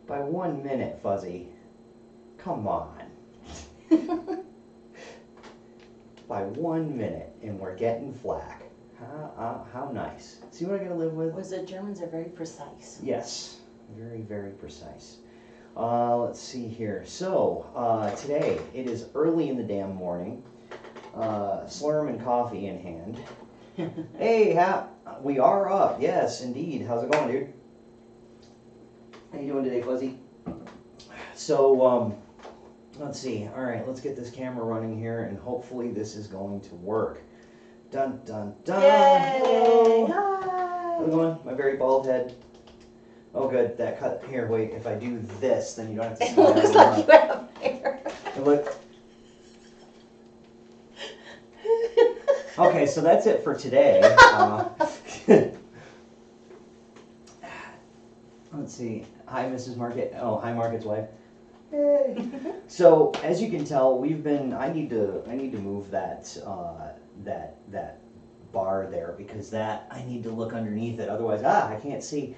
By 1 minute, Fuzzy. Come on. By 1 minute, and we're getting flack. How nice. See what I gotta live with? Was it Germans are very precise? Yes, very, very precise. Let's see here. So, today, it is early in the damn morning. Slurm and coffee in hand. Hey, we are up. Yes, indeed. How's it going, dude? How you doing today, Fuzzy? So, let's see. All right, let's get this camera running here, and hopefully this is going to work. Dun, dun, dun. Yay! Hello. Hi! How's it going? My very bald head. Oh, good. That cut. Here, wait. If I do this, then you don't have to see It looks that like you have hair. It look. Okay, so that's it for today. Let's see. Hi, Mrs. Market. Oh, hi, Market's wife. Hey. So as you can tell, we've been. I need to move that that bar there because I need to look underneath it. Otherwise, I can't see.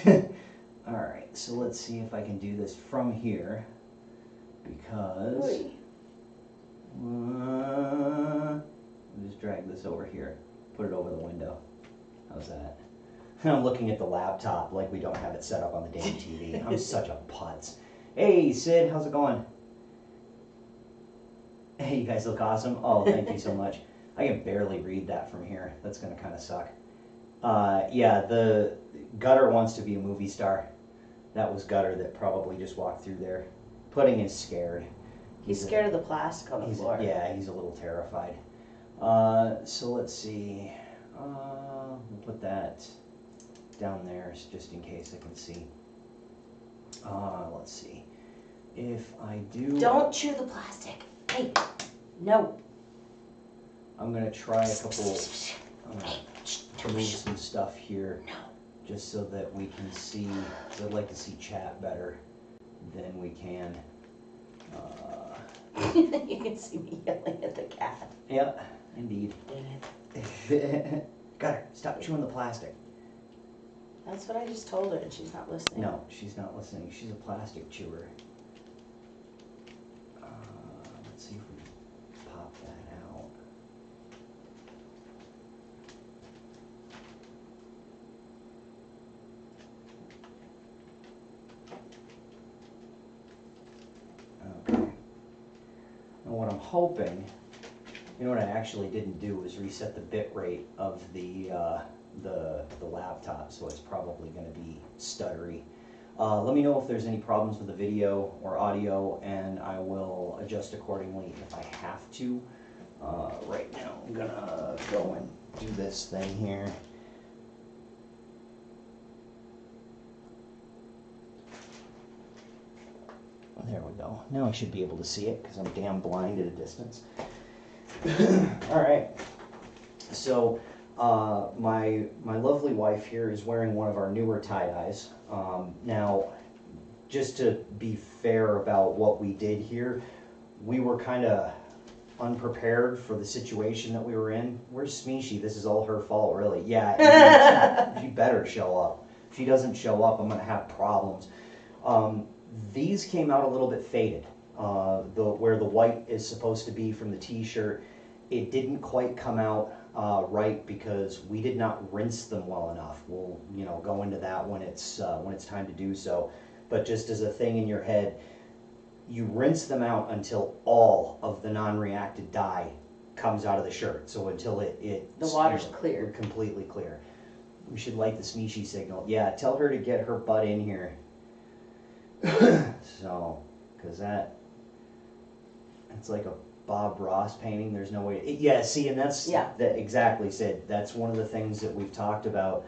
All right. So let's see if I can do this from here because. I'll just drag this over here. Put it over the window. How's that? I'm looking at the laptop like we don't have it set up on the damn TV. I'm such a putz. Hey, Sid, how's it going? Hey, you guys look awesome. Oh, thank you so much. I can barely read that from here. That's going to kind of suck. Yeah, the Gutter wants to be a movie star. That was Gutter that probably just walked through there. Pudding is scared. He's scared of the plastic on the floor. Yeah, he's a little terrified. So let's see. We'll put that down there just in case I can see. Let's see. If I do... Don't chew the plastic. Hey, no. I'm going to try a couple... I'm going to remove some stuff here just so that we can see. I'd like to see chat better than we can. You can see me yelling at the cat. Yeah, indeed. Dang it. Gutter, stop chewing the plastic. That's what I just told her, and she's not listening. No, she's not listening. She's a plastic chewer. Let's see if we can pop that out. Okay. And what I'm hoping, you know what I actually didn't do is reset the bit rate of the laptop, so it's probably going to be stuttery. Let me know if there's any problems with the video or audio, and I will adjust accordingly if I have to. Right now, I'm going to go and do this thing here. There we go. Now I should be able to see it because I'm damn blind at a distance. All right. So my lovely wife here is wearing one of our newer tie-dyes. Now, just to be fair about what we did here, we were kind of unprepared for the situation that we were in. Where's Smeeshi? This is all her fault, really. Yeah, she better show up. If she doesn't show up, I'm going to have problems. These came out a little bit faded. Where the white is supposed to be from the t-shirt, it didn't quite come out right because we did not rinse them well enough. We'll go into that when it's time to do so. But just as a thing in your head, you rinse them out until all of the non-reacted dye comes out of the shirt. So until the water's clear, completely clear. We should light the Smeeshi signal. Yeah, tell her to get her butt in here. So, because it's like a Bob Ross painting. There's no way. Yeah, see, and that's exactly, Sid. That's one of the things that we've talked about,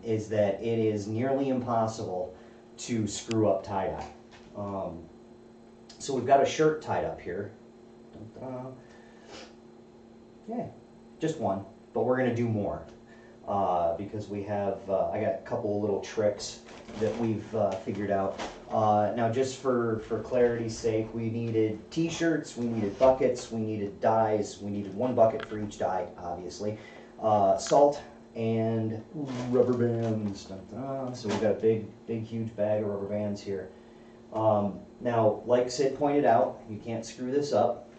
is that it is nearly impossible to screw up tie-dye. So we've got a shirt tied up here. Yeah, just one, but we're gonna do more because we have. I got a couple little tricks that we've figured out. Now, just for clarity's sake, we needed t-shirts, we needed buckets, we needed dyes, we needed one bucket for each dye, obviously. Salt, and rubber bands. Dun, dun. So we've got a big, huge bag of rubber bands here. Now, like Sid pointed out, you can't screw this up.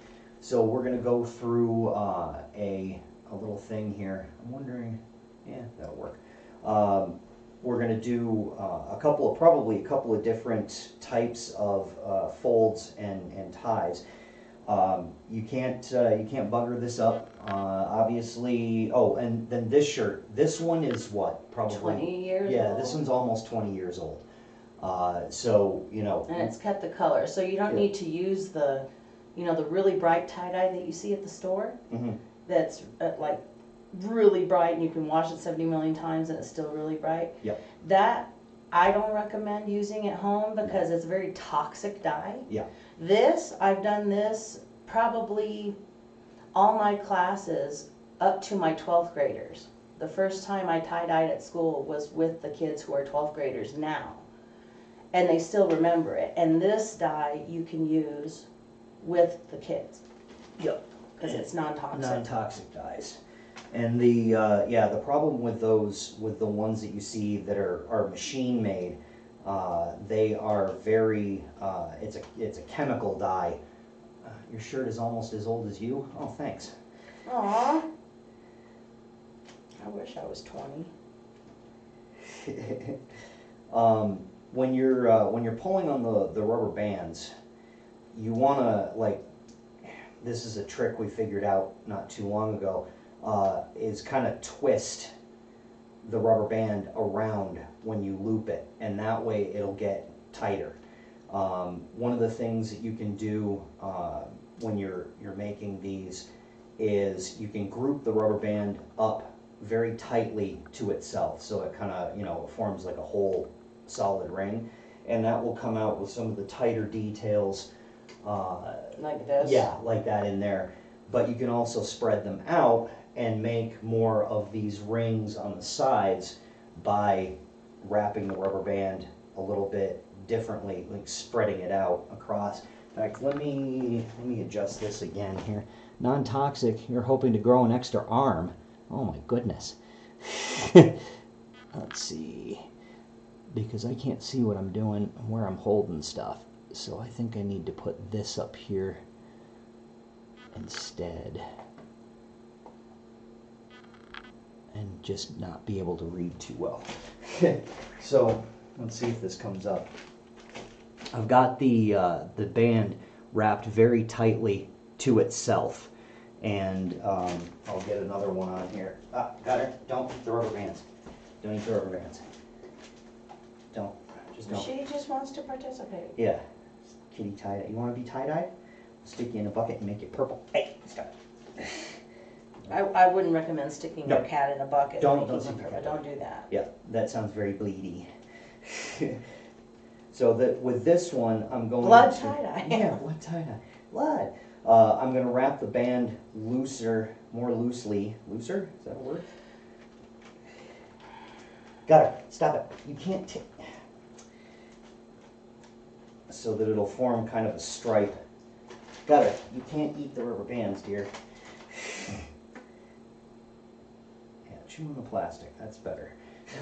So we're going to go through a little thing here. I'm wondering, yeah, that'll work. We're going to do probably a couple of different types of folds and ties. You can't bugger this up. Obviously, oh, and then this shirt. This one is what? Probably 20 years Yeah, old. this one's almost 20 years old. So, you know. And it's kept the color, so you don't Yeah. need to use the, the really bright tie-dye that you see at the store. Mhm. That's like really bright and you can wash it 70 million times and it's still really bright. Yep. That I don't recommend using at home because it's a very toxic dye. Yeah. I've done this probably all my classes up to my 12th graders. The first time I tie-dyed at school was with the kids who are 12th graders now. And they still remember it. And this dye you can use with the kids. Yep. Because it's non-toxic. Non-toxic dyes. And the problem with the ones that you see that are machine made, they are very, it's a chemical dye. Your shirt is almost as old as you? Oh, thanks. Aw. I wish I was 20. When you're pulling on the rubber bands, you wanna, like, this is a trick we figured out not too long ago, is kind of twist the rubber band around when you loop it, and that way it'll get tighter. One of the things that you can do when you're making these is you can group the rubber band up very tightly to itself, so it kind of forms like a whole solid ring, and that will come out with some of the tighter details. Like this? Yeah, like that in there. But you can also spread them out and make more of these rings on the sides by wrapping the rubber band a little bit differently, like spreading it out across. In fact, let me adjust this again here. Non-toxic, you're hoping to grow an extra arm. Oh my goodness. Let's see. Because I can't see what I'm doing, where I'm holding stuff. So I think I need to put this up here instead. And just not be able to read too well. So let's see if this comes up. I've got the band wrapped very tightly to itself, and I'll get another one on here. Ah, got her. Don't eat the rubber bands. Don't eat the rubber bands. Don't. Just don't. She just wants to participate. Yeah. Kitty tie-dye. You want to be tie-dyed? I'll stick you in a bucket and make it purple. Hey, stop. I wouldn't recommend sticking your cat in a bucket. Don't making stick him your purple. cat. Don't do that. Yeah, that sounds very bleedy. So that with this one, I'm going Blood to, tie-dye. Yeah, blood tie-dye. Blood. I'm going to wrap the band more loosely. Looser? Is that a word? Got her. Stop it. You can't take. So that it'll form kind of a stripe. Got her. You can't eat the rubber bands, dear. Yeah, chew on the plastic. That's better.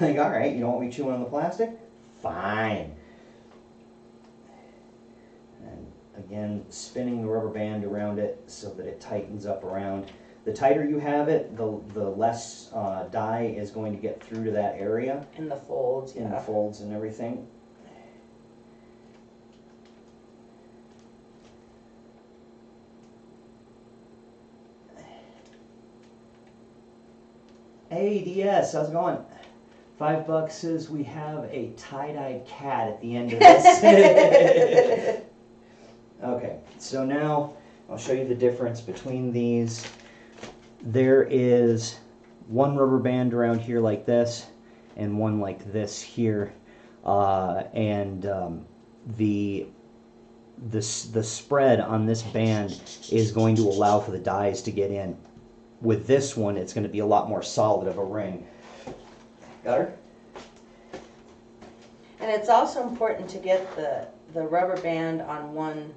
Like, all right, you don't want me chewing on the plastic? Fine. And again, spinning the rubber band around it so that it tightens up around. The tighter you have it, the less dye is going to get through to that area. In the folds, In the folds and everything. Hey DS, how's it going? $5 says we have a tie-dyed cat at the end of this. Okay, so now I'll show you the difference between these. There is one rubber band around here like this, and one like this here, the spread on this band is going to allow for the dyes to get in. With this one, it's going to be a lot more solid of a ring. Got her? And it's also important to get the rubber band on one,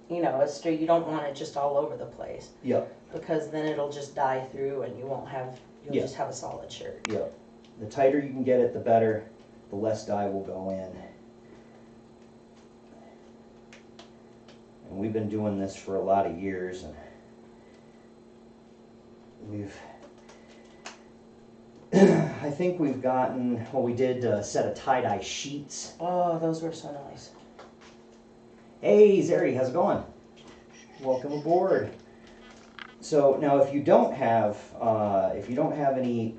a straight. You don't want it just all over the place. Yep. Because then it'll just dye through and you won't have You'll Yeah. just have a solid shirt. Yep. The tighter you can get it, the better. The less dye will go in. And we've been doing this for a lot of years, and I think we've gotten, well, we did a set of tie-dye sheets. Oh, those were so nice. Hey, Zeri, how's it going? Welcome aboard. So now, if you don't have any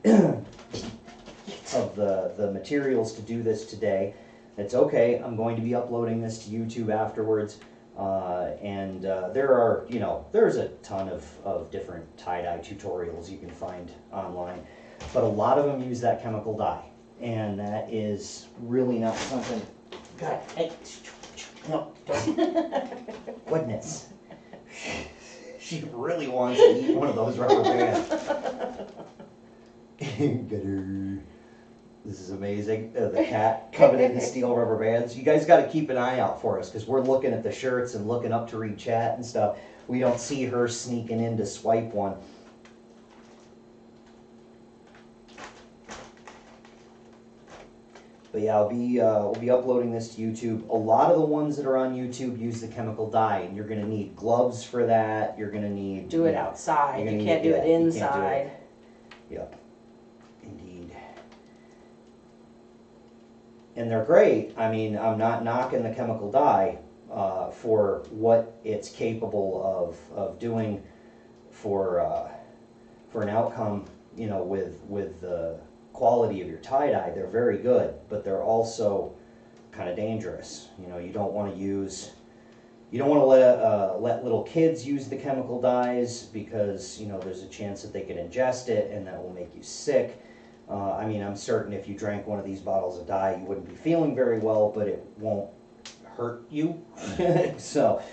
of the materials to do this today, it's okay. I'm going to be uploading this to YouTube afterwards, and there's a ton of different tie-dye tutorials you can find online, but a lot of them use that chemical dye, and that is really not something. God, hey, no, goodness. She really wants to eat one of those rubber bands. Get her. This is amazing. The cat coming in to steal rubber bands. You guys got to keep an eye out for us, because we're looking at the shirts and looking up to read chat and stuff. We don't see her sneaking in to swipe one. But yeah, we'll be uploading this to YouTube. A lot of the ones that are on YouTube use the chemical dye, and you're going to need gloves for that. You're going to need... Do it outside. you're You gonna can't need- do yeah, it you can't do inside. it. Yep, indeed. And they're great. I mean, I'm not knocking the chemical dye for what it's capable of doing for an outcome, with the quality of your tie-dye. They're very good, but they're also kind of dangerous. You don't want to let little kids use the chemical dyes, because there's a chance that they could ingest it and that will make you sick. I'm certain if you drank one of these bottles of dye, you wouldn't be feeling very well, but it won't hurt you. So,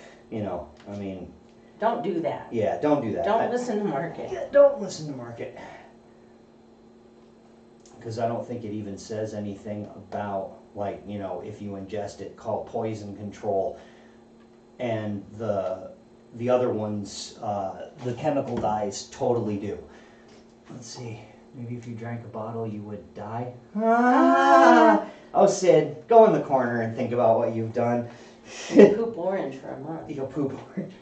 Don't do that. yeah, don't do that. Don't listen to market. Yeah, don't listen to market. Because I don't think it even says anything about, if you ingest it, call poison control. And the other ones, the chemical dyes totally do. Let's see, maybe if you drank a bottle you would die. Oh, Sid, go in the corner and think about what you've done. Poop orange for a month. You'll poop orange.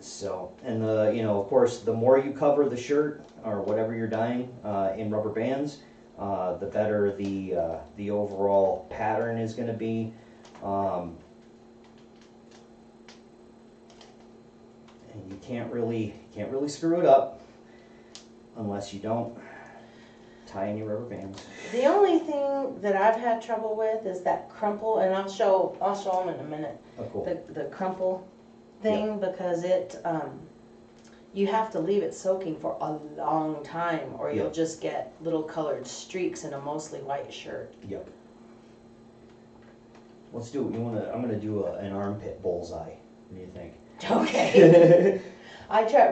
So, and of course, the more you cover the shirt or whatever you're dyeing in rubber bands, the better the overall pattern is going to be. And you can't really screw it up unless you don't tie any rubber bands. The only thing that I've had trouble with is that crumple, and I'll show them in a minute. Oh, cool. The crumple thing, because you have to leave it soaking for a long time, or you'll just get little colored streaks in a mostly white shirt. Yep. Let's do it. I'm gonna do an armpit bullseye. What do you think? Okay.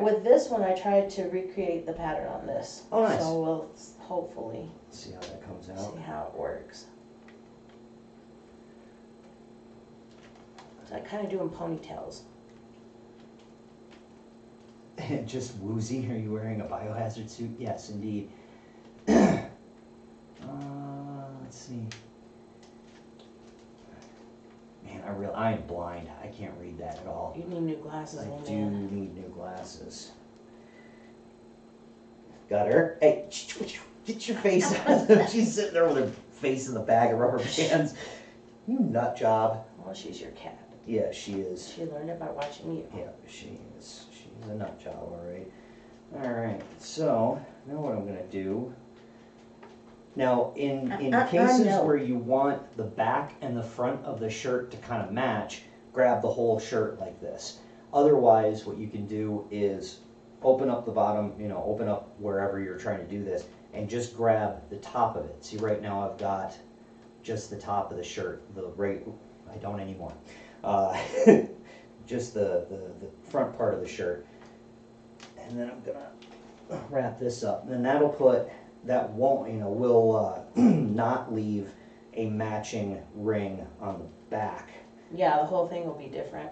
With this one, I tried to recreate the pattern on this. Oh, nice. So we'll hopefully See how that comes out. see how it works. So I kind of do in ponytails. Just woozy. Are you wearing a biohazard suit? Yes, indeed. Let's see. Man, I am blind. I can't read that at all. You need new glasses, I old do man. need new glasses. Got her. Hey, get your face out of there. She's sitting there with her face in the bag of rubber bands. You nut job. Well, she's your cat. Yeah, she is. She learned it by watching you. Yeah, she is. She's a nut job, all right. All right. So now what I'm gonna do. Now, in cases no. where you want the back and the front of the shirt to kind of match, grab the whole shirt like this. Otherwise, what you can do is open up the bottom, open up wherever you're trying to do this, and just grab the top of it. See, right now I've got just the top of the shirt. I don't anymore. Just the front part of the shirt. And then I'm gonna wrap this up. And then will not leave a matching ring on the back. Yeah, the whole thing will be different.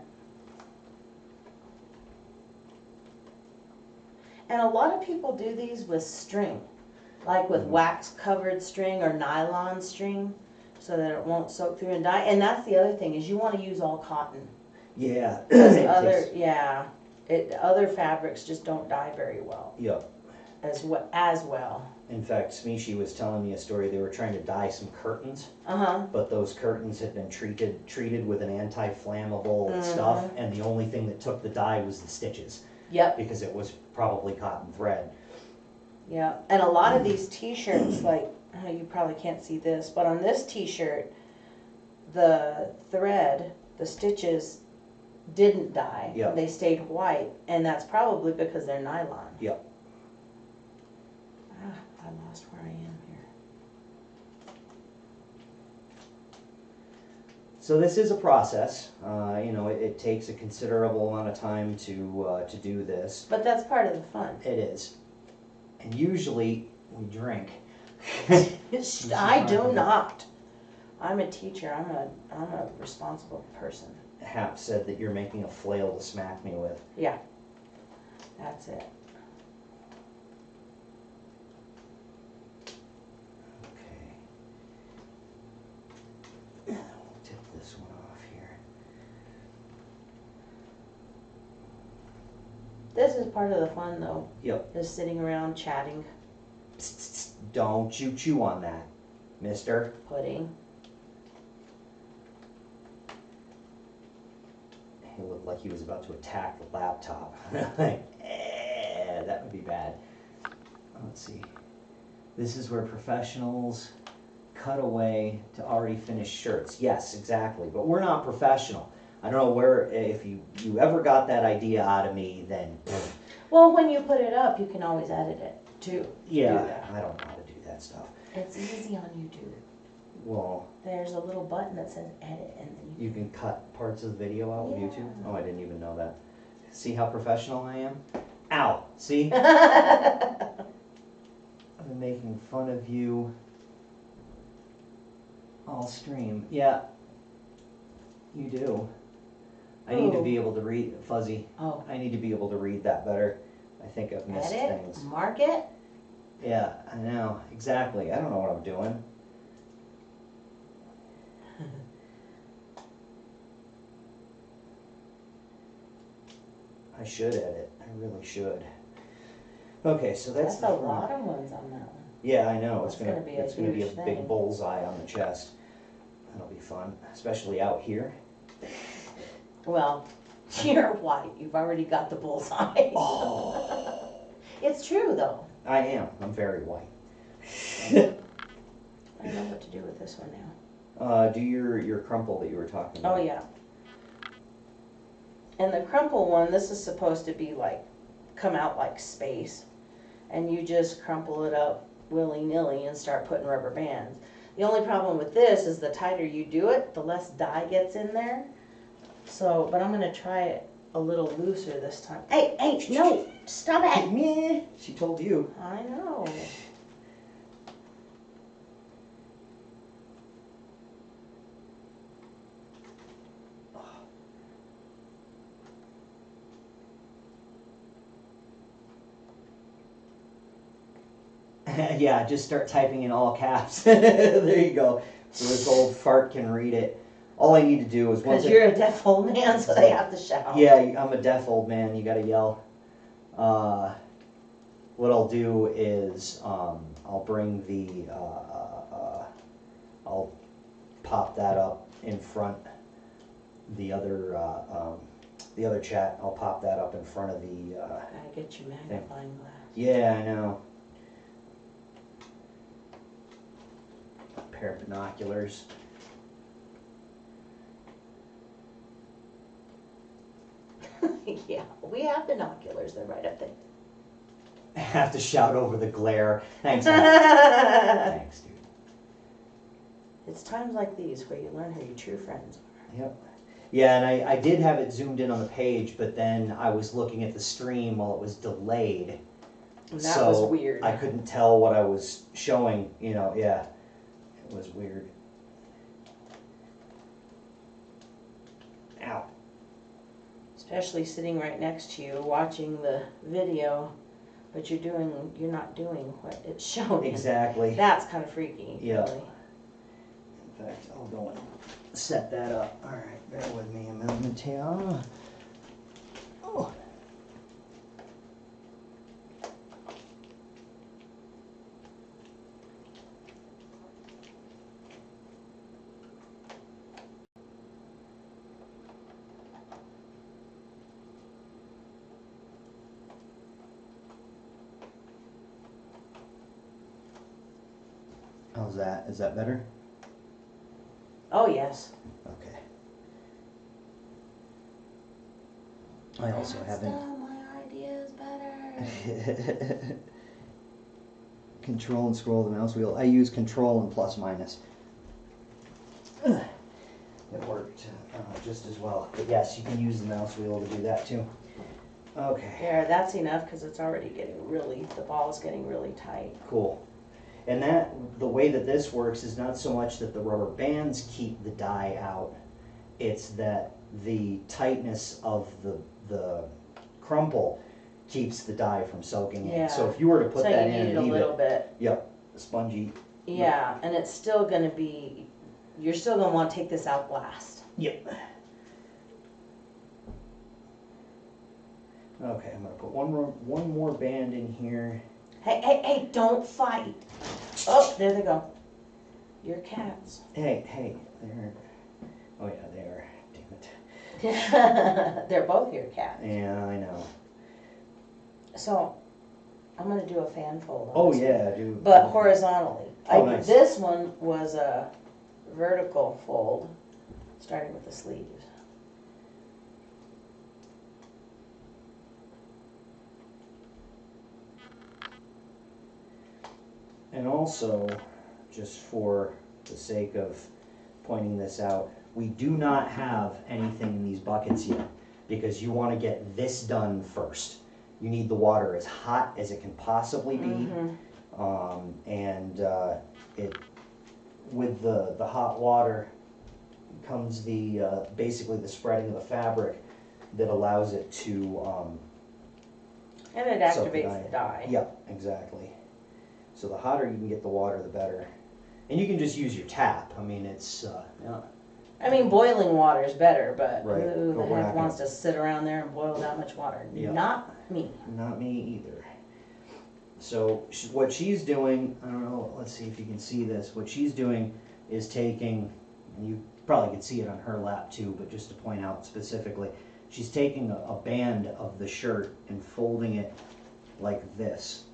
And a lot of people do these with string, like with wax covered string or nylon string, so that it won't soak through and dye. And that's the other thing, is you want to use all cotton. Yeah. Because It other, takes- yeah, other fabrics just don't dye very well, Yep. as well. In fact, Smishi was telling me a story. They were trying to dye some curtains, Uh-huh. but those curtains had been treated with an anti-flammable stuff, and the only thing that took the dye was the stitches, Yep, because it was probably cotton thread. yeah. And a lot of these t-shirts, like, you probably can't see this, but on this t-shirt, the thread, the stitches didn't dye. Yep. They stayed white, and that's probably because they're nylon. Yep. I lost where I am here. So this is a process. You know, it takes a considerable amount of time to do this. But that's part of the fun. It is, and usually we drink. I do not. I'm a teacher. I'm a responsible person. Hap said that you're making a flail to smack me with. Yeah, that's it. Okay. We'll tip this one off here. This is part of the fun, though. Yep. Just sitting around chatting, Psst, psst, psst. Don't you chew on that, mister. pudding. He looked like he was about to attack the laptop. That would be bad. Let's see. This is where professionals cut away to already finished shirts. Yes, exactly. But we're not professional. I don't know where, if you ever got that idea out of me, then Well, when you put it up, you can always edit it too. yeah, Do that. I don't know how to do that stuff. It's easy on YouTube. Well, There's a little button that says edit, and then you can cut parts of the video out of Yeah. YouTube? Oh, I didn't even know that. See how professional I am? Ow! See? you. I've been making fun of you all stream. Yeah, you do. I need to Who? be able to read, Fuzzy, Oh, I need to be able to read that better. I think I've missed edit, things. mark it. Yeah, I know, exactly. I don't know what I'm doing. I should edit. I really should. Okay, so that's That's a the front. lot of ones on that one. Yeah, I know. That's gonna be a it's gonna be a huge big thing. bullseye on the chest. That'll be fun, especially out here. Well, you're white. You've already got the bullseye. Oh, It's true, though. I am. I'm very white. I don't know what to do with this one now. Do your crumple that you were talking about. Oh, yeah. And the crumple one, this is supposed to be like, come out like space. And you just crumple it up willy-nilly and start putting rubber bands. The only problem with this is the tighter you do it, the less dye gets in there. So, but I'm gonna try it a little looser this time. Hey, H, no, stop it. Meh. She told you. I know. Yeah, just start typing in all caps. There you go. So this old fart can read it. All I need to do is once Because you're a deaf old man, so they have to shout. Yeah, I'm a deaf old man. You gotta yell. What I'll do is I'll bring the I'll pop that up in front. The other chat. I'll pop that up in front of the. Gotta get your magnifying glass. Yeah, I know. A pair of binoculars. Yeah, we have binoculars. They're right up there. I have to shout over the glare. Thanks, man. Thanks, dude. It's times like these where you learn who your true friends are. Yep. Yeah, and I did have it zoomed in on the page, but then I was looking at the stream while it was delayed. And that so was weird. I couldn't tell what I was showing, yeah. It was weird. Ow. Especially sitting right next to you watching the video but you're not doing what it's showing. Exactly. That's kind of freaky. Yeah. Really. In fact, I'll go and set that up. All right, bear with me a moment here. Oh. How's that? Is that better? Oh yes. Okay. I also haven't. My idea is better. Control and scroll the mouse wheel. I use control and plus minus. It worked just as well. But yes, you can use the mouse wheel to do that too. Okay. There, that's enough because it's already the ball's getting really tight. Cool. And the way that this works is not so much that the rubber bands keep the dye out, it's that the tightness of the crumple keeps the dye from soaking in. Yeah. So if you were to put So that you in need and a leave little it, bit. yep, spongy. Yeah, and it's still going to be, you're still going to want to take this out last. Yep. Okay, I'm gonna put one more band in here. Hey, don't fight. Oh, there they go. Your cats. Hey, they're. Oh yeah, they are. Damn it. They're both your cats. Yeah, I know. So, I'm going to do a fan fold on Oh this yeah, one, I do. but horizontally. Oh, nice. This one was a vertical fold, starting with the sleeves. And also, just for the sake of pointing this out, we do not have anything in these buckets yet because you want to get this done first. You need the water as hot as it can possibly be, and it with the hot water comes the basically the spreading of the fabric that allows it to And it soak activates the dye. Yeah, exactly. So the hotter you can get the water, the better. And you can just use your tap. I mean, it's yeah. I mean, boiling water is better, but Right, who but the we're heck not wants to sit around there and boil that much water? Yeah. Not me. Not me either. So what she's doing, I don't know, let's see if you can see this. What she's doing is taking, and you probably can see it on her lap too, but just to point out specifically, she's taking a band of the shirt and folding it like this.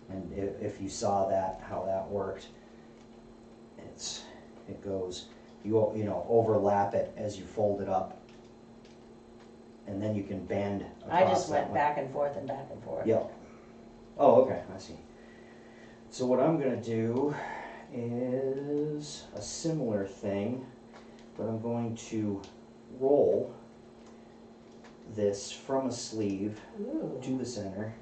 And if you saw that, how that worked, it goes, you know, overlap it as you fold it up, and then you can band across. I just that went way. back and forth and back and forth. Yep. Oh, okay, I see. So what I'm gonna do is a similar thing, but I'm going to roll this from a sleeve Ooh. to the center.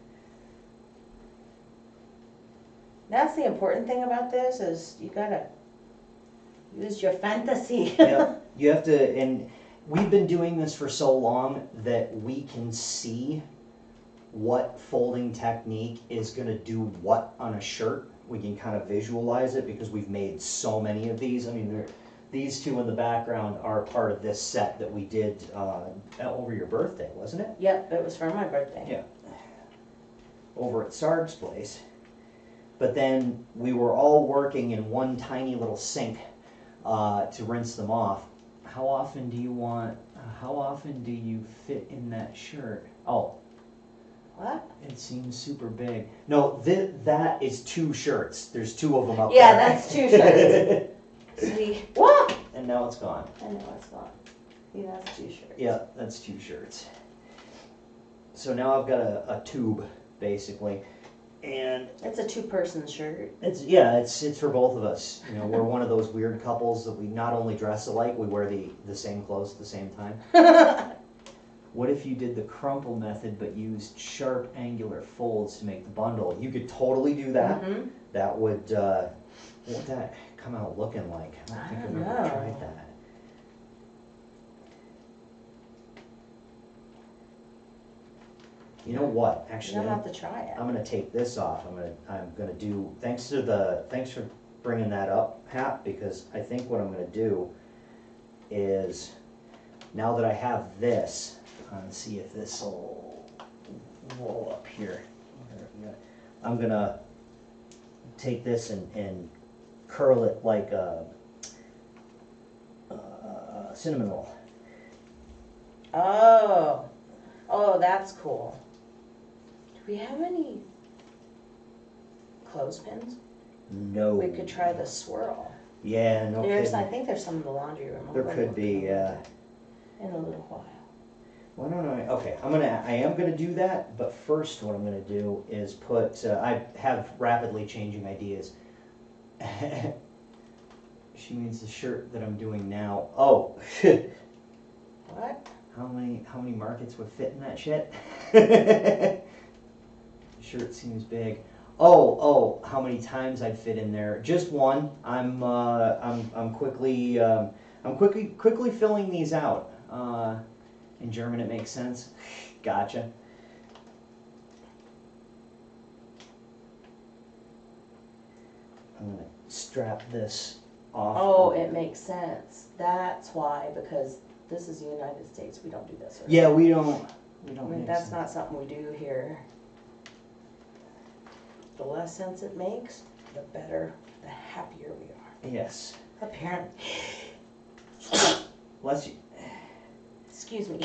That's the important thing about this is you gotta use your fantasy. Yeah, you have to, and we've been doing this for so long that we can see what folding technique is going to do what on a shirt. We can kind of visualize it because we've made so many of these. I mean, these two in the background are part of this set that we did over your birthday, wasn't it? Yep, it was for my birthday. Yeah. Over at Sarg's place. But then we were all working in one tiny little sink to rinse them off. How often do you fit in that shirt? Oh. What? It seems super big. No, that is two shirts. There's two of them up Yeah, there. that's two shirts. See? What? And now it's gone. I know it's gone. See, that's two shirts. Yeah, that's two shirts. So now I've got a tube, basically. And It's a two-person shirt. it's for both of us. You know, we're one of those weird couples that we not only dress alike, we wear the same clothes at the same time. What if you did the crumple method but used sharp angular folds to make the bundle? You could totally do that. Mm-hmm. That would what would that come out looking like? I don't think I've ever know. tried that. You know what? You Actually, don't have to try it. I'm gonna take this off. I'm gonna do. Thanks for bringing that up, Hap, because I think what I'm gonna do is, now that I have this, let's see if this will roll up here. I'm gonna take this and curl it like a cinnamon roll. Oh, that's cool. Do we have any clothespins? No. We could try the swirl. Yeah, no I kidding. think there's some in the laundry room. I'll There go could look be, yeah. in a little while. Well, I don't know. Okay, I am gonna do that, but first what I'm gonna do is put, I have rapidly changing ideas. She means the shirt that I'm doing now. Oh, What? how many markets would fit in that shit? The shirt seems big. Oh, how many times I'd fit in there? Just one. I'm quickly filling these out. In German, it makes sense. Gotcha. I'm gonna strap this off. Oh, it makes sense. That's why, because this is the United States. We don't do this. Yeah, we don't. I mean, that's not something we do here. The less sense it makes, the better, the happier we are. Yes. Apparently. Bless you. Excuse me.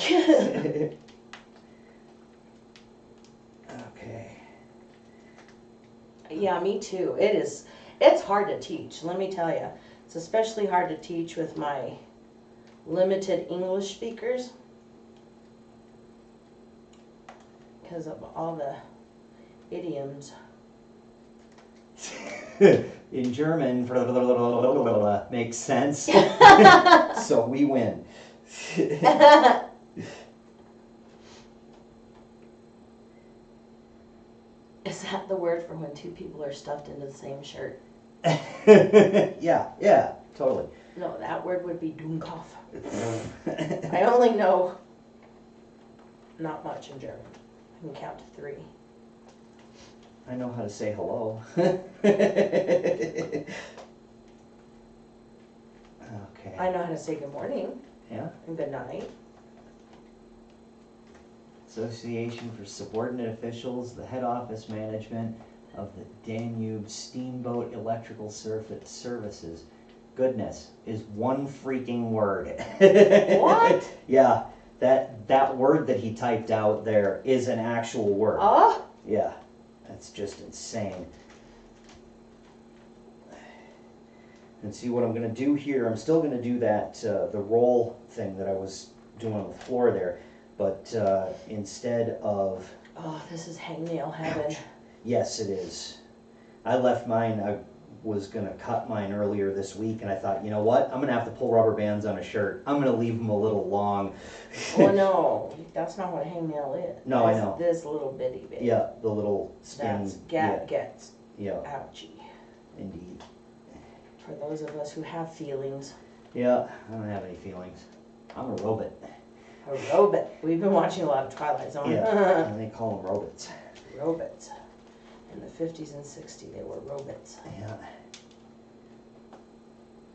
Okay. Yeah, me too. It's hard to teach, let me tell you. It's especially hard to teach with my limited English speakers because of all the idioms. In German, makes sense. So we win. Is that the word for when two people are stuffed into the same shirt? Yeah, totally. No, that word would be Dummkopf. I only know not much in German. I can count to 3. I know how to say hello. Okay. I know how to say good morning Yeah. and good night. Association for Subordinate Officials, the head office management of the Danube Steamboat Electrical Services. Goodness, is one freaking word. What? Yeah, that word that he typed out there is an actual word. Oh? Yeah, that's just insane. And see what I'm gonna do here, I'm still gonna do that, the roll thing that I was doing on the floor there, but instead of, Oh, this is hangnail heaven. yes it is. I left mine, I was gonna cut mine earlier this week and I thought, you know what, I'm gonna have to pull rubber bands on a shirt. I'm gonna leave them a little long. Oh no, that's not what hangnail is. No, I That's know. this little bitty bit. Yeah, the little skin. That's gets Yeah, ouchy. indeed. For those of us who have feelings. Yeah, I don't have any feelings. I'm a robot. A robot. We've been watching a lot of Twilight Zone. Yeah, and they call them robots. Robots. In the 50s and 60s, they were robots. Yeah.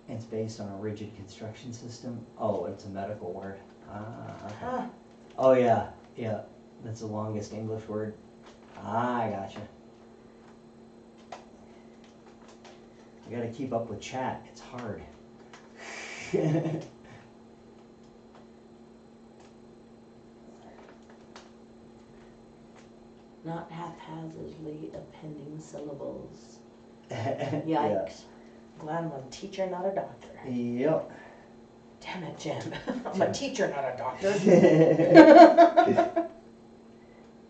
It's based on a rigid construction system. Oh, it's a medical word. Ah, okay. Huh. Oh yeah, that's the longest English word. Ah, I gotcha. I gotta keep up with chat, it's hard. Not haphazardly appending syllables. Yeah. Yikes. Glad I'm a teacher, not a doctor. Yep. Damn it, Jim. I'm a teacher, not a doctor.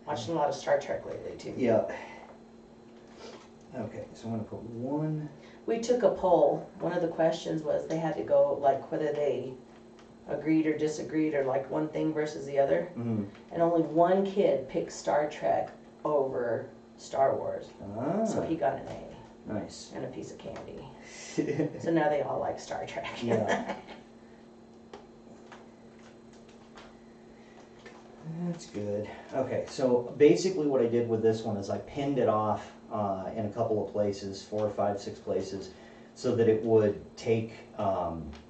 Watched a lot of Star Trek lately, too. Yep. Okay, so I'm gonna put one. We took a poll. One of the questions was they had to go, like, whether they agreed or disagreed or like one thing versus the other. Mm. And only one kid picked Star Trek over Star Wars. Ah, So he got an A nice. and a piece of candy. So now they all like Star Trek. Yeah. That's good. Okay, so basically what I did with this one is I pinned it off in a couple of places, 4, 5, 6 places, so that it would take,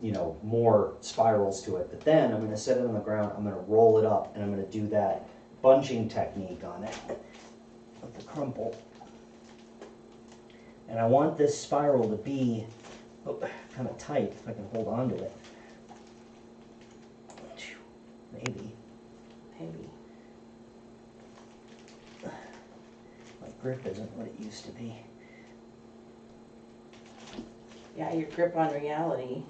you know, more spirals to it. But then I'm going to set it on the ground, I'm going to roll it up, and I'm going to do that bunching technique on it with the crumple. And I want this spiral to be kind of tight, if I can hold on to it. Maybe. Maybe. My grip isn't what it used to be. Yeah, your grip on reality.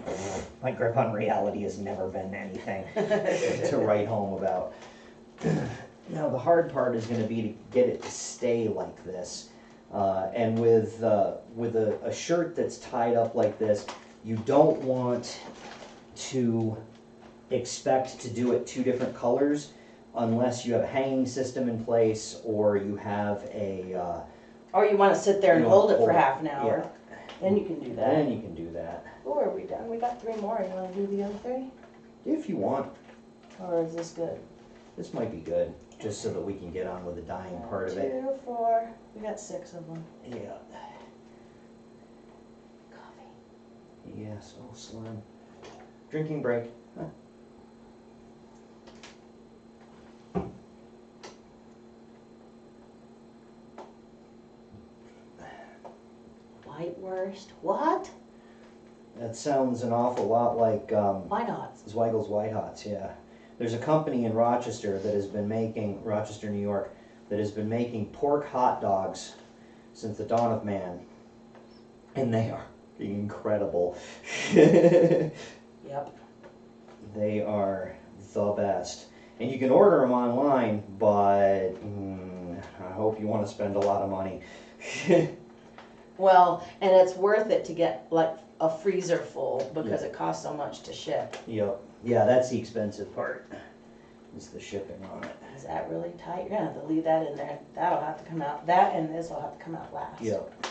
My grip on reality has never been anything to write home about. Now the hard part is going to be to get it to stay like this. And with a shirt that's tied up like this, you don't want to expect to do it 2 different colors unless you have a hanging system in place or you have a Or you want to sit there and You hold wanna it for hold it, half an hour. Then you can do that. then you can do that Oh, are we done? We got 3 more. You want to do the other 3? if you want. Or is this good? This might be good, just so that we can get on with the dyeing part of it. 2, 4. We got 6 of them. Yeah. Coffee. Yes, oh slime. Drinking break. Huh. Whitewurst. What? That sounds an awful lot like Why not? Zweigel's White Hots, yeah. There's a company in Rochester that has been making, Rochester, New York, that has been making pork hot dogs since the dawn of man. And they are incredible. Yep. They are the best. And you can order them online, but I hope you want to spend a lot of money. Well, and it's worth it to get like a freezer full because Yeah. it costs so much to ship. Yep. Yeah, that's the expensive part, is the shipping on it. Is that really tight? You're gonna have to leave that in there. That'll have to come out. That and this will have to come out last. Yep.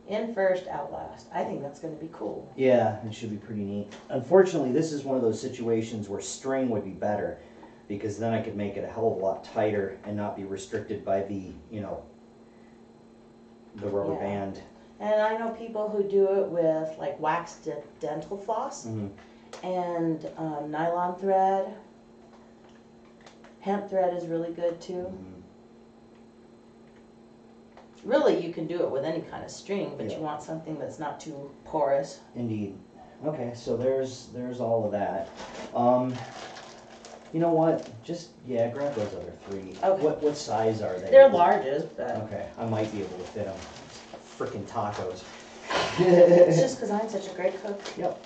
In first, out last. I think that's gonna be cool. Yeah, it should be pretty neat. Unfortunately, this is one of those situations where string would be better, because then I could make it a hell of a lot tighter and not be restricted by the, you know, the rubber Yeah. band. And I know people who do it with like waxed dental floss Mhm. and nylon thread. Hemp thread is really good too. Mhm. Really, you can do it with any kind of string, but Yeah. you want something that's not too porous. Indeed. Okay, so there's all of that. You know what? Just grab those other 3. Okay. What size are they? They're larges, but Okay, I might be able to fit them. Frickin' tacos. it's just because I'm such a great cook. Yep.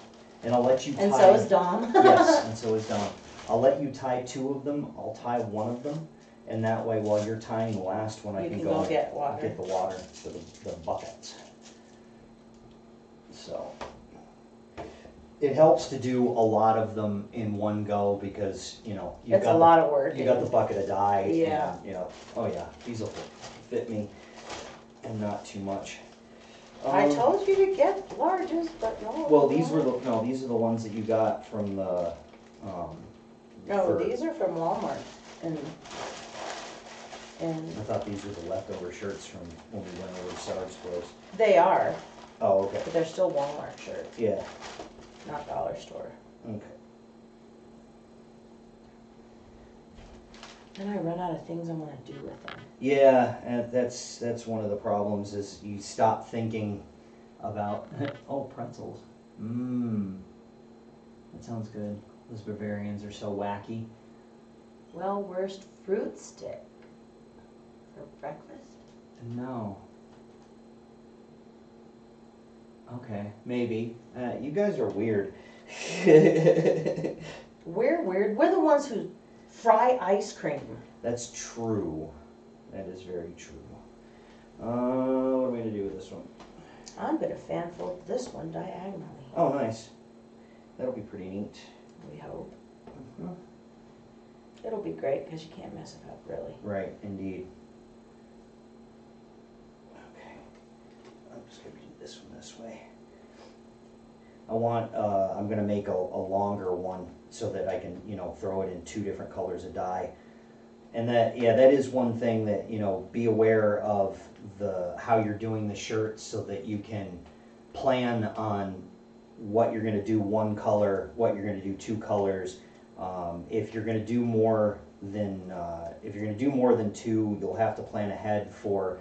And I'll let you tie. And so is Dom. Yes, and so is Don. I'll let you tie 2 of them. I'll tie one of them, and that way, while you're tying the last one, I You can can go go get water. get the water for the buckets. So it helps to do a lot of them in one go because you It's got a lot of work. you got the bucket of dye. Yeah. And, oh yeah, these will fit me, and not too much. I told you to get larges, but no. Well, these are the ones that you got from the. No, for- these are from Walmart, and I thought these were the leftover shirts from when we went over to Sarge Clothes. they are, Oh, okay. but they're still Walmart shirts, Yeah. not dollar store. Okay. Then I run out of things I want to do with them. Yeah, and that's one of the problems is you stop thinking about pretzels. Mmm. That sounds good. Those Bavarians are so wacky. Well, worst fruit stick for breakfast. No. Okay, maybe. You guys are weird. We're weird. We're the ones who fry ice cream. That's true. That is very true. What am I gonna do with this one? I'm gonna fan fold this one diagonally. Oh, nice. That'll be pretty neat. We hope. Mhm. It'll be great because you can't mess it up, really. Right, indeed. Okay. I'm just gonna do this one this way. I'm gonna make a longer one so that I can, throw it in 2 different colors of dye. And that, yeah, that is one thing that, you know, be aware of how you're doing the shirts so that you can plan on what you're gonna do one color, what you're gonna do two colors. If you're gonna do more than, two, you'll have to plan ahead for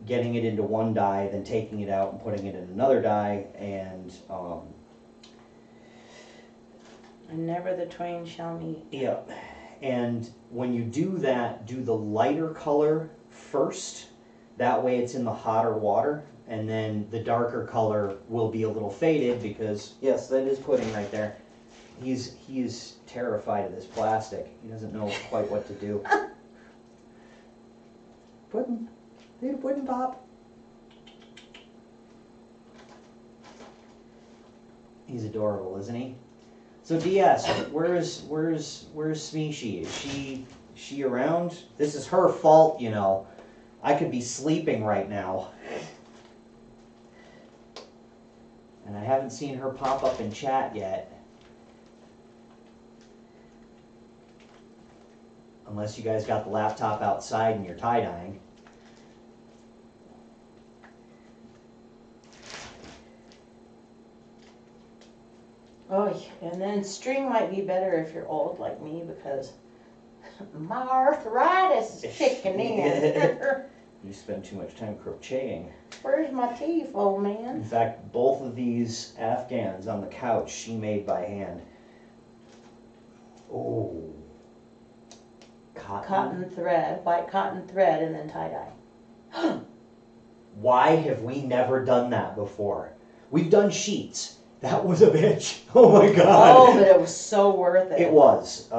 getting it into one dye, then taking it out and putting it in another dye, and, And never the twain shall meet. yeah. And when you do that, do the lighter color first. That way it's in the hotter water, and then the darker color will be a little faded because, yes, that is pudding right there. He is terrified of this plastic. He doesn't know quite what to do. Pudding. Need a pudding pop. He's adorable, isn't he? So DS, where's Smeeshi? Is she around? This is her fault, you know. I could be sleeping right now. And I haven't seen her pop up in chat yet. Unless you guys got the laptop outside and you're tie-dyeing. Oh, and then string might be better if you're old like me because my arthritis is kicking in. You spend too much time crocheting. Where's my teeth, old man? In fact, both of these Afghans on the couch she made by hand. Oh. Cotton thread, white cotton thread, and then tie-dye. Why have we never done that before? We've done sheets. That was a bitch. Oh my god. Oh, but it was so worth it. It was.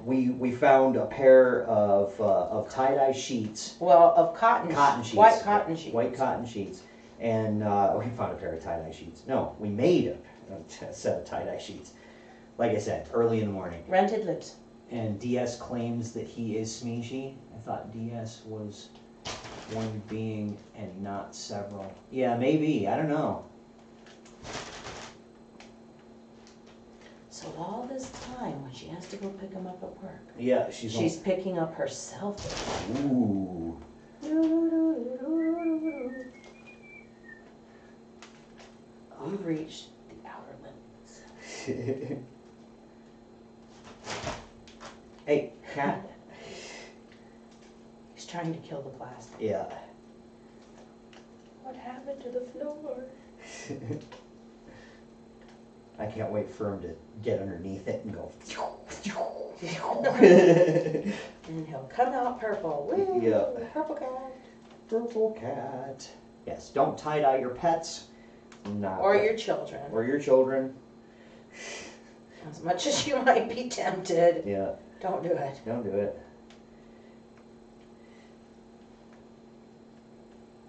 We found a pair of tie-dye sheets. Well, of cotton sheets. White cotton sheets. White cotton sheets. And we found a pair of tie-dye sheets. No, we made a set of tie-dye sheets. Like I said, early in the morning. Rented lips. And DS claims that he is Smeeshi. I thought DS was one being and not several. Yeah, maybe. I don't know. So all this time when she has to go pick him up at work, Yeah, she's picking up herself. Ooh. We've reached the outer limits. Hey, cat. He's trying to kill the plastic. Yeah. What happened to the floor? I can't wait for him to get underneath it and go. And he'll come out purple. Woo, Yeah. Purple cat. Purple cat. Yes, don't tie-dye your pets. Not Or your children. Or your children. As much as you might be tempted, Yeah, don't do it. don't do it.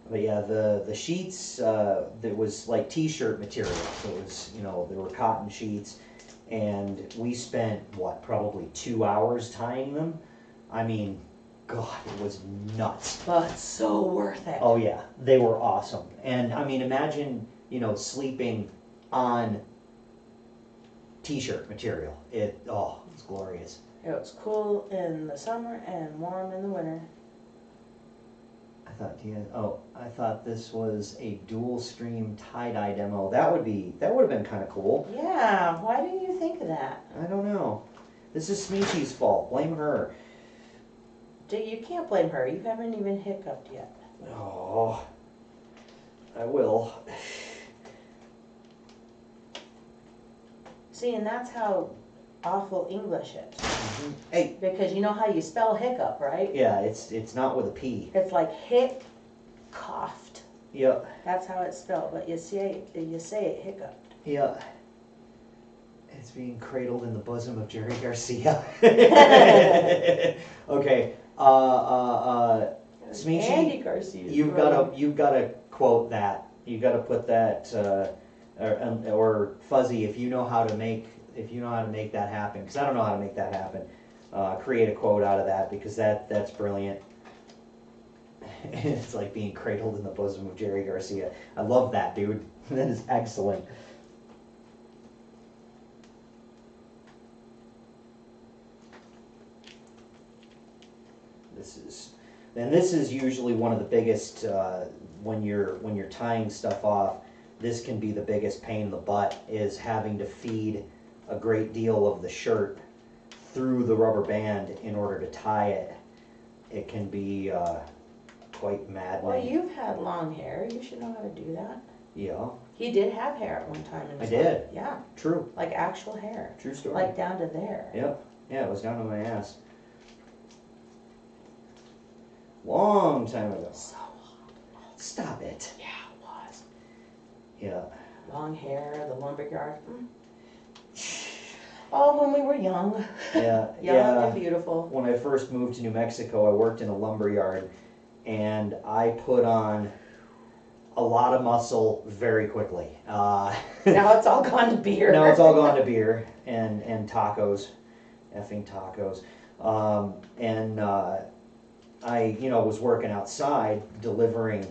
But yeah, the sheets, there was like t-shirt material. So it was, you know, there were cotton sheets. And we spent, what, probably 2 hours tying them? I mean, God, it was nuts. But so worth it. Oh yeah, they were awesome. And I mean, imagine, you know, sleeping on t-shirt material. It's glorious. It was cool in the summer and warm in the winter. I thought this was a dual stream tie-dye demo. That would have been kind of cool. Yeah, why didn't you think of that? I don't know. This is Smeeshi's fault. Blame her. You can't blame her. You haven't even hiccuped yet. Oh, I will. See, and that's how awful English is. Hey. Because you know how you spell hiccup, right? Yeah, it's not with a P. It's like hic coughed. Yeah. That's how it's spelled, but you say it hiccuped. Yeah. It's being cradled in the bosom of Jerry Garcia. Okay. Smeeshi, Andy Garcia. you've gotta quote that. You've gotta put that, or Fuzzy, if you know how to make that happen, because I don't know how to make that happen. Create a quote out of that, because that's brilliant. It's like being cradled in the bosom of Jerry Garcia. I love that, dude. That is excellent. And this is usually one of the biggest, when you're tying stuff off, this can be the biggest pain in the butt, is having to feed a great deal of the shirt through the rubber band in order to tie it. It can be quite maddening. Well, you've had long hair. You should know how to do that. Yeah, He did have hair at one time in his I did. life. Yeah, true. like actual hair. True story. Like down to there. Yep. Yeah, it was down to my ass. Long time ago. So hot. Stop it. Yeah, it was. Yeah. Long hair, the lumberyard. Oh, when we were young. Yeah. Young yeah. and beautiful. When I first moved to New Mexico, I worked in a lumber yard, and I put on a lot of muscle very quickly. Now it's all gone to beer. Now it's all gone to beer and tacos, effing tacos. I, was working outside delivering,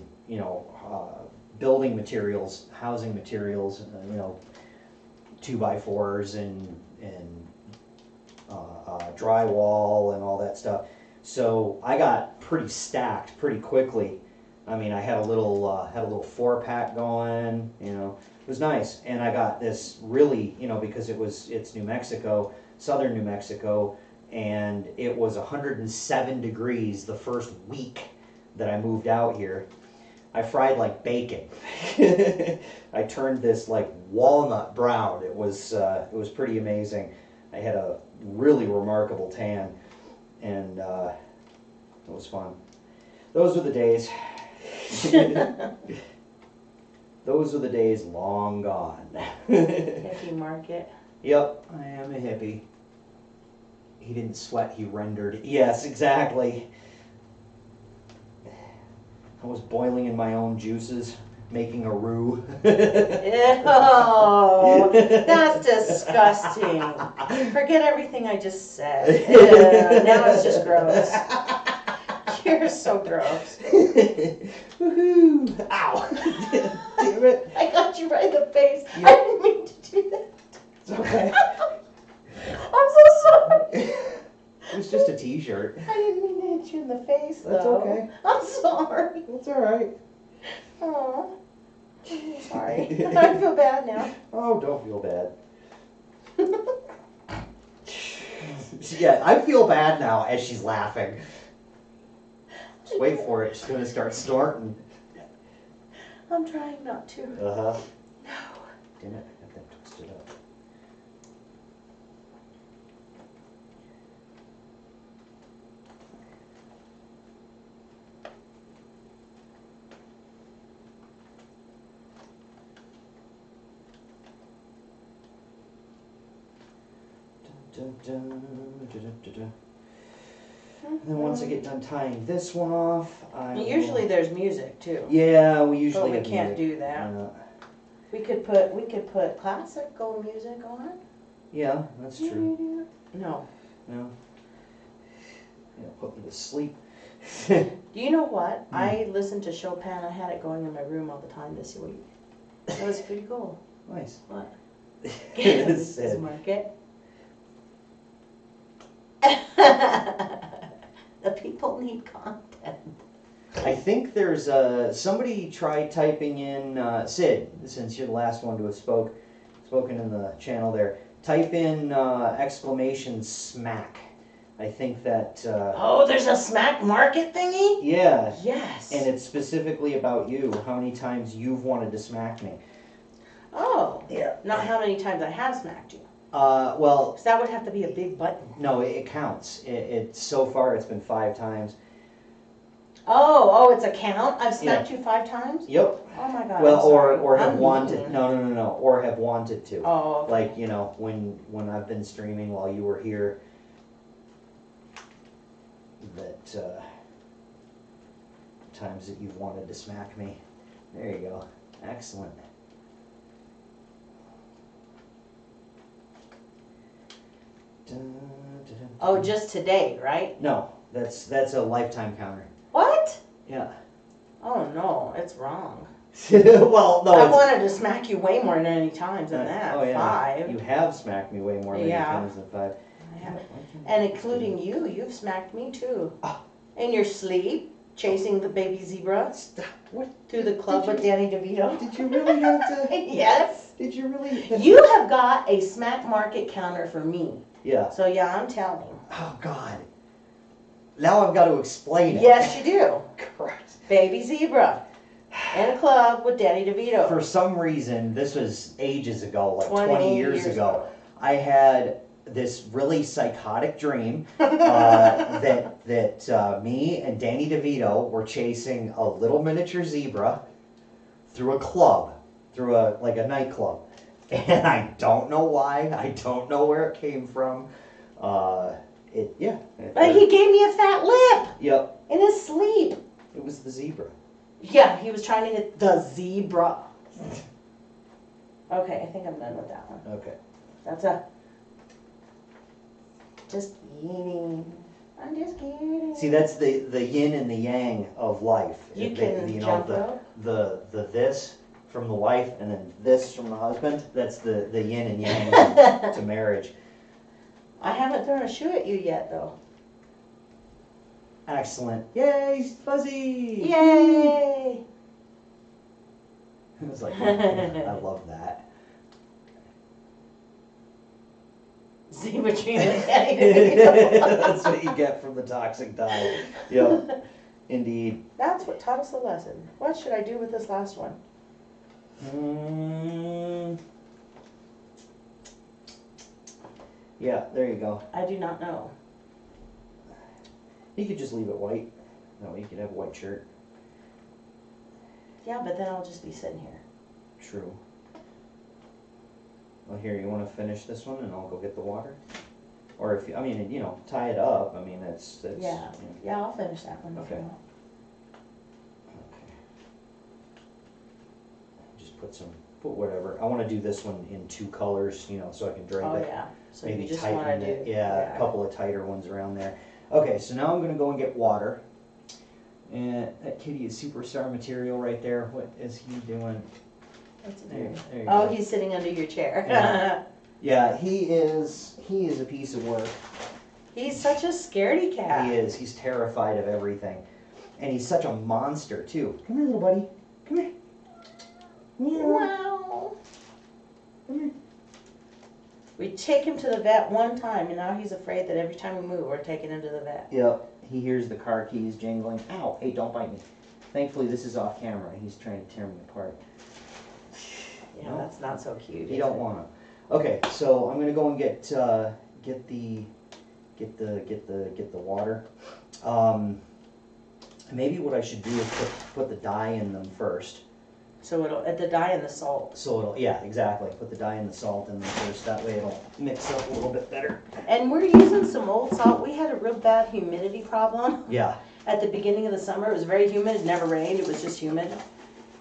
building materials, housing materials, 2x4s and drywall and all that stuff. So I got pretty stacked pretty quickly. I mean, I had a little 4-pack going, it was nice. And I got this really, because it's New Mexico, southern New Mexico, and it was 107 degrees the first week that I moved out here. I fried like bacon. I turned this like walnut brown. It was pretty amazing. I had a really remarkable tan, and it was fun. Those were the days. Those are the days long gone. Hippie market. Yep, I am a hippie. He didn't sweat, he rendered. Yes, exactly. I was boiling in my own juices, making a roux. Ew, that's disgusting. Forget everything I just said. Ew, now it's just gross. You're so gross. Woohoo! Ow! Damn it. I got you right in the face. Yeah. I didn't mean to do that. It's okay. I'm so sorry. It was just a t-shirt. I didn't mean to hit you in the face, though. That's okay. I'm sorry. That's alright. Oh, I'm sorry. I feel bad now. Oh, don't feel bad. Yeah, I feel bad now as she's laughing. Just wait for it. She's gonna start snorting. I'm trying not to. Uh-huh. No. Damn it, I got that twisted up. Dun, dun, dun, dun, dun, dun. And then once I get done tying this one off, Usually there's music too. Yeah, we usually But we have can't music. do that. Uh, We could put classical music on. yeah, that's true. No. No. Yeah, put me to sleep. Do you know what? I listened to Chopin. I had it going in my room all the time this week. That was pretty cool. Nice. What? It's This sad. market. The people need content. I think there's somebody tried typing in Sid, since you're the last one to have spoken in the channel there. Type in exclamation smack. I think that Oh, there's a smack market thingy? yeah, Yes. and it's specifically about you. How many times you've wanted to smack me? Oh. Yeah. Not how many times I have smacked you. Well, 'Cause that would have to be a big button. no, it counts. It so far it's been 5 times. Oh, it's a count? I've smacked you 5 times? Yep. Oh my god. Well, I'm sorry. or have I'm wanted. mean. No. Or have wanted to. Oh, okay. Like, when I've been streaming while you were here, that times that you've wanted to smack me. There you go. Excellent. Dun, dun, dun, Oh, dun. just today, right? No, that's a lifetime counter. What? Yeah. Oh no, it's wrong. Well, no. I it's- wanted to smack you way more many times than that. Oh, yeah. 5. You have smacked me way more many Yeah. times than 5. I have. And including you, you've smacked me too. Ah. In your sleep. chasing the baby zebra What? through the club with Danny DeVito. Did you really have to? Yes. Did you really? You have got a smack market counter for me. Yeah. So yeah, I'm telling you. Oh God. Now I've got to explain it. Yes, you do. Christ. Baby zebra in a club with Danny DeVito. For some reason, this was ages ago, like 20 20 years ago. I had this really psychotic dream that me and Danny DeVito were chasing a little miniature zebra through a club, through a nightclub, and I don't know why. I don't know where it came from. But he gave me a fat lip Yep, in his sleep. it was the zebra. Yeah, he was trying to hit the zebra. Okay, I think I'm done with that one. Okay. That's a. Just kidding. I'm just kidding. See, that's the yin and the yang of life. You can jump rope. the this from the wife and then this from the husband. That's the yin and yang to marriage. I haven't thrown a shoe at you yet, though. Excellent. Yay, Fuzzy! Yay! It was like, I love that. See what you mean? That's what you get from the toxic diet. Yep, indeed. That's what taught us the lesson. What should I do with this last one? Yeah, there you go. I do not know. You could just leave it white. No, you could have a white shirt. Yeah, but then I'll just be sitting here. True. Well, here, you want to finish this one, and I'll go get the water. Or if you, I mean, you know, tie it up. I mean, it's Yeah. Yeah, I'll finish that one. Okay. Okay. Just put whatever. I want to do this one in 2 colors, you know, so I can drape Oh, it. yeah. So Maybe you just tighten want to it. do. Yeah, a couple of tighter ones around there. Okay, so now I'm going to go and get water. And that kitty is superstar material right there. What is he doing? What's it There, doing? there you Oh, go. he's sitting under your chair. Yeah. Yeah, he is a piece of work. He's such a scaredy cat. He is. He's terrified of everything. And he's such a monster, too. Come here, little buddy. Come here. Wow. Come here. We take him to the vet one time, and now he's afraid that every time we move, we're taking him to the vet. Yep. He hears the car keys jingling. Ow. Hey, don't bite me. Thankfully, this is off camera. He's trying to tear me apart. Yeah, that's not so cute. You don't want to. Okay, so I'm gonna go and get the water. Maybe what I should do is put the dye in them first. So it'll the dye and the salt. So it'll, yeah, exactly. Put the dye and the salt in them first. That way it'll mix up a little bit better. And we're using some old salt. We had a real bad humidity problem Yeah. at the beginning of the summer. It was very humid. It never rained. It was just humid.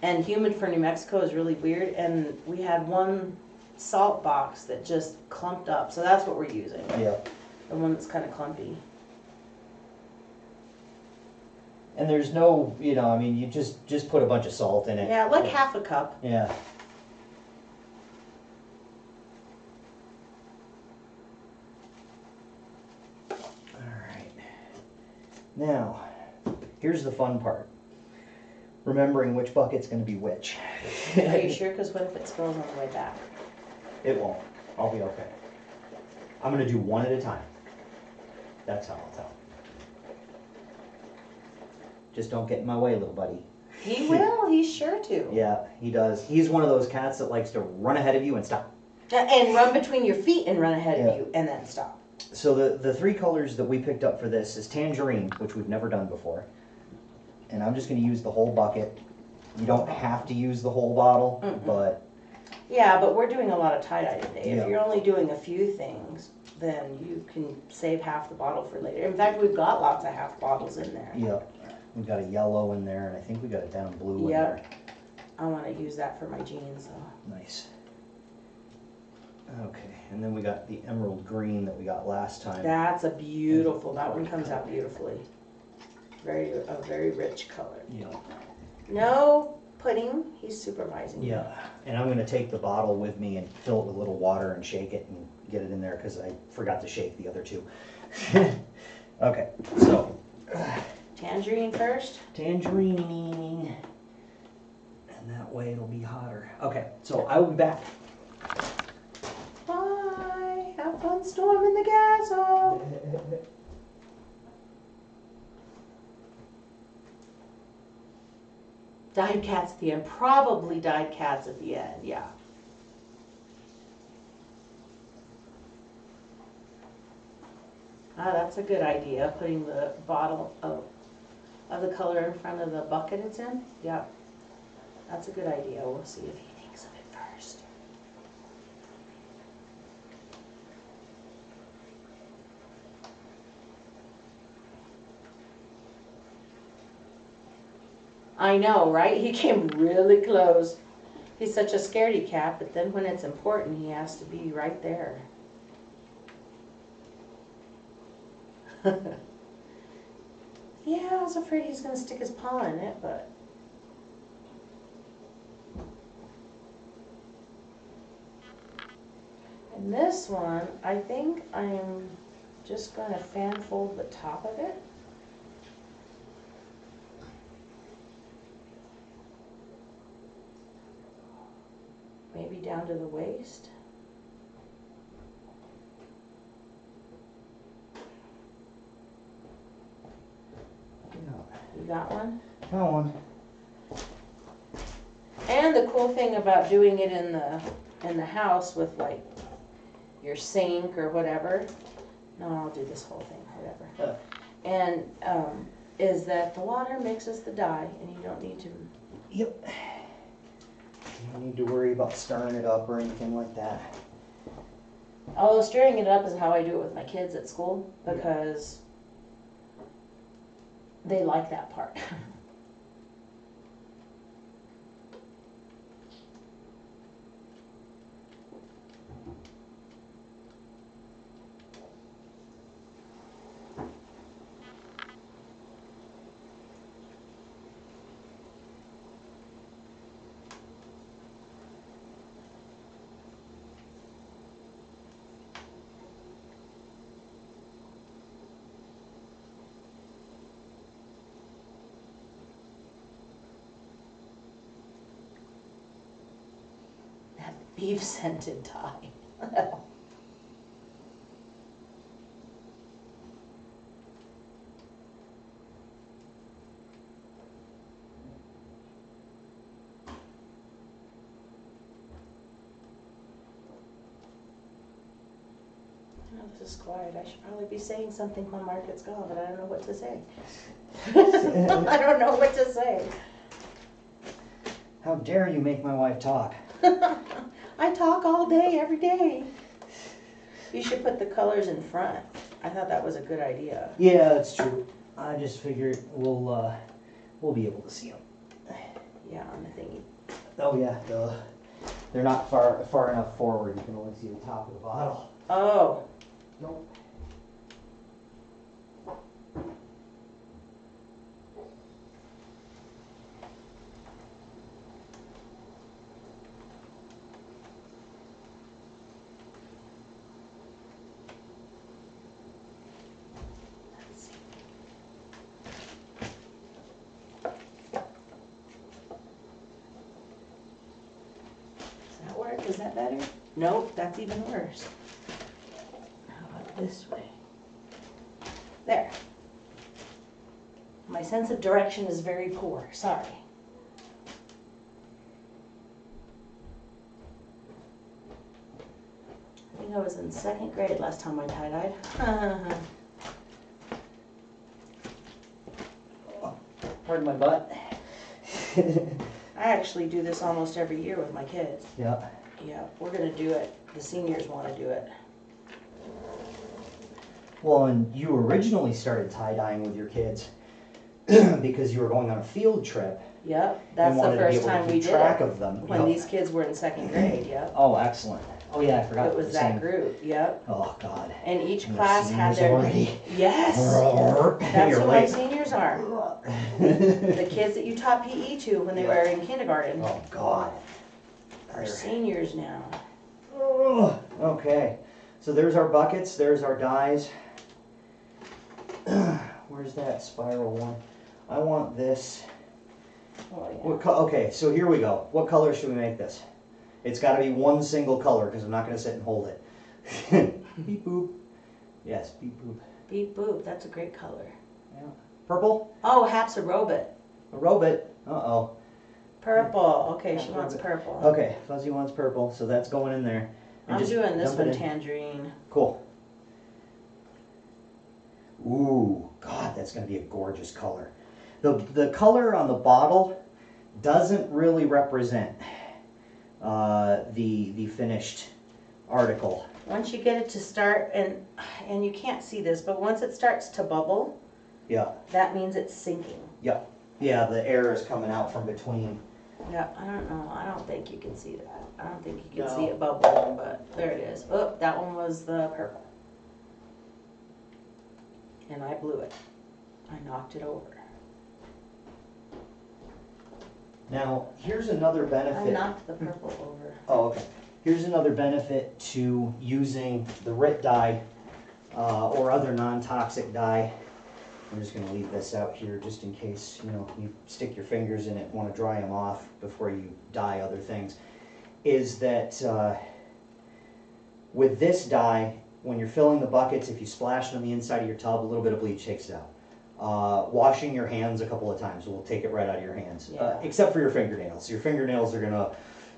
And humid for New Mexico is really weird. And we had one salt box that just clumped up. So that's what we're using. Yeah. The one that's kind of clumpy. And there's no, you know, I mean, you just put a bunch of salt in it. Yeah, like half a cup. Yeah. Alright. Now, here's the fun part. Remembering which bucket's going to be which. Are you sure? Because what if it spills on the way back? It won't. I'll be okay. I'm going to do one at a time. That's how I'll tell. Just don't get in my way, little buddy. He will. He's sure to. Yeah, he does. He's one of those cats that likes to run ahead of you and stop. And run between your feet and run ahead Yeah. of you and then stop. So the 3 colors that we picked up for this is tangerine, which we've never done before. And I'm just going to use the whole bucket. You don't have to use the whole bottle, but... Yeah, but we're doing a lot of tie-dye today. Yeah. If you're only doing a few things, then you can save half the bottle for later. In fact, we've got lots of half bottles in there. Yep. We've got a yellow in there, and I think we got a down blue in Yep. there. I want to use that for my jeans, though. Nice. Okay, and then we got the emerald green that we got last time. That's a beautiful, that one comes out beautifully. A very rich color. Yeah. No pudding, he's supervising. Yeah, and I'm going to take the bottle with me and fill it with a little water and shake it and get it in there because I forgot to shake the other 2. Okay, so Tangerine first? Tangerine. And that way it'll be hotter. Okay, so I will be back. Bye. Have fun storming the castle. Dyed cats at the end. Probably dyed cats at the end, yeah. Ah, that's a good idea, putting the bottle of the color in front of the bucket it's in. Yep. That's a good idea. We'll see if he thinks of it first. I know, right? He came really close. He's such a scaredy cat, but then when it's important, he has to be right there. Yeah, I was afraid he was going to stick his paw in it, but... And this one, I think I'm just going to fan fold the top of it. Maybe down to the waist. You got one? Got one. And the cool thing about doing it in the house with like your sink or whatever. No, I'll do this whole thing, whatever. And is that the water mixes the dye, and you don't need to. Yep. You don't need to worry about stirring it up or anything like that. Although stirring it up is how I do it with my kids at school, because they like that part. Beef scented dye. Oh, this is quiet. I should probably be saying something when Mark gets gone, but I don't know what to say. I don't know what to say. How dare you make my wife talk? I talk all day, every day. You should put the colors in front. I thought that was a good idea. Yeah, that's true. I just figured we'll be able to see them. Yeah, on the thingy. Oh yeah, they're not far enough forward. You can only see the top of the bottle. Oh. Nope. Let's see. Does that work? Is that better? Nope, that's even worse. How about this way? There. My sense of direction is very poor. Sorry. I think I was in 2nd grade last time I tie-dyed. Pardon my butt. I actually do this almost every year with my kids. Yeah. Yeah, we're gonna do it. The seniors want to do it. Well, and you originally started tie-dyeing with your kids because you were going on a field trip. Yep, and that's the wanted to be first able to time we keep did track it. of them. When Yep. these kids were in 2nd grade, yep. Oh, excellent. Oh yeah, I forgot. It was they're that saying- group, yep. Oh God. And each And class had seniors their... already. Yes! That's You're who my late. seniors are. The kids that you taught PE to when they were in kindergarten Oh God. are seniors now. Oh, okay, so there's our buckets, there's our dyes. Where Where's that spiral one? I want this. Oh, yeah. Okay, so here we go. What color should we make this? It's got to be one single color because I'm not going to sit and hold it. Beep boop. Yes, beep boop. Beep boop, that's a great color. Yeah. Purple? Oh, Hap's a robot. A robot. Uh-oh. Purple. Okay, she Yeah, wants robot. purple. Okay, Fuzzy wants purple, so that's going in there. And I'm just doing this dump it one in. tangerine. Cool. Ooh, God, that's going to be a gorgeous color. The color on the bottle doesn't really represent the finished article. Once you get it to start, and you can't see this, but once it starts to bubble, Yeah, that means it's sinking. yeah, the air is coming out from between. Yeah, I don't know. I don't think you can see that. I don't think you can No. see it bubbling, but there it is. Oh, that one was the purple. And I blew it. I knocked it over. Now, here's another I benefit. knocked the purple over. Oh, okay. Here's another benefit to using the RIT dye or other non-toxic dye. I'm just going to leave this out here just in case, you know, you stick your fingers in it and want to dry them off before you dye other things. Is that with this dye, when you're filling the buckets, if you splash it on the inside of your tub, a little bit of bleach takes it out. Washing your hands a couple of times will take it right out of your hands, Yeah. except for your fingernails. Your fingernails are going to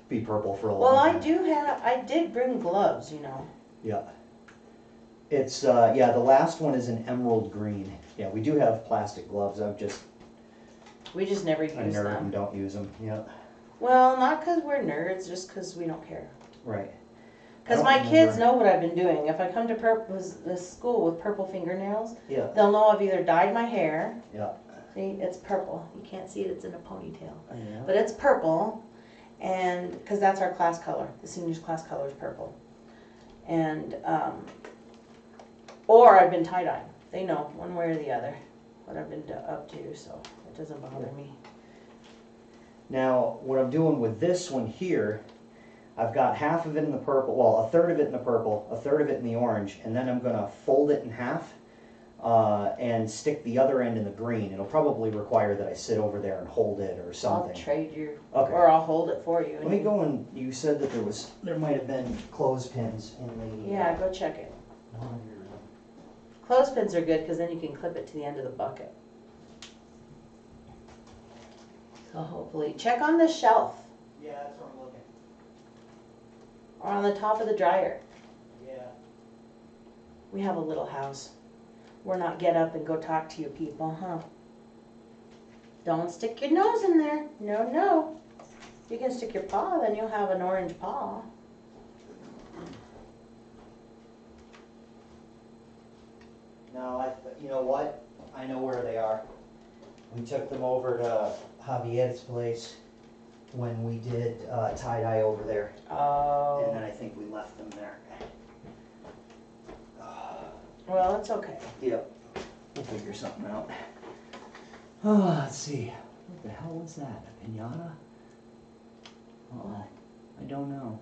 be purple for a long Well, time. I did bring gloves, you know. Yeah. It's, yeah, the last one is an emerald green. Yeah, we do have plastic gloves. We just never a use nerd them. and don't use them. Yeah, Well, not because we're nerds, just because we don't care. right. Because I my don't kids remember. know what I've been doing. If I come to this school with purple fingernails, Yeah, they'll know I've either dyed my hair. yeah. See, it's purple. You can't see it, it's in a ponytail. Yeah. But it's purple, and because that's our class color. The seniors' class color is purple. And, or I've been tie-dyeing. They know one way or the other what I've been up to, so it doesn't bother me. Now, what I'm doing with this one here, I've got half of it in the purple, well, a third of it in the purple, a third of it in the orange, and then I'm gonna fold it in half and stick the other end in the green. It'll probably require that I sit over there and hold it or I'll something. trade you, Okay. or I'll hold it for you. Let me go and, you said that there might have been clothespins in the. Yeah, go check it. One of your- Clothespins are good because then you can clip it to the end of the bucket. So hopefully, check on the shelf Yeah, that's where I'm looking. or on the top of the dryer. Yeah. We have a little house. We're not get up and go talk to you people, huh? Don't stick your nose in there. No, no. You can stick your paw, then you'll have an orange paw. No, you know what? I know where they are. We took them over to Javier's place when we did tie-dye over there. And then Oh. I think we left them there. Well, it's okay. Yep. We'll figure something out. Oh, let's see. What the hell was that? A pinata? Oh, I don't know.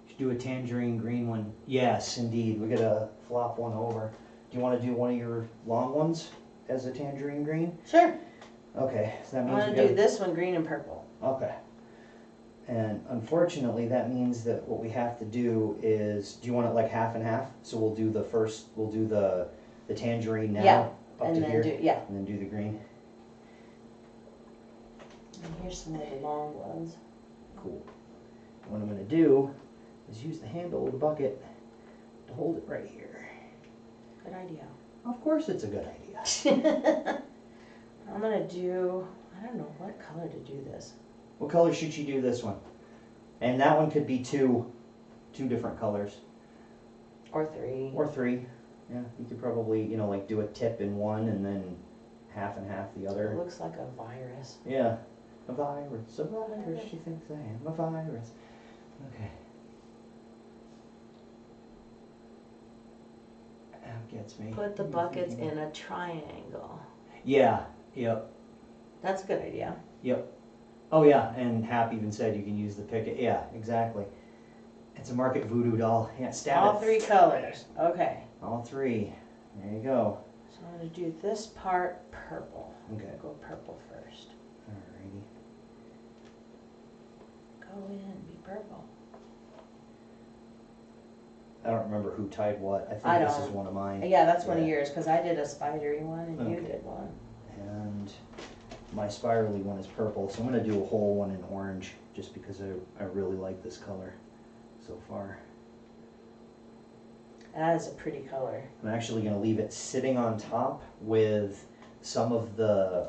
Should do a tangerine green one. Yes, indeed. We gotta flop one over. Do you want to do one of your long ones as a tangerine green? Sure. Okay, so that I'm means gonna we do gotta. this one green and purple. Okay. And unfortunately, that means that what we have to do is, do you want it like half and half? So we'll do the tangerine now, Yeah, up and to then here, yeah. and then do the green. And here's some of the long ones. Cool. What I'm gonna do is use the handle of the bucket to hold it right here. Good idea. Of course it's a good idea. I'm gonna do, I don't know what color to do this. What color should you do this one? And that one could be two different colors. Or three. Or three. Yeah, you could probably, you know, like do a tip in one and then half and half the It other. looks like a virus. Yeah. A virus, she thinks I am a virus. Okay. That gets me. Put the buckets in a triangle. Yeah, yep, That's a good idea. yep. Oh yeah, and Hap even said you can use the picket. Yeah, exactly. It's a market voodoo doll. Yeah, stab All it. three colors. Okay. All three. There you go. So I'm gonna do this part purple. Okay. Go purple first. Alrighty. Go in, be purple. I don't remember who tied what. I I think this don't. is one of mine. Yeah, that's one of Yeah. yours, because I did a spidery one and you Okay. did one. And my spirally one is purple, so I'm gonna do a whole one in orange, just because I really like this color so far. That is a pretty color. I'm actually gonna leave it sitting on top with some of the,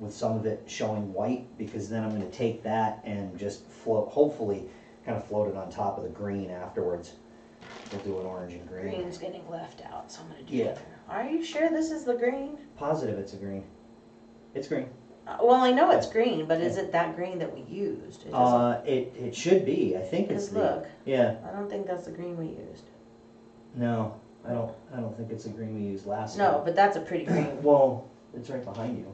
with some of it showing white, because then I'm gonna take that and just float, hopefully, kind of float it on top of the green afterwards. We'll do an orange and green. Green's getting left out, so I'm gonna do Yeah. it. Are you sure this is the green? Positive it's a green. It's green. Well, I know it's green, but is it that green that we used? It doesn't, It should be, I think it's just the, look, yeah, I don't think that's the green we used. no, I don't think it's the green we used last No, time. but that's a pretty green. Well, it's right behind you.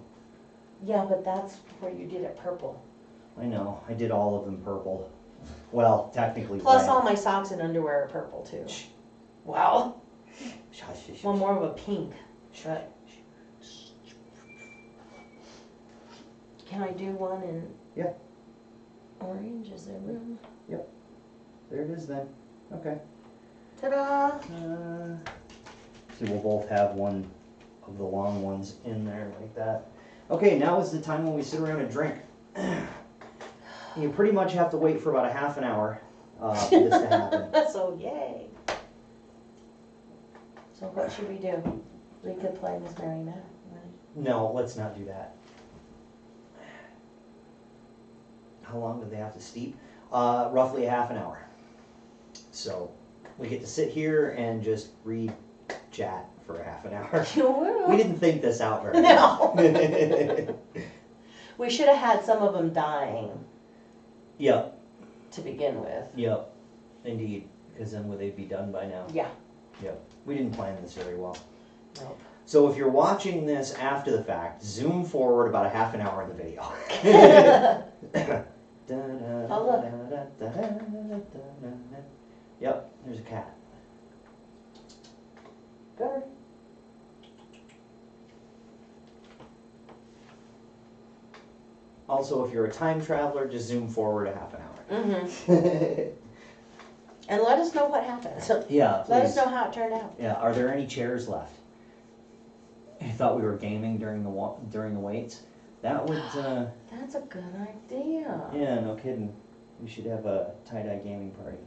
Yeah, but that's where you did it purple. I know, I did all of them purple. Well, technically Plus red. all my socks and underwear are purple too. Shh. Wow. Shush, shush, Well, shush. more of a pink, but. Can I do one in? Yeah. Orange, is there room? There it is then. Okay. Ta-da! So we'll both have one of the long ones in there like that. Okay, now is the time when we sit around and drink. You pretty much have to wait for about a half an hour for this to happen. So yay. So what should we do? We could play Miss Mary Matt. No, let's not do that. How long do they have to steep? Roughly a half an hour. So we get to sit here and just read chat for a half an hour. We didn't think this out very well. No. We should have had some of them dying Yep, to begin with. yep, indeed, because then would they be done by now? Yeah. Yep, we didn't plan this very well. Nope. So if you're watching this after the fact, zoom forward about a half an hour in the video. Oh, Yep, there's a cat. Good. Also, if you're a time traveler, just zoom forward a half an hour. Mm-hmm. And let us know what happens. Yeah, Let us please. know how it turned out. Yeah, are there any chairs left? I thought we were gaming during the waits. That would, That's a good idea. yeah, no kidding. We should have a tie-dye gaming party.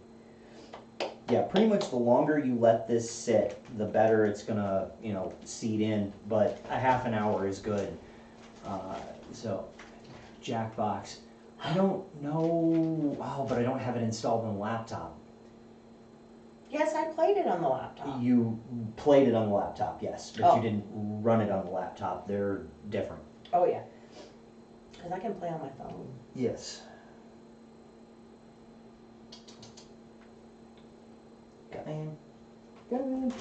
Yeah, pretty much the longer you let this sit, the better it's gonna, seed in, but a half an hour is good. So, Jackbox. I don't know, but I don't have it installed on the laptop. Yes, I played it on the laptop. You played it on the laptop, yes, but Oh. you didn't run it on the laptop. They're different. Oh, yeah. Because I can play on my phone. Yes. Got in. Got in.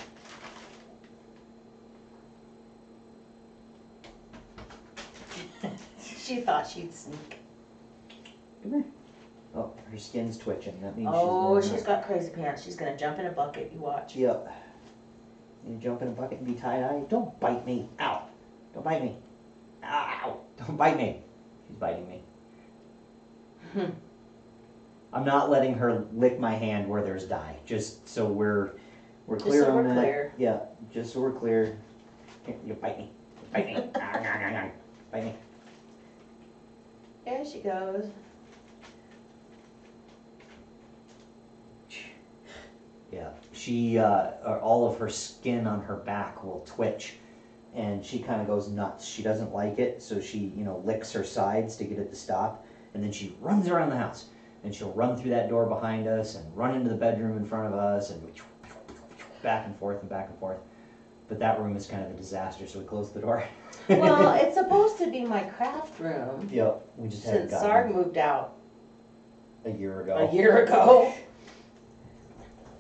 She thought she'd sneak. Come here. Oh, her skin's twitching. That means Oh, she's she's got crazy pants. She's gonna jump in a bucket. You watch. Yep. You jump in a bucket and be tie-dye? Don't bite me. Ow. Don't bite me. Ow. Don't bite me. She's biting me. I'm not letting her lick my hand where there's dye. Just so we're clear so on we're that. clear. Yeah, just so we're clear. Here, you bite me. Bite me. Bite me. There she goes. Yeah, she, all of her skin on her back will twitch, and she kind of goes nuts. She doesn't like it, so she, licks her sides to get it to stop, and then she runs around the house, and she'll run through that door behind us, and run into the bedroom in front of us, and back and forth and back and forth. But that room is kind of a disaster, so we closed the door. Well, it's supposed to be my craft room Yep, we just haven't since gotten Sarg moved out a year ago. a year ago.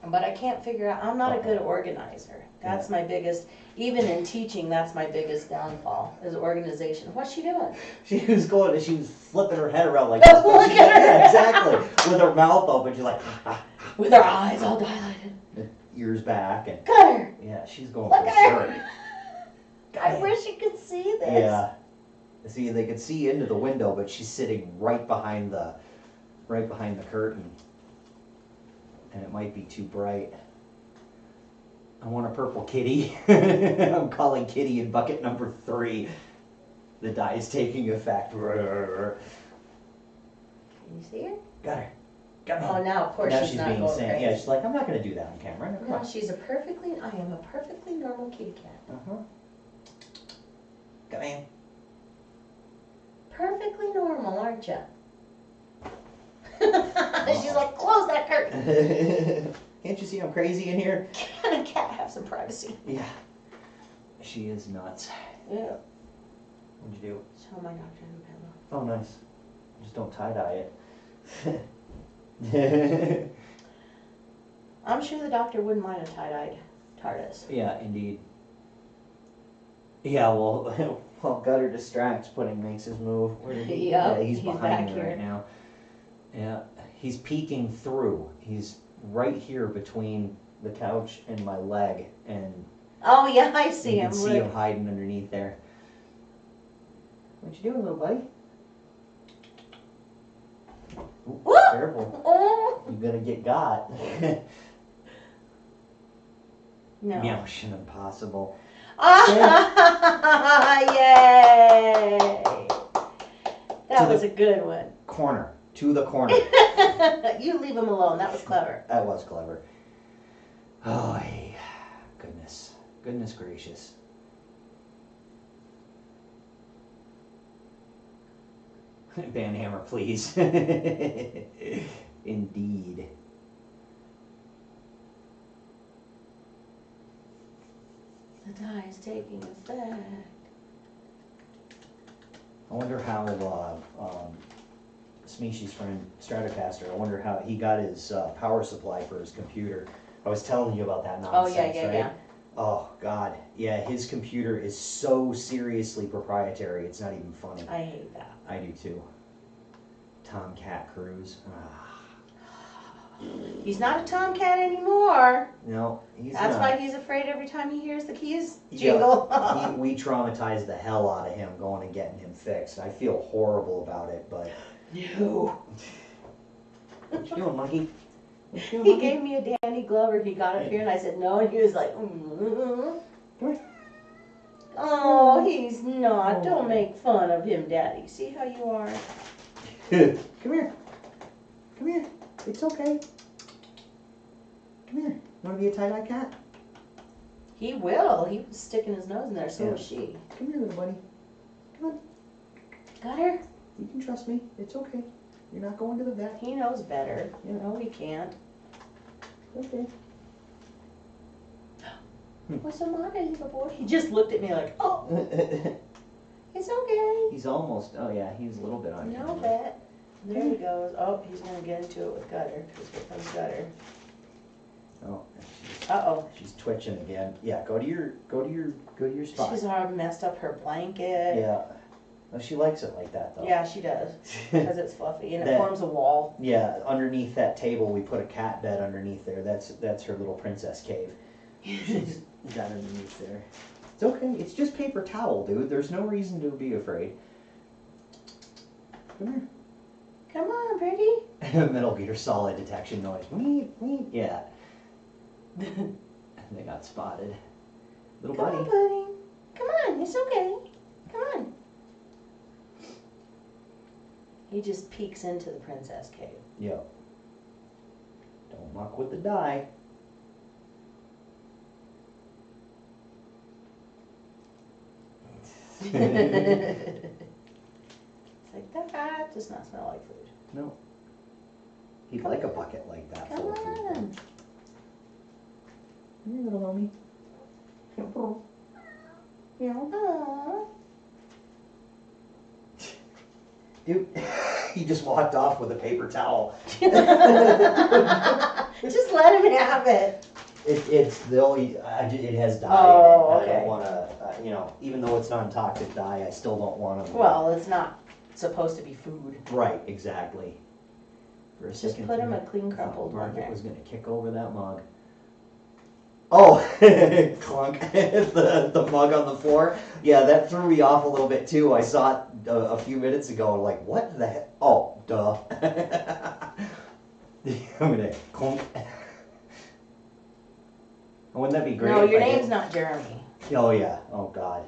But I can't figure out, I'm not a good organizer. That's my biggest, even in teaching, that's my biggest downfall, is organization. What's she doing? She was flipping her head around like Oh, look at her. Yeah, exactly. With her mouth open, she's like, With her eyes all dilated. ears back, and Cut her! yeah, she's going Look for at her. sure. I wish you could see this. Yeah. See, they could see into the window, but she's sitting right behind the curtain. And it might be too bright. I want a purple kitty. I'm calling kitty in bucket number 3. The dye is taking effect. Can you see her? Got her. Got her. Oh, now of course Now she's she's not being going insane. crazy. Yeah, she's like, I'm not going to do that on camera. No, come No, on. I am a perfectly normal kitty cat. Uh-huh. Come in. Perfectly normal, aren't you? She's like, close that curtain. Can't you see I'm crazy in here? Can a cat have some privacy? Yeah. She is nuts. Yeah. What'd you do? Show my doctor the pillow. Oh, nice. Just don't tie-dye it. I'm sure the doctor wouldn't mind a tie-dyed TARDIS. Yeah, indeed. Yeah, well, while Gutter distracts, Pudding makes his move. Where did he? Yep, Yeah, he's he's behind back me here. right now. Yeah, he's peeking through. He's right here between the couch and my leg, and Oh yeah, I see you him. can see Look. him hiding underneath there. What you doing, little buddy? Ooh, Whoop! careful. Oh You're gonna get got. no. Mission impossible. Ah, yay! That was a good one. Corner. To the corner. You leave him alone. That was clever. That was clever. Oh, hey. Goodness. Goodness gracious. Banhammer, please. Indeed. The die is taking effect. I wonder how Smeeshi's friend Stratocaster, I wonder how he got his power supply for his computer. I was telling you about that Oh nonsense, yeah, yeah, right? yeah. Oh, God. Yeah, his computer is so seriously proprietary, it's not even funny. I hate that. I do too. Tomcat Cruise. Ah. He's not a tomcat anymore. No, he's That's not. why he's afraid every time he hears the keys Yeah, jingle. we traumatized the hell out of him going and getting him fixed. I feel horrible about it, but... No. What you doing, monkey? What you doing, He monkey? gave me a Danny Glover. He got up here and I said no, and he was like, Come here. oh, he's not. Don't make fun of him, Daddy. See how you are? Come here. Come here. It's okay. Come here. You want to be a tie-dye cat? He will. He was sticking his nose in there. So Yeah. was she. Come here, little buddy. Come on. Got her? You can trust me. It's okay. You're not going to the vet. He knows better. Yeah. No, he can't. Okay. What's the matter, little boy? He just looked at me like, oh, it's okay. He's almost, oh yeah, he's a little bit on No camera. bet. There he goes. Oh, he's gonna get into it with Gutter. Because here comes Gutter. Oh, Uh-oh. she's twitching again. Yeah, go to your spot. She's already messed up her blanket. Yeah. Well, she likes it like that though. Yeah, she does. Because it's fluffy and it That- forms a wall. Yeah, underneath that table we put a cat bed underneath there. That's her little princess cave. She's got underneath there. It's okay. It's just paper towel, dude. There's no reason to be afraid. Come Come on, pretty. here. Metal Gear Solid detection noise. Weep, weep. Yeah. They got spotted. Little Come buddy. on, buddy. Come on, it's okay. Come on. He just peeks into the princess cave. Yep. Don't muck with the dye. It's like, that does not smell like food. No. He'd like a bucket like that Come full of food. on. Come here, little homie. Aww. Dude, he just walked off with a paper towel. Just let him have it. It's the only, it has dye Oh, in it. I okay. don't want to, even though it's non-toxic dye, I still don't want to. Well, it's not supposed to be food. Right, exactly. For a Just second put him there, a clean I thought crumpled one Margaret there. was going to kick over that mug. Oh, clunk, the mug on the floor. Yeah, that threw me off a little bit too. I saw it a few minutes ago and like, what the heck? Oh, duh. I'm gonna clunk. Wouldn't that be great? No, if your I did- name's not Jeremy. Oh yeah. Oh God.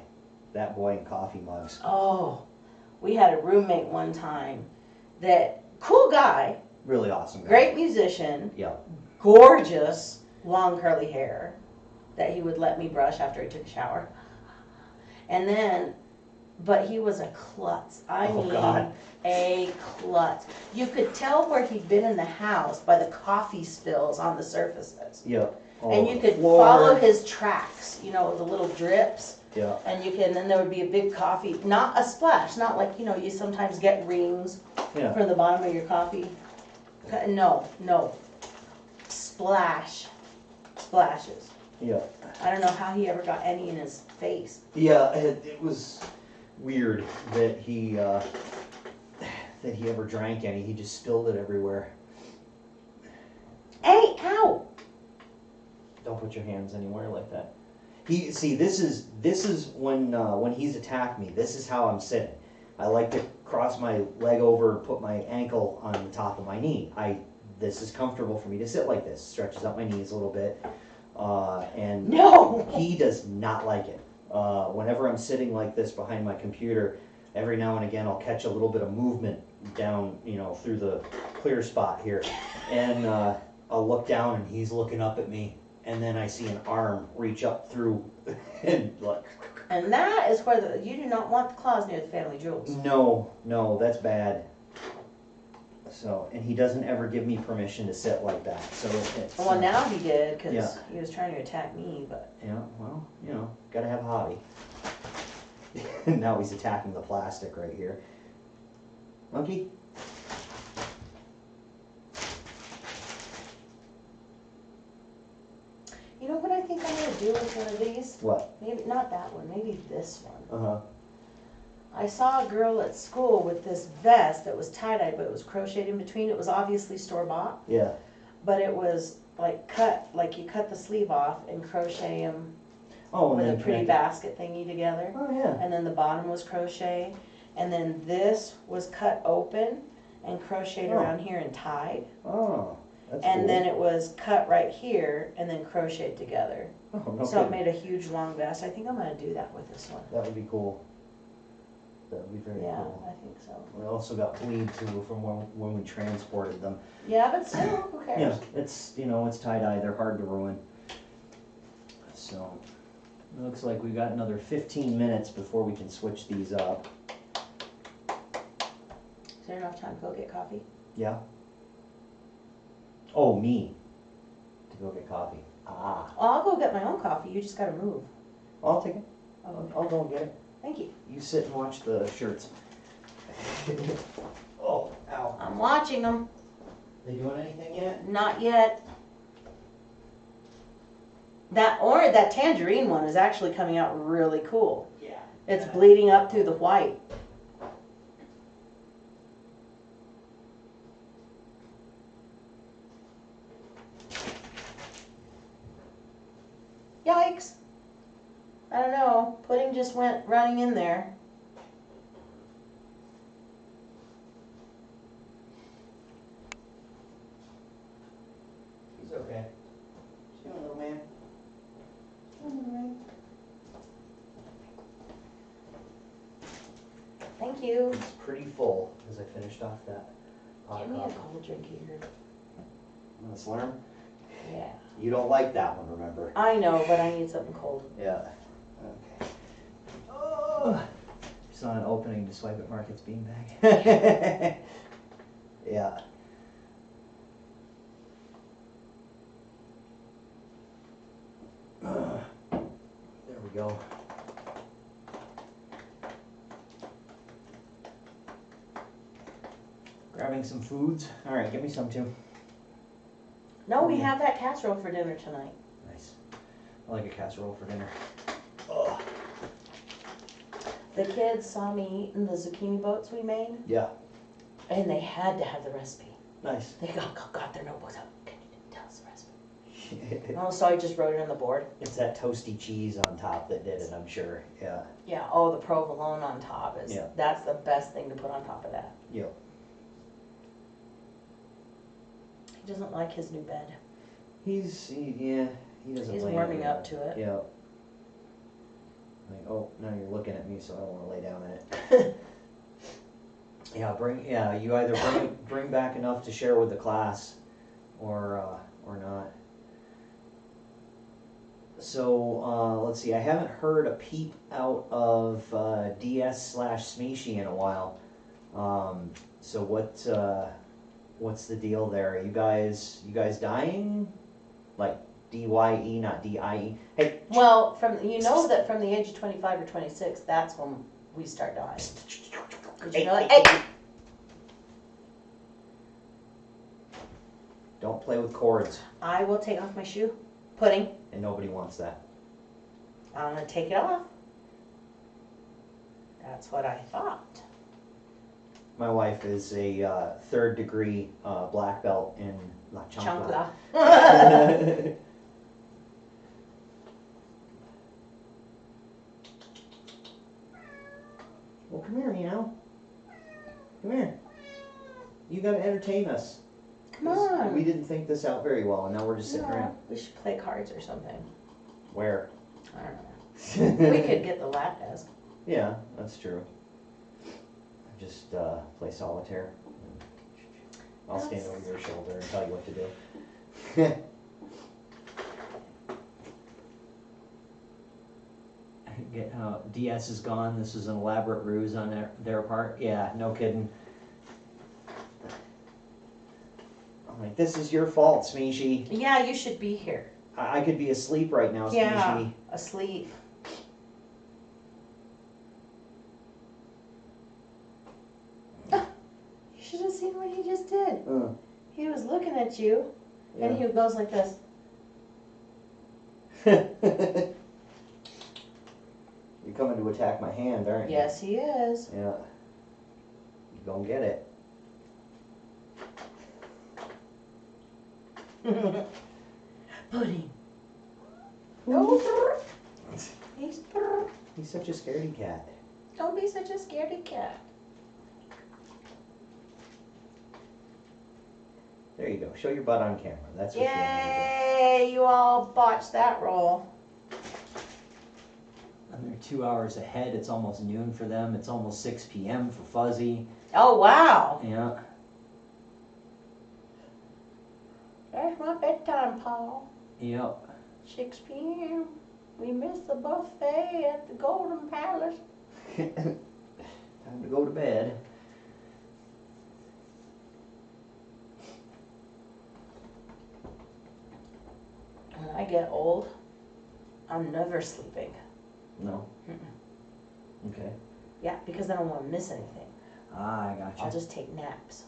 That boy in coffee mugs. Oh, we had a roommate one time that, cool guy, Really awesome guy. great musician, Yeah. gorgeous, long curly hair that he would let me brush after he took a shower. And then, but he was a klutz. I Oh, mean, God. a klutz. You could tell where he'd been in the house by the coffee spills on the surfaces. Yeah. Oh, And you could floor. follow his tracks, you know, the little drips. Yeah. And you can, then there would be a big coffee, not a splash, not like, you know, you sometimes get rings Yeah. from the bottom of your coffee. No, no. Splash. Splashes. Yeah. I don't know how he ever got any in his face. Yeah. It was weird that he ever drank any. He just spilled it everywhere. Hey, ow! Don't put your hands anywhere like that. This is when he's attacked me. This is how I'm sitting. I like to cross my leg over, put my ankle on the top of my knee. This is comfortable for me to sit like this. Stretches out my knees a little bit, and No! he does not like it. Whenever I'm sitting like this behind my computer, every now and again I'll catch a little bit of movement down, through the clear spot here, and I'll look down and he's looking up at me. And then I see an arm reach up through and like. And that is where you do not want the claws near the family jewels. No, that's bad. So, and he doesn't ever give me permission to sit like that. So it's. Well, now he did, because Yeah. he was trying to attack me, but. Yeah, well, gotta have a hobby. Now he's attacking the plastic right here. Monkey? You know what I think I'm gonna do with one of these? What? Maybe not that one, maybe this one. Uh huh. I saw a girl at school with this vest that was tie-dye, but it was crocheted in between. It was obviously store-bought, Yeah. but it was like cut, like you cut the sleeve off and crochet them Oh, and with a then pretty connect basket thingy together. it. Oh yeah. And then the bottom was crochet, and then this was cut open and crocheted Oh. around here and tied. Oh, that's And cool. then it was cut right here and then crocheted together. Oh, no So it kidding. made a huge long vest. I think I'm gonna do that with this one. That would be cool. That would be very Yeah, cool. I think so. We also got bleed too from when we transported them. Yeah, but still, who cares? Yeah, it's tie-dye, they're hard to ruin. So, it looks like we got another 15 minutes before we can switch these up. Is there enough time to go get coffee? Yeah? Oh, me. To go get coffee. Ah. Oh, I'll go get my own coffee. You just gotta move. I'll take it. Oh, I'll go and get it. thank you. You sit and watch the shirts. Oh, ow. I'm watching them. They doing anything yet? Not yet. That tangerine one is actually coming out really cool. Yeah. It's bleeding up through the white. Yikes. I don't know. Pudding just went running in there. He's okay. He's doing, little man. Thank you. It's pretty full as I finished off that pot Give of me a coffee. cold drink here. Want to slurm? Yeah. You don't like that one, remember? I know, but I need something cold. Yeah. Okay. Oh. Saw an opening to swipe at Market's beanbag. Yeah. There we go. Grabbing some foods. All right, give me some too. No, we have that casserole for dinner tonight. Nice. I like a casserole for dinner. Oh. The kids saw me eating the zucchini boats we made, Yeah. and they had to have the recipe. Nice. They got their notebooks out. Can you tell us the recipe? Oh, so I just wrote it on the board. It's that toasty cheese on top that did it, I'm sure. Yeah. Yeah, oh, the provolone on top is, Yeah. that's the best thing to put on top of that. Yep. He doesn't like his new bed. He doesn't. He's lay warming in up to it. Yeah. Like, oh, now you're looking at me, so I don't want to lay down in it. Yeah, you either bring back enough to share with the class, or not. So let's see. I haven't heard a peep out of DS/Smeeshy in a while. So what's the deal there? You guys dying? Like DYE, not DIE. Hey. Well, that from the age of 25 or 26, that's when we start dying. Did you know that? Hey! Don't play with cords. I will take off my shoe. Pudding. And nobody wants that. I'm gonna take it off. That's what I thought. My wife is a 3rd degree black belt in La Chancla. Chancla. Well, come here, Meow. Come here. You gotta entertain us. Come on. We didn't think this out very well, and now we're just sitting around. We should play cards or something. Where? I don't know. We could get the lap desk. Yeah, that's true. Just play solitaire. I'll stand over your shoulder and tell you what to do. Get how DS is gone. This is an elaborate ruse on their part. Yeah, no kidding. I'm like, this is your fault, Smeeshy. Yeah, you should be here. I could be asleep right now, Smeeshy. Yeah, asleep. You should have seen what he just did. He was looking at you, and he goes like this. You're coming to attack my hand, aren't you? Yes, he is. Yeah. You gonna get it. Pudding. No. He's such a scaredy cat. Don't be such a scaredy cat. There you go. Show your butt on camera. That's what Yay! You all botched that roll. And they're 2 hours ahead. It's almost noon for them. It's almost 6 p.m. for Fuzzy. Oh, wow. Yeah. That's my bedtime, Paul. Yep. 6 p.m. We missed the buffet at the Golden Palace. Time to go to bed. When I get old, I'm never sleeping. No? Mm-mm. Okay. Yeah, because I don't want to miss anything. Ah, I gotcha. I'll just take naps.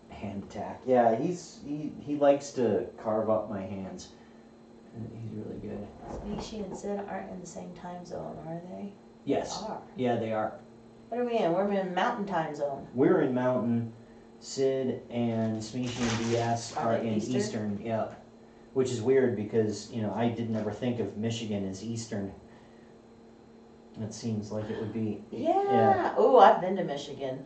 Hand attack. Yeah, he likes to carve up my hands. He's really good. Smeeshy and Sid aren't in the same time zone, are they? Yes. They are. Yeah, they are. What are we in? We're in Mountain Time Zone. We're in Mountain. Sid and Smeeshy and DS Are are they in Eastern? Eastern. Yeah. Which is weird because, I did never think of Michigan as Eastern. It seems like it would be. Yeah. Oh, I've been to Michigan.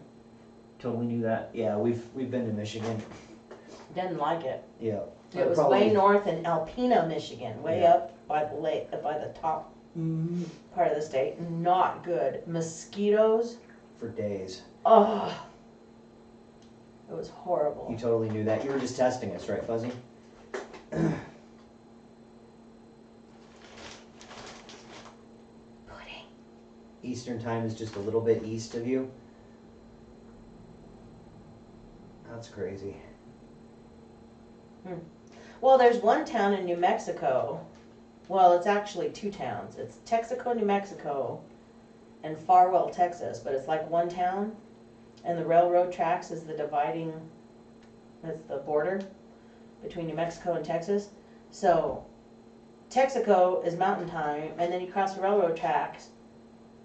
Totally knew that. Yeah, we've been to Michigan. Didn't like it. Yeah. It was way north in Alpena, Michigan, way Yeah. up by the lake, by the top part of the state. Not good. Mosquitoes. For days. Oh, it was You horrible. totally knew that. You were just testing us, right, Fuzzy? Pudding. Eastern time is just a little bit east of you. That's crazy. Well, there's one town in New Mexico. Well, it's actually two towns. It's Texaco, New Mexico, and Farwell, Texas. But it's like one town, and the railroad tracks is the dividing. That's the border between New Mexico and Texas. So, Texaco is mountain time, and then you cross the railroad tracks,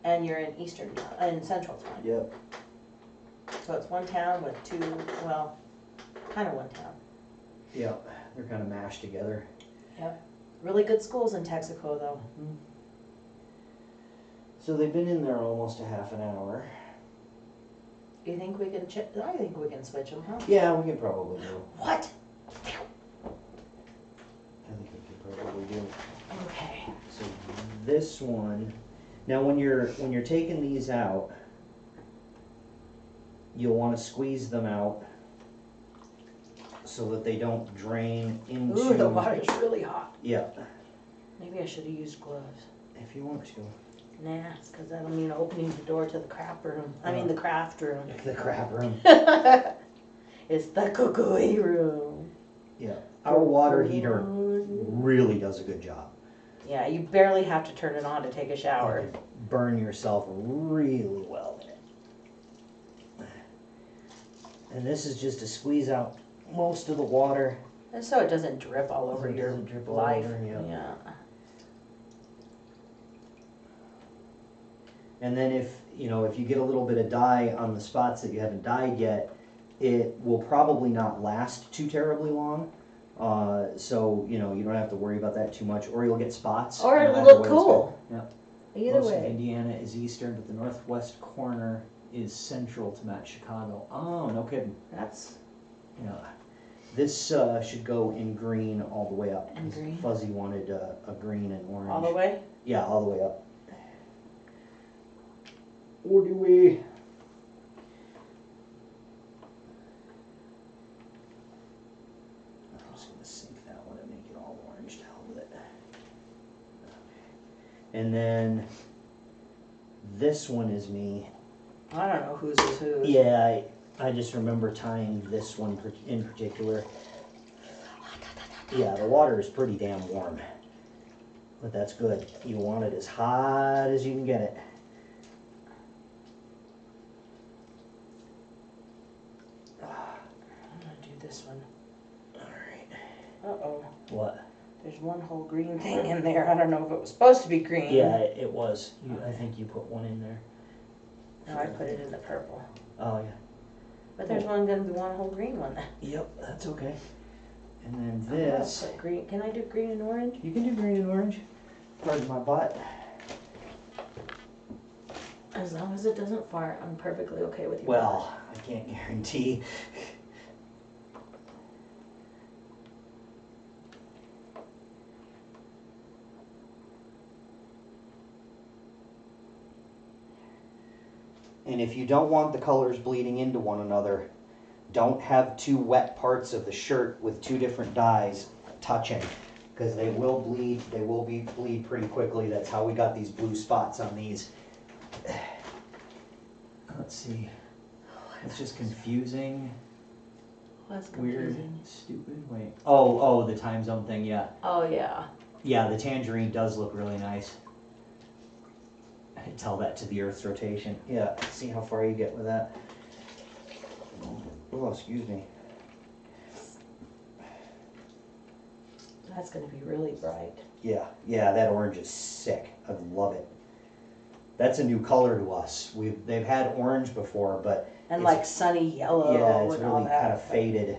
and you're in central time. Yep. So it's one town with two, well, kind of one town. Yep. They're kind of mashed together. Yep. Really good schools in Texaco though. So they've been in there almost a half an hour. You think we can I think we can switch them, huh? Yeah, we can probably do. What? I think we can probably do. Okay. So this one, now when you're taking these out, you'll want to squeeze them out so that they don't drain into. Ooh, the water's really hot. Yeah, Maybe I should have used gloves. if you want to. Nah, because that'll mean opening the door to the crap room. I mean the craft room. The crab room. It's the cookery room. Yeah, our water heater really does a good job. Yeah, you barely have to turn it on to take a shower. You can burn yourself really well in it. And this is just to squeeze out most of the water. And so it doesn't drip all over So it your doesn't drip all life. over, yeah. Yeah. And then if you get a little bit of dye on the spots that you haven't dyed yet, it will probably not last too terribly long. So you don't have to worry about that too much, or you'll get spots. Or no it'll matter look what it's cool. got. Yeah. Either Most of way. Indiana is eastern, but the northwest corner is central to match Chicago. Oh, no kidding. That's Yeah. This should go in green all the way up. And green? Fuzzy wanted a green and orange. all the way. Yeah, all the way up. Or do we? I'm just gonna sink that one and make it all orange to hell with it. And then this one is me. I don't know whose is whose. Yeah, I just remember tying this one in particular. Yeah, the water is pretty damn warm. But that's good. You want it as hot as you can get it. I'm gonna do this one. Alright. Uh-oh. What? There's one whole green thing in there. I don't know if it was supposed to be green. Yeah, it was. I think you put one in there. No, I put it in the purple. Oh, yeah. But there's one gonna be one whole green one. Yep, that's okay. And then I'm gonna this, put green. Can I do green and orange? you can do green and orange. Pardon my butt. As long as it doesn't fart, I'm perfectly okay with you. Well, I can't guarantee. And if you don't want the colors bleeding into one another, don't have two wet parts of the shirt with two different dyes touching, because they will bleed. They will bleed pretty quickly. That's how we got these blue spots on these. Let's see. It's just confusing, That's weird, confusing. stupid. Wait. Oh, the time zone thing. Yeah. Oh yeah. Yeah, the tangerine does look really nice. I tell that to the Earth's rotation. Yeah, see how far you get with that. Oh, excuse me. That's gonna be really bright. Yeah, that orange is sick. I love it. That's a new color to us. They've had orange before, but And It's- like sunny yellow yeah, it's and all really that. kind of faded,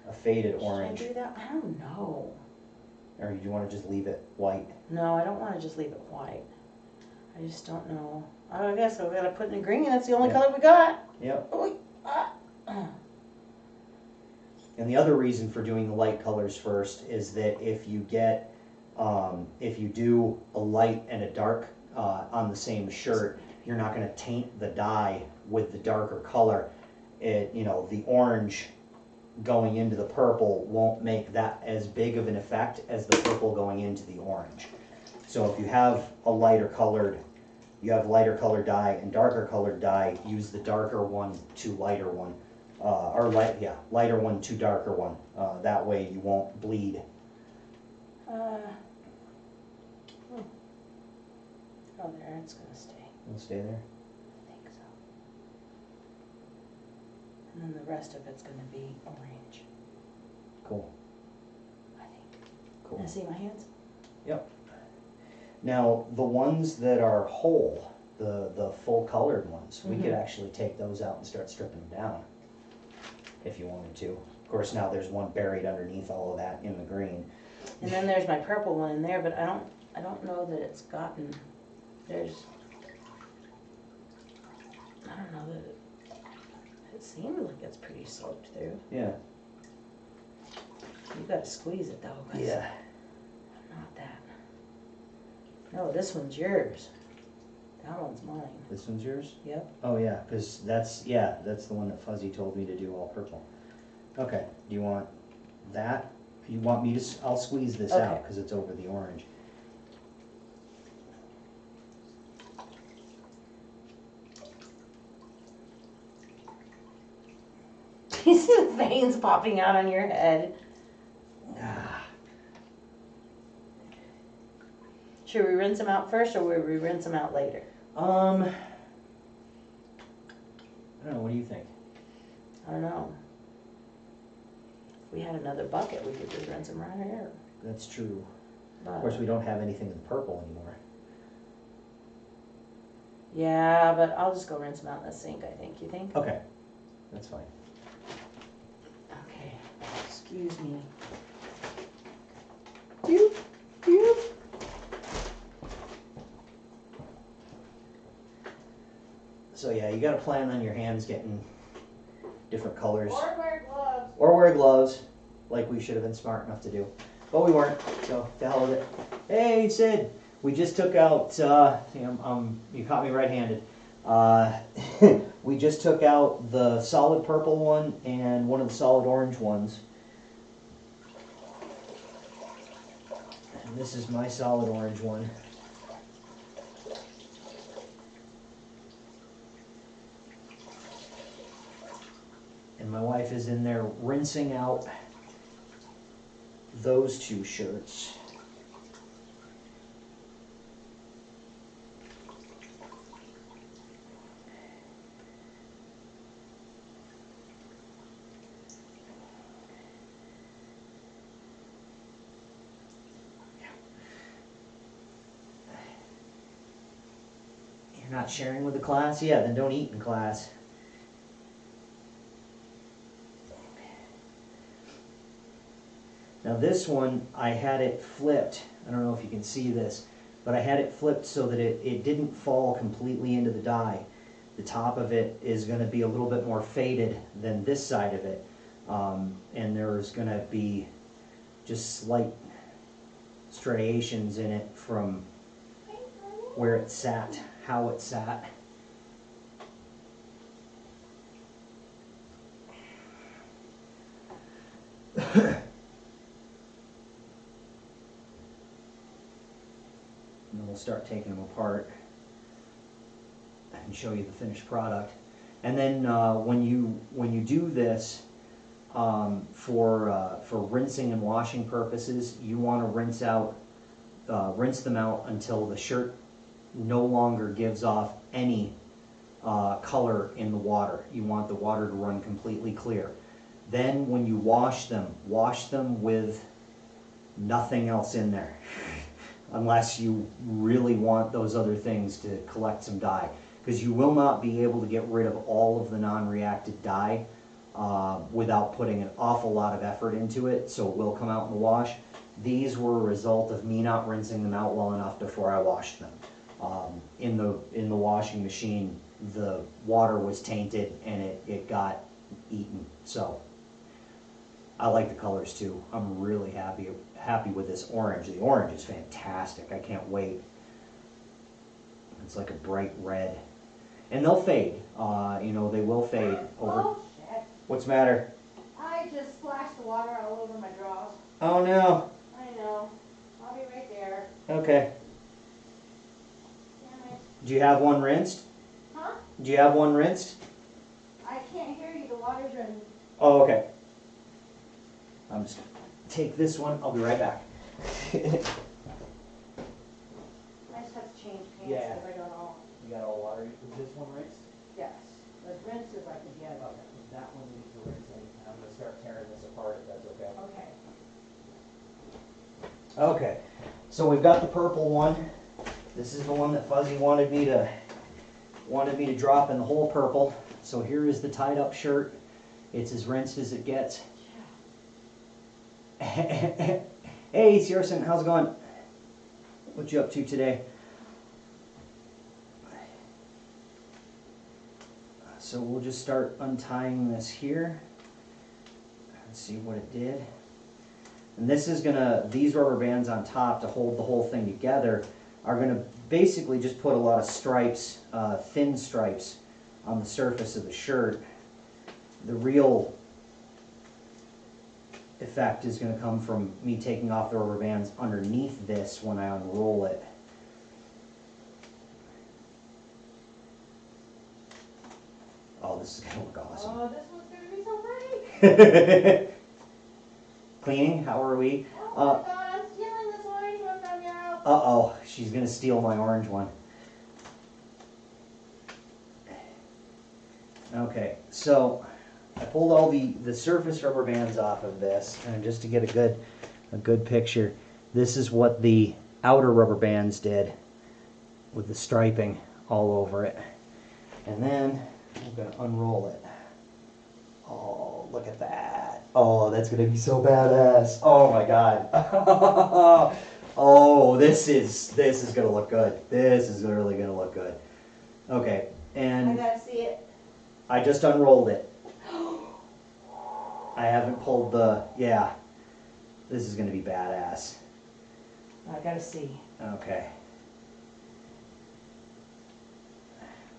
a faded Should orange. I do that? I don't know. Or do you want to just leave it white? No, I don't want to just leave it white. I just don't know. I guess we gotta put it in green. That's the only Yeah. color we got. Yep. Oh, And the other reason for doing the light colors first is that if you do a light and a dark on the same shirt, you're not going to taint the dye with the darker color. The orange going into the purple won't make that as big of an effect as the purple going into the orange. So if you have lighter colored dye and darker colored dye, use the darker one to lighter one. Lighter one to darker one. That way you won't bleed. Oh, there, it's gonna stay. It'll stay there. I think so. And then the rest of it's gonna be orange, Cool. I think. Cool. Can I see my hands? Now, the ones that are whole, the full colored ones, we could Mhm. actually take those out and start stripping them down. if you wanted to. Of course, now there's one buried underneath all of that in the green. And then there's my purple one in there, but I don't know that it's gotten, I don't know that it seems like it's pretty soaked through. Yeah. You gotta squeeze it though. 'Cause Yeah. not that. No, this one's yours. That one's mine. This one's yours? Yep. Oh yeah, because that's the one that Fuzzy told me to do all purple. Okay, do you want that? You want me to, I'll squeeze this out Okay. because it's over the orange. You see the veins popping out on your head. Ah, Should we rinse them out first or will we rinse them out later? I don't know, what do you think? I don't know. If we had another bucket, we could just rinse them right here. That's true. But, Of course, we don't have anything in purple anymore. yeah, but I'll just go rinse them out in the sink, I think. You think? Okay, that's fine. Okay. Excuse me. Doop, doop. So yeah, you gotta plan on your hands getting different colors. Or wear gloves. Or wear gloves, like we should have been smart enough to do. But we weren't, so to hell with it. Hey Sid, we just took out, you caught me right-handed. We just took out the solid purple one and one of the solid orange ones. And this is my solid orange one. And my wife is in there rinsing out those two shirts. You're not sharing with the class? Yeah, then don't eat in class. Now this one, I had it flipped. I don't know if you can see this, but I had it flipped so that it didn't fall completely into the dye. The top of it is going to be a little bit more faded than this side of it. And there's going to be just slight striations in it from where it sat, how it sat. And then we'll start taking them apart and show you the finished product. And then when you do this for rinsing and washing purposes, you want to rinse them out until the shirt no longer gives off any color in the water. You want the water to run completely clear. Then when you wash them with nothing else in there. Unless you really want those other things to collect some dye. Because you will not be able to get rid of all of the non-reacted dye without putting an awful lot of effort into it, so it will come out in the wash. These were a result of me not rinsing them out well enough before I washed them. In the washing machine, the water was tainted and it got eaten. So I like the colors too. I'm really happy with this orange. The orange is fantastic. I can't wait. It's like a bright red. And they'll fade. They will fade over. Oh, shit. What's the matter? I just splashed the water all over my drawers. Oh no. I know. I'll be right there. Okay. Damn it. Do you have one rinsed? Huh? Do you have one rinsed? I can't hear you. The water's running. Oh, okay. I'm just gonna take this one. I'll be right back. I just have to change pants Yeah. because I got all. You got all water? Is this one rinsed? Yes. The rinse is like again. Okay. That one needs to rinse in. I'm gonna start tearing this apart if that's okay. Okay. Okay. So we've got the purple one. This is the one that Fuzzy wanted me to drop in the whole purple. So here is the tied up shirt. It's as rinsed as it gets. Hey, Searson, how's it going? What you up to today? So we'll just start untying this here. Let's see what it did. And this is gonna, these rubber bands on top to hold the whole thing together are gonna basically just put a lot of stripes, thin stripes on the surface of the shirt. The real effect is gonna come from me taking off the rubber bands underneath this when I unroll it. Oh, this is gonna look awesome. Oh, this one's gonna be so pretty. Cleaning, how are we? Oh my God, I'm stealing this orange one from you. Uh-oh, she's gonna steal my orange one. Okay, so I pulled all the surface rubber bands off of this, and just to get a good picture, this is what the outer rubber bands did with the striping all over it. And then I'm gonna unroll it. Oh, look at that. Oh, that's gonna be so badass. Oh my god. Oh, this is gonna look good. This is really gonna look good. Okay, I and gotta see it. I just unrolled it. I haven't pulled the, yeah. This is gonna be badass. I gotta see. Okay.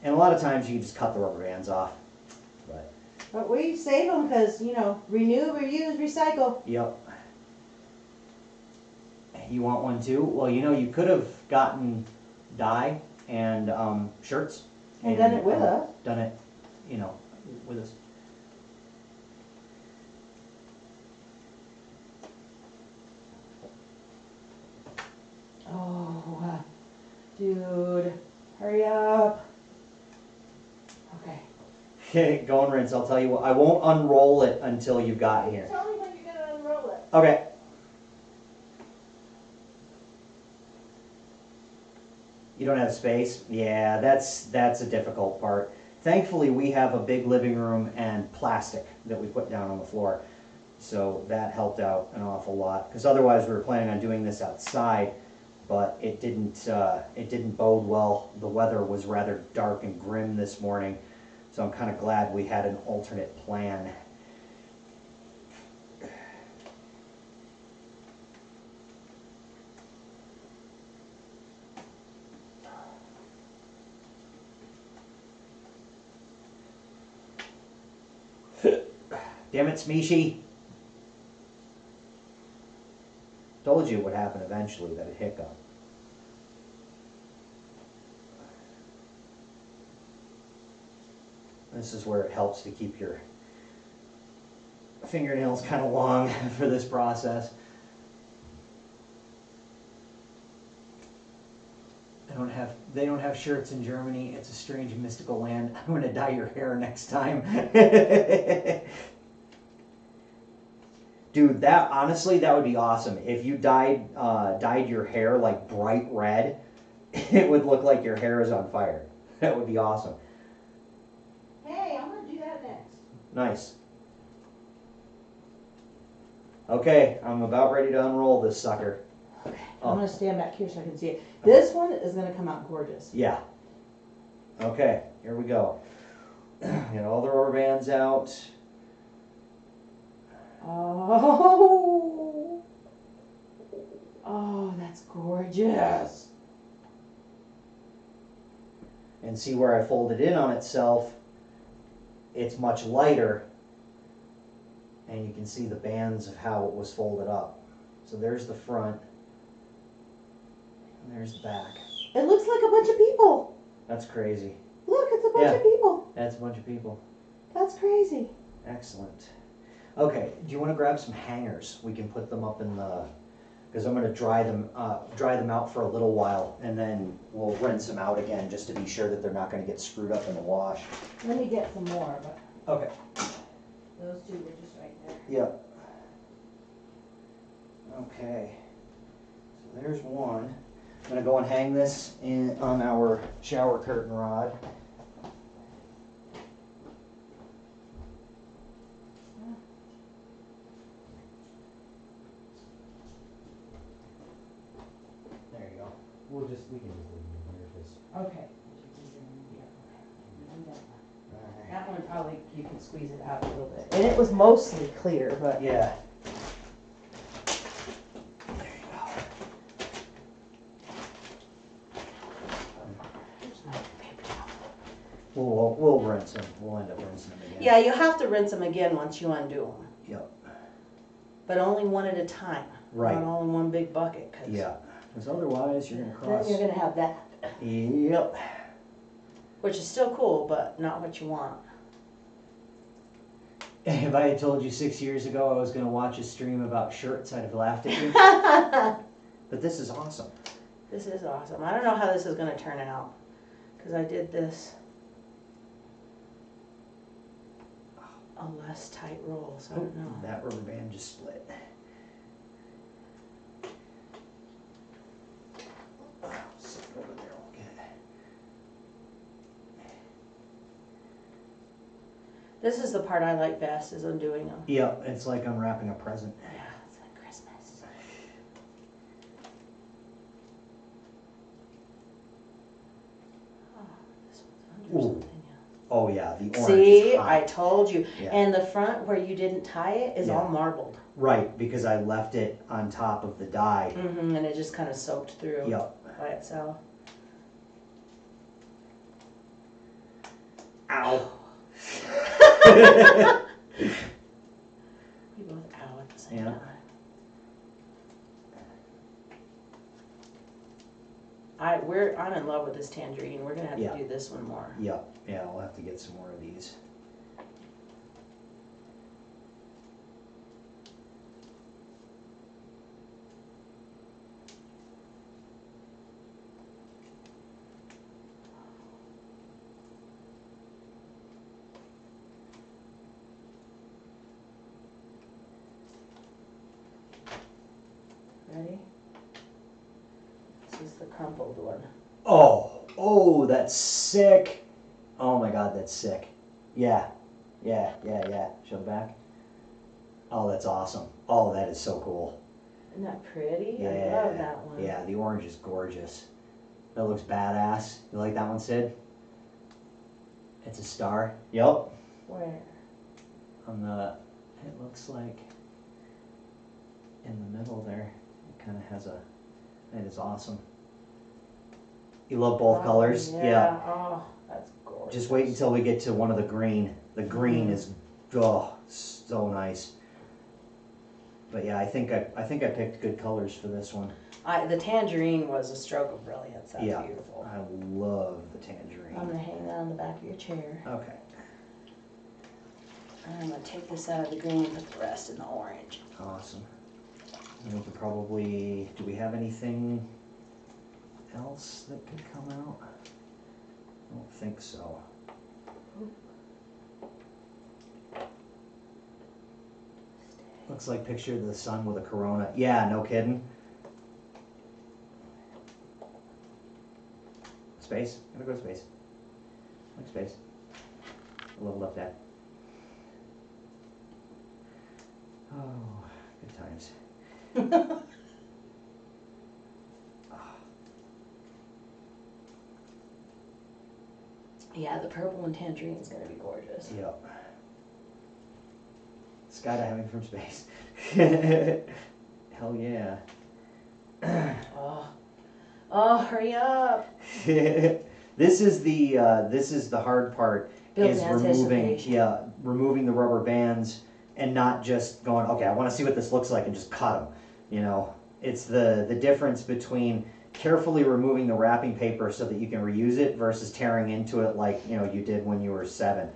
And a lot of times you can just cut the rubber bands off. But we save them because, you know, renew, reuse, recycle. Yep. You want one too? Well, you know, you could have gotten dye and shirts. And done it with us. Done it, you know, with us. Oh, dude, hurry up. Okay. Okay, go and rinse. I'll tell you what, I won't unroll it until you got here. Tell me when you're gonna unroll it. Okay. You don't have space? Yeah, that's a difficult part. Thankfully, we have a big living room and plastic that we put down on the floor. So that helped out an awful lot. Because otherwise we were planning on doing this outside, but it didn't bode well. The weather was rather dark and grim this morning. So I'm kind of glad we had an alternate plan. Damn it, Smeeshi. Told you it would happen eventually, that hiccup. This is where it helps to keep your fingernails kind of long for this process. They don't have shirts in Germany. It's a strange mystical land. I'm gonna dye your hair next time. Dude, honestly, that would be awesome. If you dyed your hair like bright red, it would look like your hair is on fire. That would be awesome. Hey, I'm gonna do that next. Nice. Okay, I'm about ready to unroll this sucker. Okay. Oh. I'm gonna stand back here so I can see it. This one is gonna come out gorgeous. Yeah. Okay, here we go. Get all the rubber bands out. Oh. Oh, that's gorgeous. And see where I folded in on itself, it's much lighter. And you can see the bands of how it was folded up. So there's the front. And there's the back. It looks like a bunch of people. That's crazy. Look, it's a bunch Yeah. of people. That's a bunch of people. That's crazy. Excellent. Okay, do you want to grab some hangers? We can put them up in the, because I'm going to dry them out for a little while, and then we'll rinse them out again just to be sure that they're not going to get screwed up in the wash. Let me get some more, but Okay. those two were just right there. Yep. Okay. So there's one. I'm going to go and hang this on our shower curtain rod. we can just leave them here, because. Okay. That one probably, you can squeeze it out a little bit. And it was mostly clear, but. Yeah. We'll rinse them, we'll end up rinsing them again. Yeah, you have to rinse them again once you undo them. Yep, But only one at a time. right, Not all in one big bucket. yeah, because otherwise you're gonna Then cross. you're gonna have that, Yep. which is still cool, but not what you want. If I had told you 6 years ago I was gonna watch a stream about shirts, I'd have laughed at you. But this is awesome. This is awesome. I don't know how this is gonna turn out, because I did this a less tight roll, so I don't know. That rubber band just split. Sit over there, okay. This is the part I like best, is undoing them. Yep, it's like unwrapping a present. Yeah, it's like Christmas. Oh, this one's under Ooh. something, yeah. Oh yeah, the orange See, is I hot. told you. Yeah. And the front where you didn't tie it is all Yeah. marbled. Right, because I left it on top of the die. Mm-hmm, and it just kind of soaked through Yep. by itself. Ow. We both ow at the same Yeah. time. I'm in love with this tangerine. We're gonna have Yeah. to do this one more. Yep, yeah, I'll have to get some more of these. Ready? This is the crumpled one. Oh, that's sick. Oh my god, that's sick. Yeah. Show it back. Oh, that's awesome. Oh, that is so cool. Isn't that pretty? Yeah. I love that one. Yeah, the orange is gorgeous. That looks badass. You like that one, Sid? It's a star. Yep. Where? On the, it looks like in the middle there, it kind of has a, that is awesome. You love both Oh, colors? Yeah. Oh, that's gorgeous. Just wait until we get to one of the green. The green Mhm. is, oh, so nice. But yeah, I think I picked good colors for this one. The tangerine was a stroke of brilliance. That's Yeah. beautiful. I love the tangerine. I'm gonna hang that on the back of your chair. Okay. And I'm gonna take this out of the green and put the rest in the orange. Awesome. And we can probably, do we have anything else that could come out? I don't think so. Looks like picture of the sun with a corona. Yeah, no kidding. Space. Gotta go to space. Like space. Level up that. Oh, good times. Yeah, the purple and tangerine is gonna be gorgeous. Yep. Skydiving from space. Hell yeah. Oh, hurry up. This is the hard part. Build Is anticipation. removing the rubber bands and not just going, okay, I want to see what this looks like and just cut them. You know, it's the difference between carefully removing the wrapping paper so that you can reuse it versus tearing into it like, you know, you did when you were 7.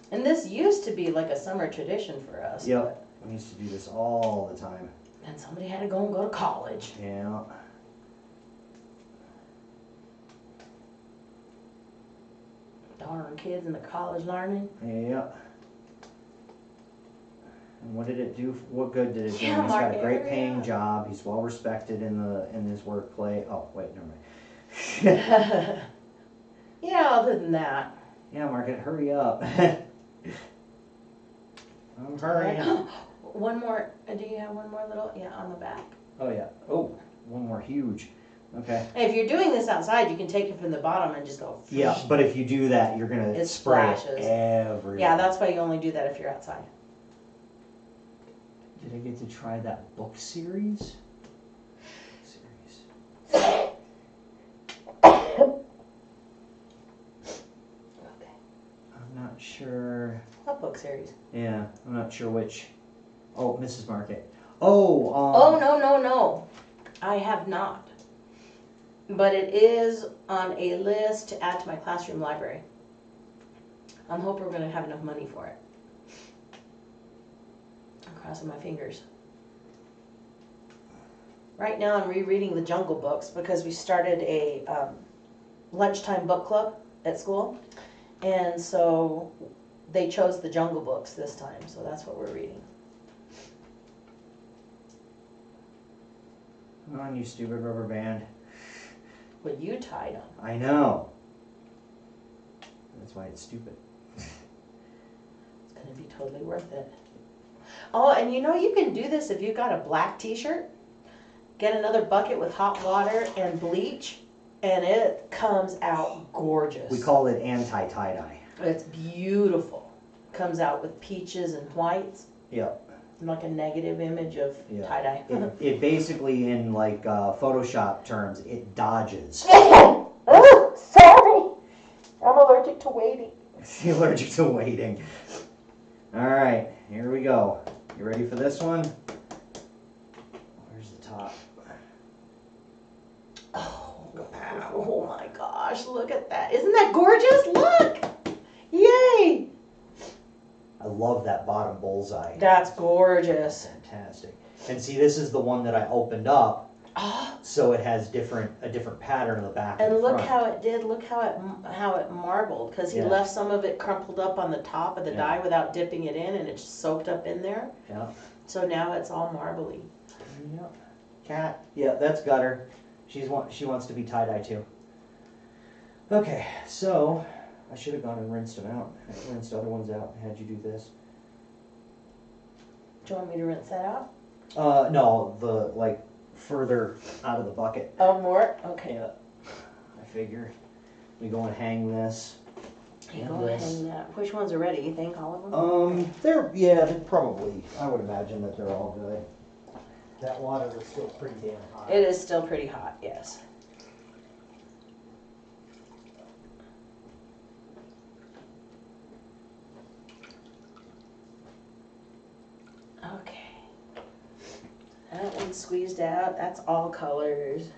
And this used to be like a summer tradition for us. Yep, we used to do this all the time. but- And somebody had to go and go to college. Yeah. Darn kids in the college learning. Yeah. And what did it do? What good did it do? Yeah, He's got a Mark, great hurry paying up. job. He's well respected in his workplace. Oh wait, never mind. Yeah, other than that. Yeah, Market, hurry up. I'm hurrying. One more, do you have one more little, yeah, on the back. Oh yeah. Oh, one more huge. Okay. If you're doing this outside, you can take it from the bottom and just go. Yeah, but if you do that, you're gonna It spray splashes. it everywhere. Yeah, that's why you only do that if you're outside. Did I get to try that book series? Okay. I'm not sure. What book series? Yeah, I'm not sure which. Oh, Mrs. Market. Oh, Oh, no. I have not. But it is on a list to add to my classroom library. I'm hoping we're gonna have enough money for it. I'm crossing my fingers. Right now I'm rereading the Jungle Books because we started a lunchtime book club at school. And so they chose the Jungle Books this time, so that's what we're reading. Come on, you stupid rubber band. Well, you tied them. I know. That's why it's stupid. It's gonna be totally worth it. Oh, and you know you can do this if you've got a black t-shirt. Get another bucket with hot water and bleach, and it comes out gorgeous. We call it anti-tie-dye. It's beautiful. Comes out with peaches and whites. Yep. Like a negative image of Yeah. tie-dye. It basically, in like Photoshop terms, it dodges. Oh, sorry. I'm allergic to waiting. You're allergic to waiting. All right, here we go. You ready for this one? Where's the top? Oh my gosh, look at that. Isn't that gorgeous? Look! Yay! I love that bottom bullseye. That's gorgeous. Fantastic. And see, this is the one that I opened up, Oh, so it has a different pattern on the back and and look front. how it did. Look how it marbled because he Yeah. left some of it crumpled up on the top of the Yeah. die without dipping it in, and it just soaked up in there. Yeah. So now it's all marbly. Yep. Cat. Yeah, that's Gutter. She wants to be tie-dye too. Okay, so I should have gone and rinsed them out. I rinsed other ones out and had you do this. Do you want me to rinse that out? No, the like further out of the bucket. Oh, more? Okay. Yeah. I figure we go and hang this. You and go this. hang that. Which ones are ready? You think all of them? They're probably. I would imagine that they're all good. That water was still pretty damn hot. It is still pretty hot. Yes. Okay. That one's squeezed out. That's all colors.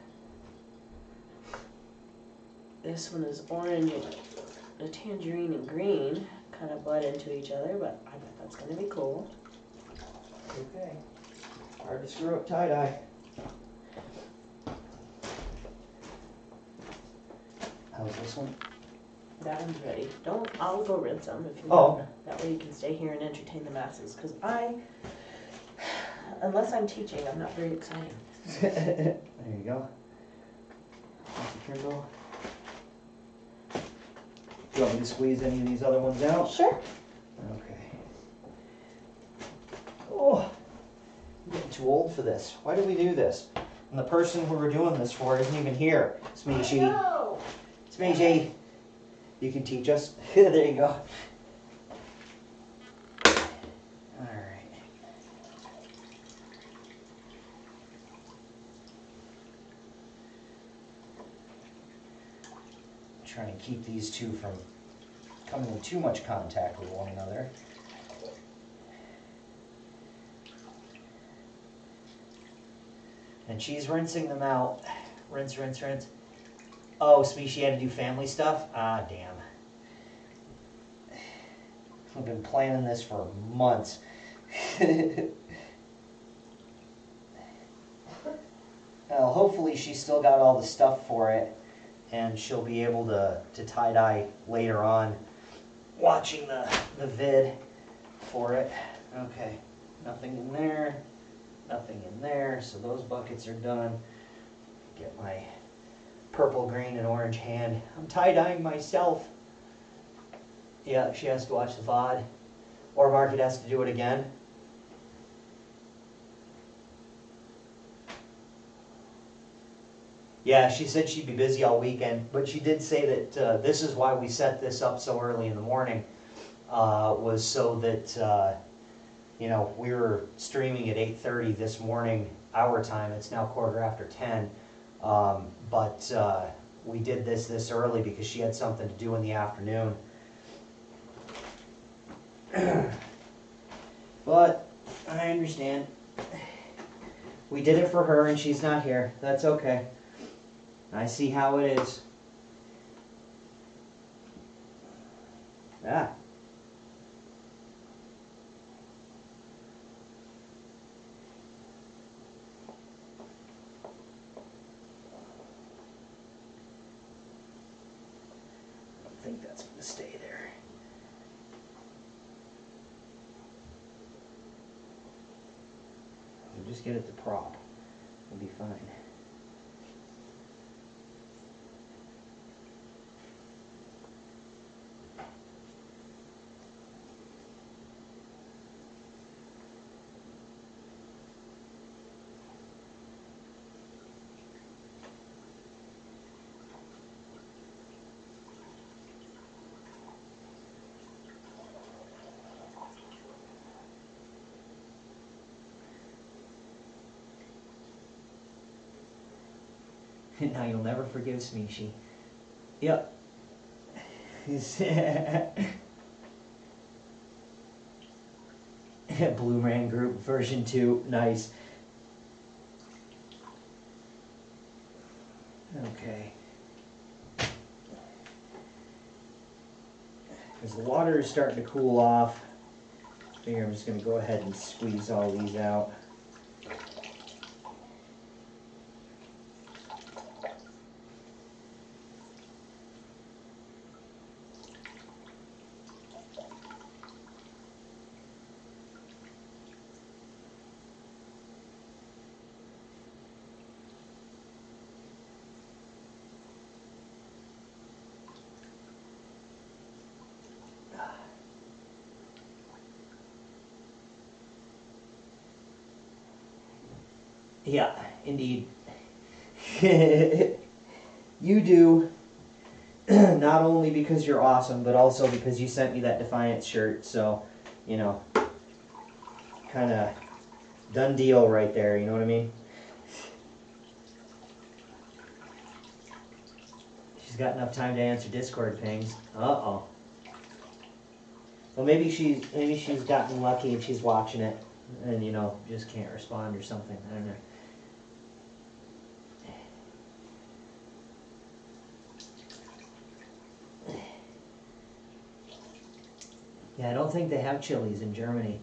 This one is orange and a tangerine and green kind of blend into each other, but I bet that's going to be cool. Okay. Hard to screw up tie-dye. How's this one? That one's ready. I'll go rinse them if you Oh. want. That way you can stay here and entertain the masses. Because unless I'm teaching, I'm not very exciting. There you go. Mr. Trimble. Do you want me to squeeze any of these other ones out? Sure. Okay. Oh, I'm getting too old for this. Why did we do this? And the person who we're doing this for isn't even here. Smeeshi. No. Smeeshi. You can teach us. There you go. Alright. Try and keep these two from coming in too much contact with one another. And she's rinsing them out. Rinse, rinse, rinse. Oh, Smeeshi had to do family stuff? Ah, damn. I've been planning this for months. Well, hopefully she's still got all the stuff for it, and she'll be able to tie-dye later on, watching the vid for it. Okay, nothing in there, nothing in there, so those buckets are done. Get my purple, green, and orange hand. I'm tie-dyeing myself. Yeah, she has to watch the VOD, or Market has to do it again. Yeah, she said she'd be busy all weekend, but she did say that this is why we set this up so early in the morning, was so that, you know, we were streaming at 8:30 this morning, our time. It's now 10:15. But we did this early because she had something to do in the afternoon. But I understand. We did it for her and she's not here. That's okay. I see how it is. Ah. I think that's going to stay there. We'll just get it to prop. We'll be fine. Now you'll never forgive Smeeshi. Yep. Blue Man Group version 2, nice. Okay. As the water is starting to cool off, I figure I'm just going to go ahead and squeeze all these out. Yeah, indeed. You do. Not only because you're awesome, but also because you sent me that Defiance shirt, so, you know, kind of done deal right there, you know what I mean? She's got enough time to answer Discord pings. Uh-oh. Well, maybe she's gotten lucky and she's watching it and, you know, just can't respond or something. I don't know. Yeah, I don't think they have chilies in Germany.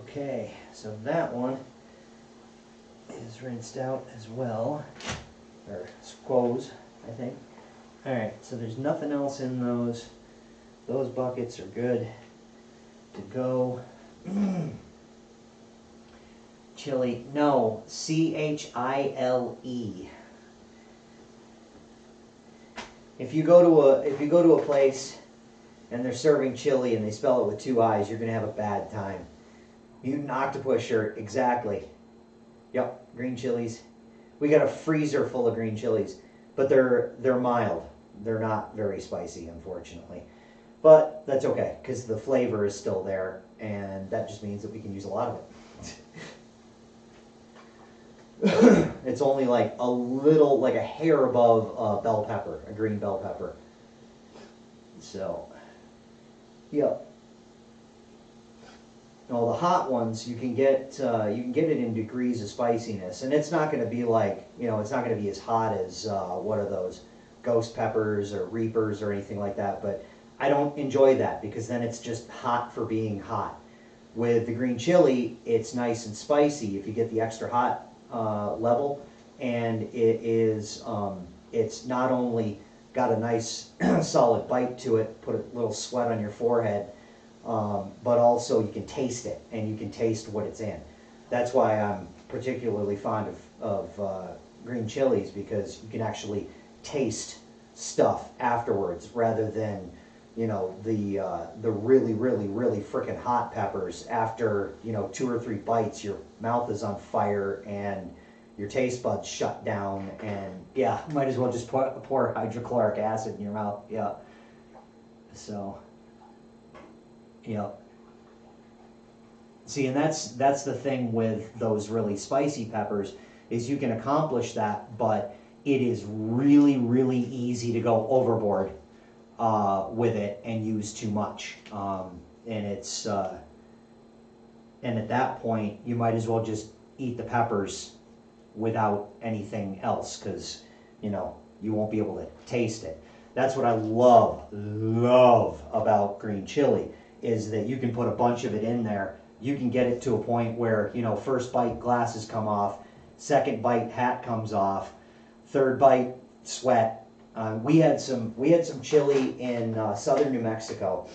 Okay, so that one is rinsed out as well, or squoze, I think. Alright, so there's nothing else in those. Those buckets are good to go. Chile, no, Chile. If you go to a place and they're serving chili and they spell it with 2 I's, you're gonna have a bad time. Mutant Octopus shirt, exactly. Yep, green chilies. We got a freezer full of green chilies, but they're mild. They're not very spicy, unfortunately. But that's okay, because the flavor is still there, and that just means that we can use a lot of it. It's only like a little, like a hair above a bell pepper, a green bell pepper. So, yep. All the hot ones, you can get it in degrees of spiciness, and it's not going to be like, you know, it's not going to be as hot as what are those, ghost peppers or reapers or anything like that. But I don't enjoy that because then it's just hot for being hot. With the green chili, it's nice and spicy if you get the extra hot level, and it is it's not only got a nice solid bite to it, put a little sweat on your forehead, but also you can taste it, and you can taste what it's in. That's why I'm particularly fond of green chilies, because you can actually taste stuff afterwards rather than you know, the really, really, really freaking hot peppers, after, you know, 2 or 3 bites, your mouth is on fire and your taste buds shut down, and yeah, might as well just pour hydrochloric acid in your mouth. Yeah. So, yeah. See, and that's the thing with those really spicy peppers, is you can accomplish that, but it is really, really easy to go overboard with it and use too much. And it's and at that point, you might as well just eat the peppers without anything else, because, you know, you won't be able to taste it. That's what I love about green chili, is that you can put a bunch of it in there. You can get it to a point where, you know, first bite glasses come off, second bite hat comes off, third bite sweat. We had some chili in southern New Mexico.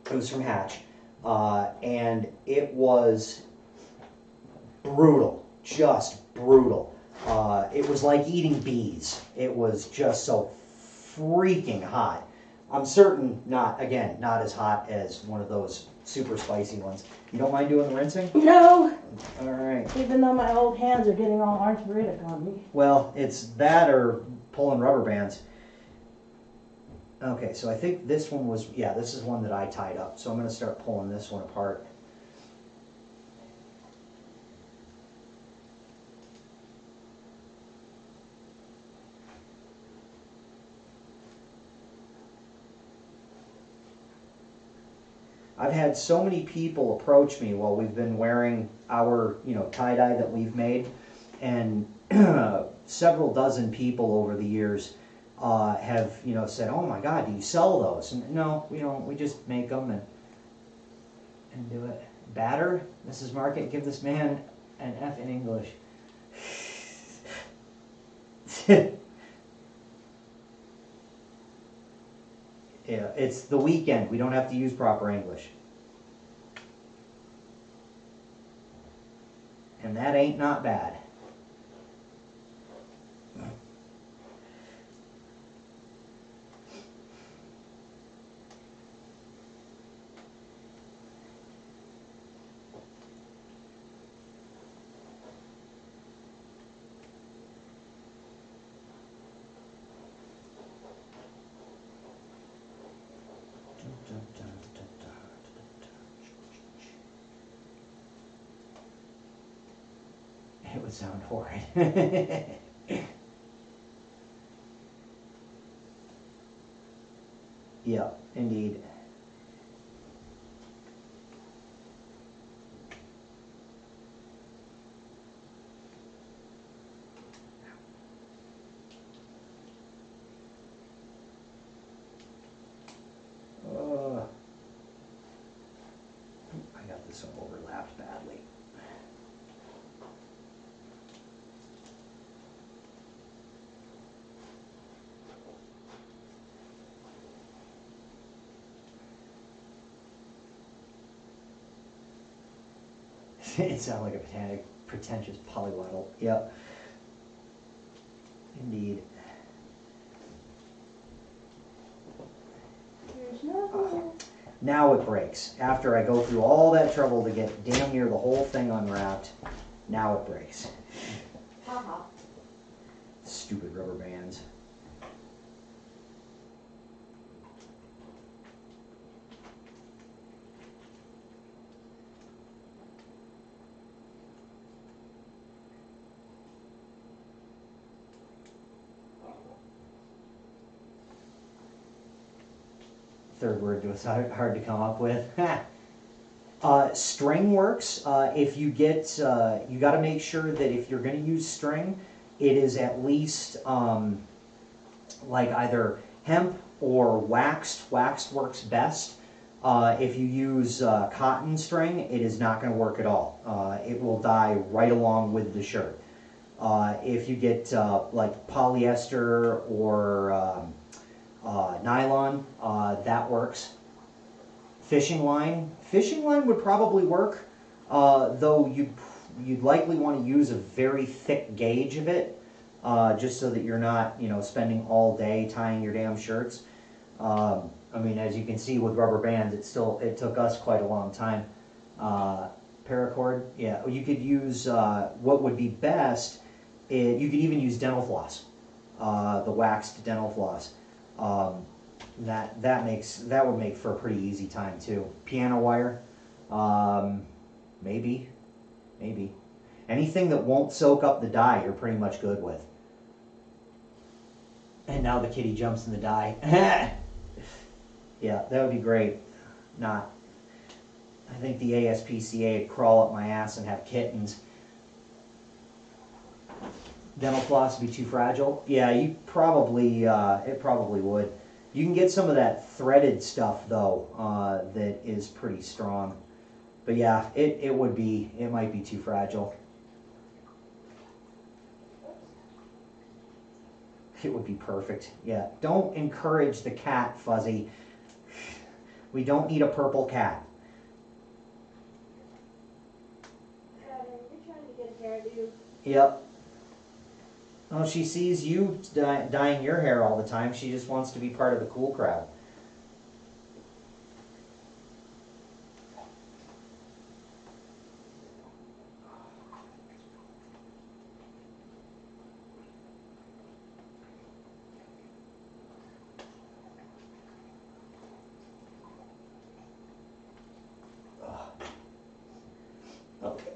It was from Hatch, and it was brutal, just brutal. It was like eating bees. It was just so freaking hot. I'm certain not as hot as one of those super spicy ones. You don't mind doing the rinsing? No, All right. even though my old hands are getting all arthritic on me. Well, it's that or pulling rubber bands. Okay, so I think this one was, yeah, this is one that I tied up. So I'm going to start pulling this one apart. I've had so many people approach me while we've been wearing our, you know, tie-dye that we've made, and several dozen people over the years have, you know, said, "Oh my God, do you sell those?" And no, we don't. We just make them and do it. Batter, Mrs. Market, give this man an F in English. Yeah, it's the weekend. We don't have to use proper English. And that ain't not bad. It would sound horrid. Yeah, indeed. I got this one overlapped badly. It sounds like a pretentious polyglot. Yep. Indeed. There's no. Now it breaks. After I go through all that trouble to get damn near the whole thing unwrapped, now it breaks. Haha. Stupid rubber bands. Third word was hard to come up with. String works. If you get, you got to make sure that if you're going to use string, it is at least like either hemp or waxed. Waxed works best. If you use cotton string, it is not going to work at all. It will die right along with the shirt. If you get like polyester or nylon, that works. Fishing line would probably work, though you'd likely want to use a very thick gauge of it, just so that you're not, you know, spending all day tying your damn shirts. I mean, as you can see with rubber bands, it took us quite a long time. Paracord, yeah, you could use, what would be best, you could even use dental floss, the waxed dental floss. That would make for a pretty easy time too. Piano wire, maybe. Anything that won't soak up the dye, you're pretty much good with. And now the kitty jumps in the dye. Yeah, that would be great. Not. I think the ASPCA would crawl up my ass and have kittens. Dental floss would be too fragile? Yeah, you probably, it probably would. You can get some of that threaded stuff though, that is pretty strong. But yeah, it might be too fragile. It would be perfect. Yeah, don't encourage the cat, Fuzzy. We don't need a purple cat. You're trying to get a hairdo. Yep. Oh, she sees you dyeing your hair all the time. She just wants to be part of the cool crowd. Okay.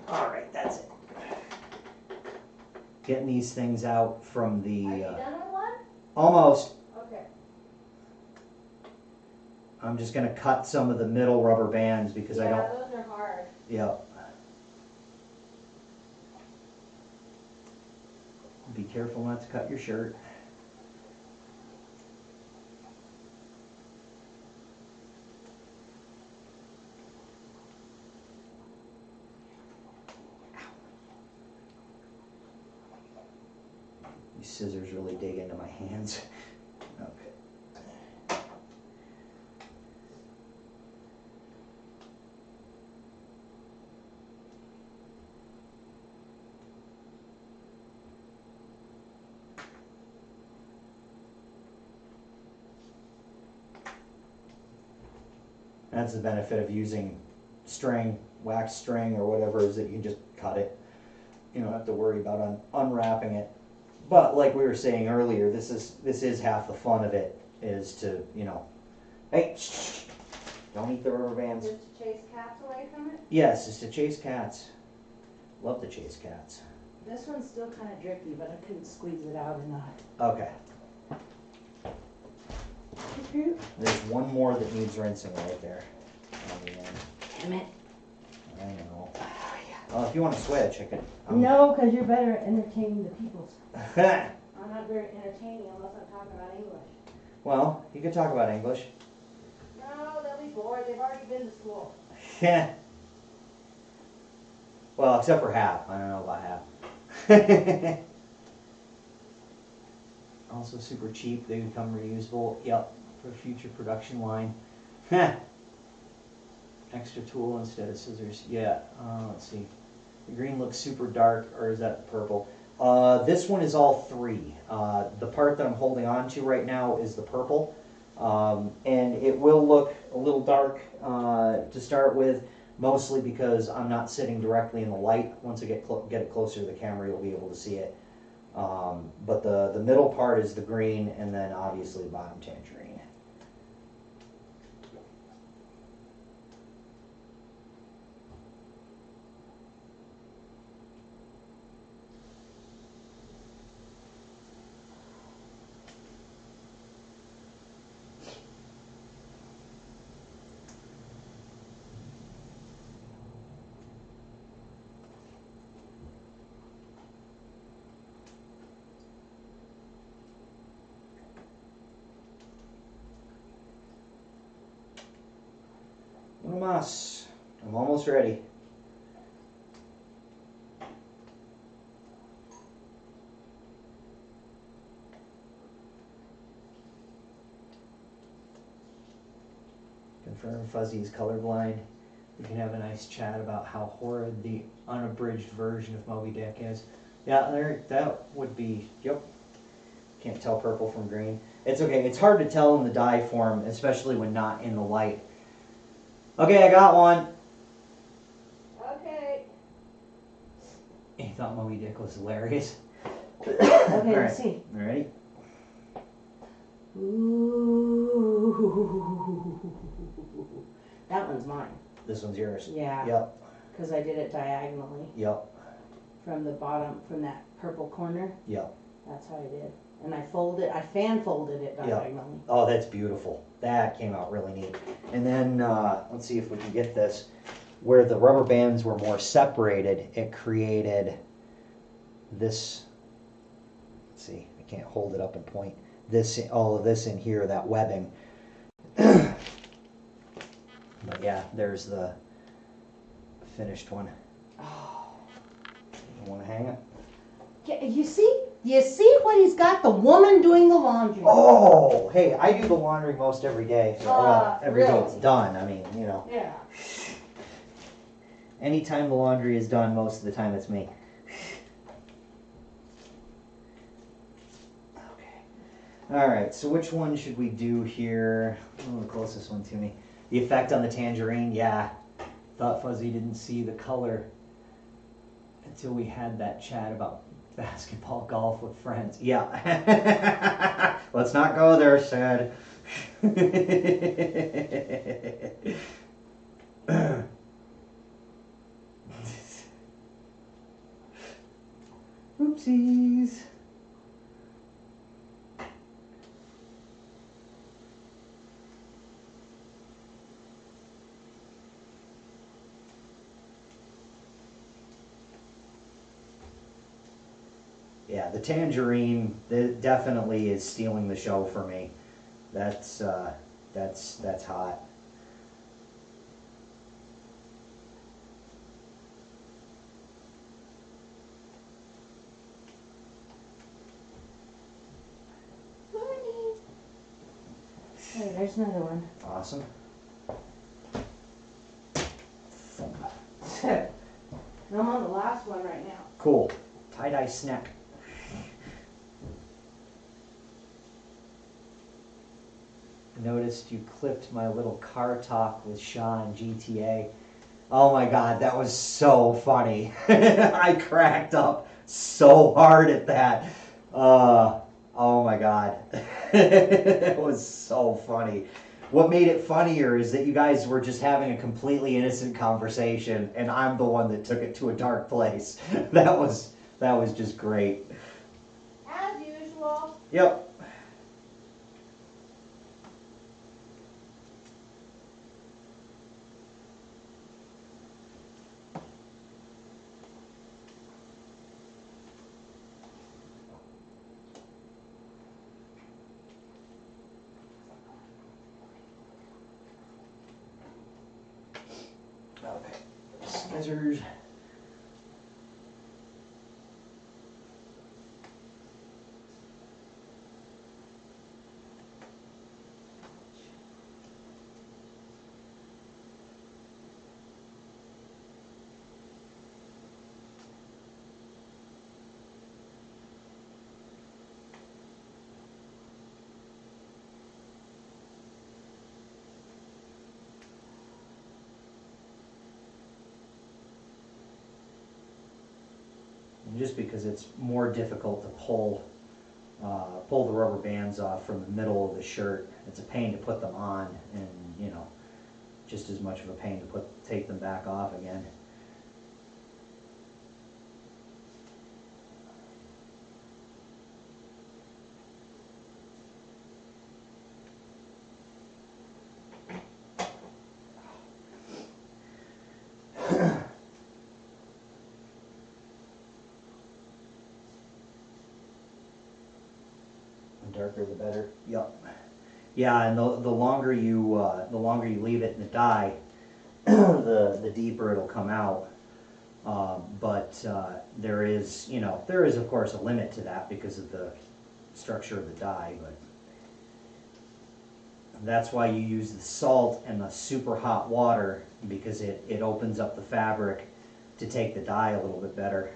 All right, that's it. Getting these things out from the. Are you done with one? Almost. Okay. I'm just gonna cut some of the middle rubber bands because I don't. Yeah, those are hard. Yep. Be careful not to cut your shirt. These scissors really dig into my hands. Okay. That's the benefit of using string, wax string or whatever, is that you can just cut it. You don't have to worry about unwrapping it. But like we were saying earlier, this is half the fun of it, is to, you know, hey, shh, don't eat the rubber bands. Just to chase cats away from it? Yes, it's to chase cats. Love to chase cats. This one's still kind of drippy, but I couldn't squeeze it out enough. Okay. There's one more that needs rinsing right there. On the end. Damn it. I know. Well, if you want to switch, I could. No, because you're better at entertaining the people. No. I'm not very entertaining unless I'm talking about English. Well, you could talk about English. No, they'll be bored. They've already been to school. Yeah. Well, except for Hap. I don't know about Hap. Also super cheap. They become reusable. Yep. For future production line. Extra tool instead of scissors. Yeah. Let's see. The green looks super dark, or is that the purple? This one is all three. The part that I'm holding on to right now is the purple. And it will look a little dark to start with, mostly because I'm not sitting directly in the light. Once I get it closer to the camera, you'll be able to see it. But the middle part is the green, and then obviously the bottom tangerine. Uno más. I'm almost ready. Confirm Fuzzy is colorblind. We can have a nice chat about how horrid the unabridged version of Moby Dick is. Yeah, that would be, yep. Can't tell purple from green. It's okay. It's hard to tell in the dye form, especially when not in the light. Okay, I got one. Okay. You thought Moby Dick was hilarious? Okay, Alright. let's see. You ready? Ooh. That one's mine. This one's yours. Yeah. Yep. Because I did it diagonally Yep. from the bottom, from that purple corner. Yep. That's how I did. And I fan folded it diagonally. Oh, that's beautiful. That came out really neat. And then, let's see if we can get this. Where the rubber bands were more separated, it created this, let's see, I can't hold it up and point. This, all of this in here, that webbing. But yeah, there's the finished one. Oh. You want to hang it? Yeah, you see? You see what he's got? The woman doing the laundry. Oh, hey, I do the laundry most every day. So, every day it's really? done. I mean, you know. Yeah. Anytime the laundry is done, most of the time it's me. Okay. Alright, so which one should we do here? Oh, the closest one to me. The effect on the tangerine, yeah. Thought Fuzzy didn't see the color until we had that chat about basketball golf with friends. Yeah. Let's not go there, Sid. Oopsies. Yeah, the tangerine definitely is stealing the show for me. That's hot. Hey, there's another one. Awesome. I'm on the last one right now. Cool. Tie-dye snack. Noticed you clipped my little car talk with Sean GTA. Oh my god, that was so funny. I cracked up so hard at that. Oh my god. It was so funny. What made it funnier is that you guys were just having a completely innocent conversation and I'm the one that took it to a dark place. That was just great. As usual. Yep. Okay. Scissors. And just because it's more difficult to pull the rubber bands off from the middle of the shirt, it's a pain to put them on, and you know, just as much of a pain to take them back off again. The darker the better. Yep. Yeah, and the longer you leave it in the dye, the deeper it'll come out. But there is of course a limit to that because of the structure of the dye. But that's why you use the salt and the super hot water, because it opens up the fabric to take the dye a little bit better.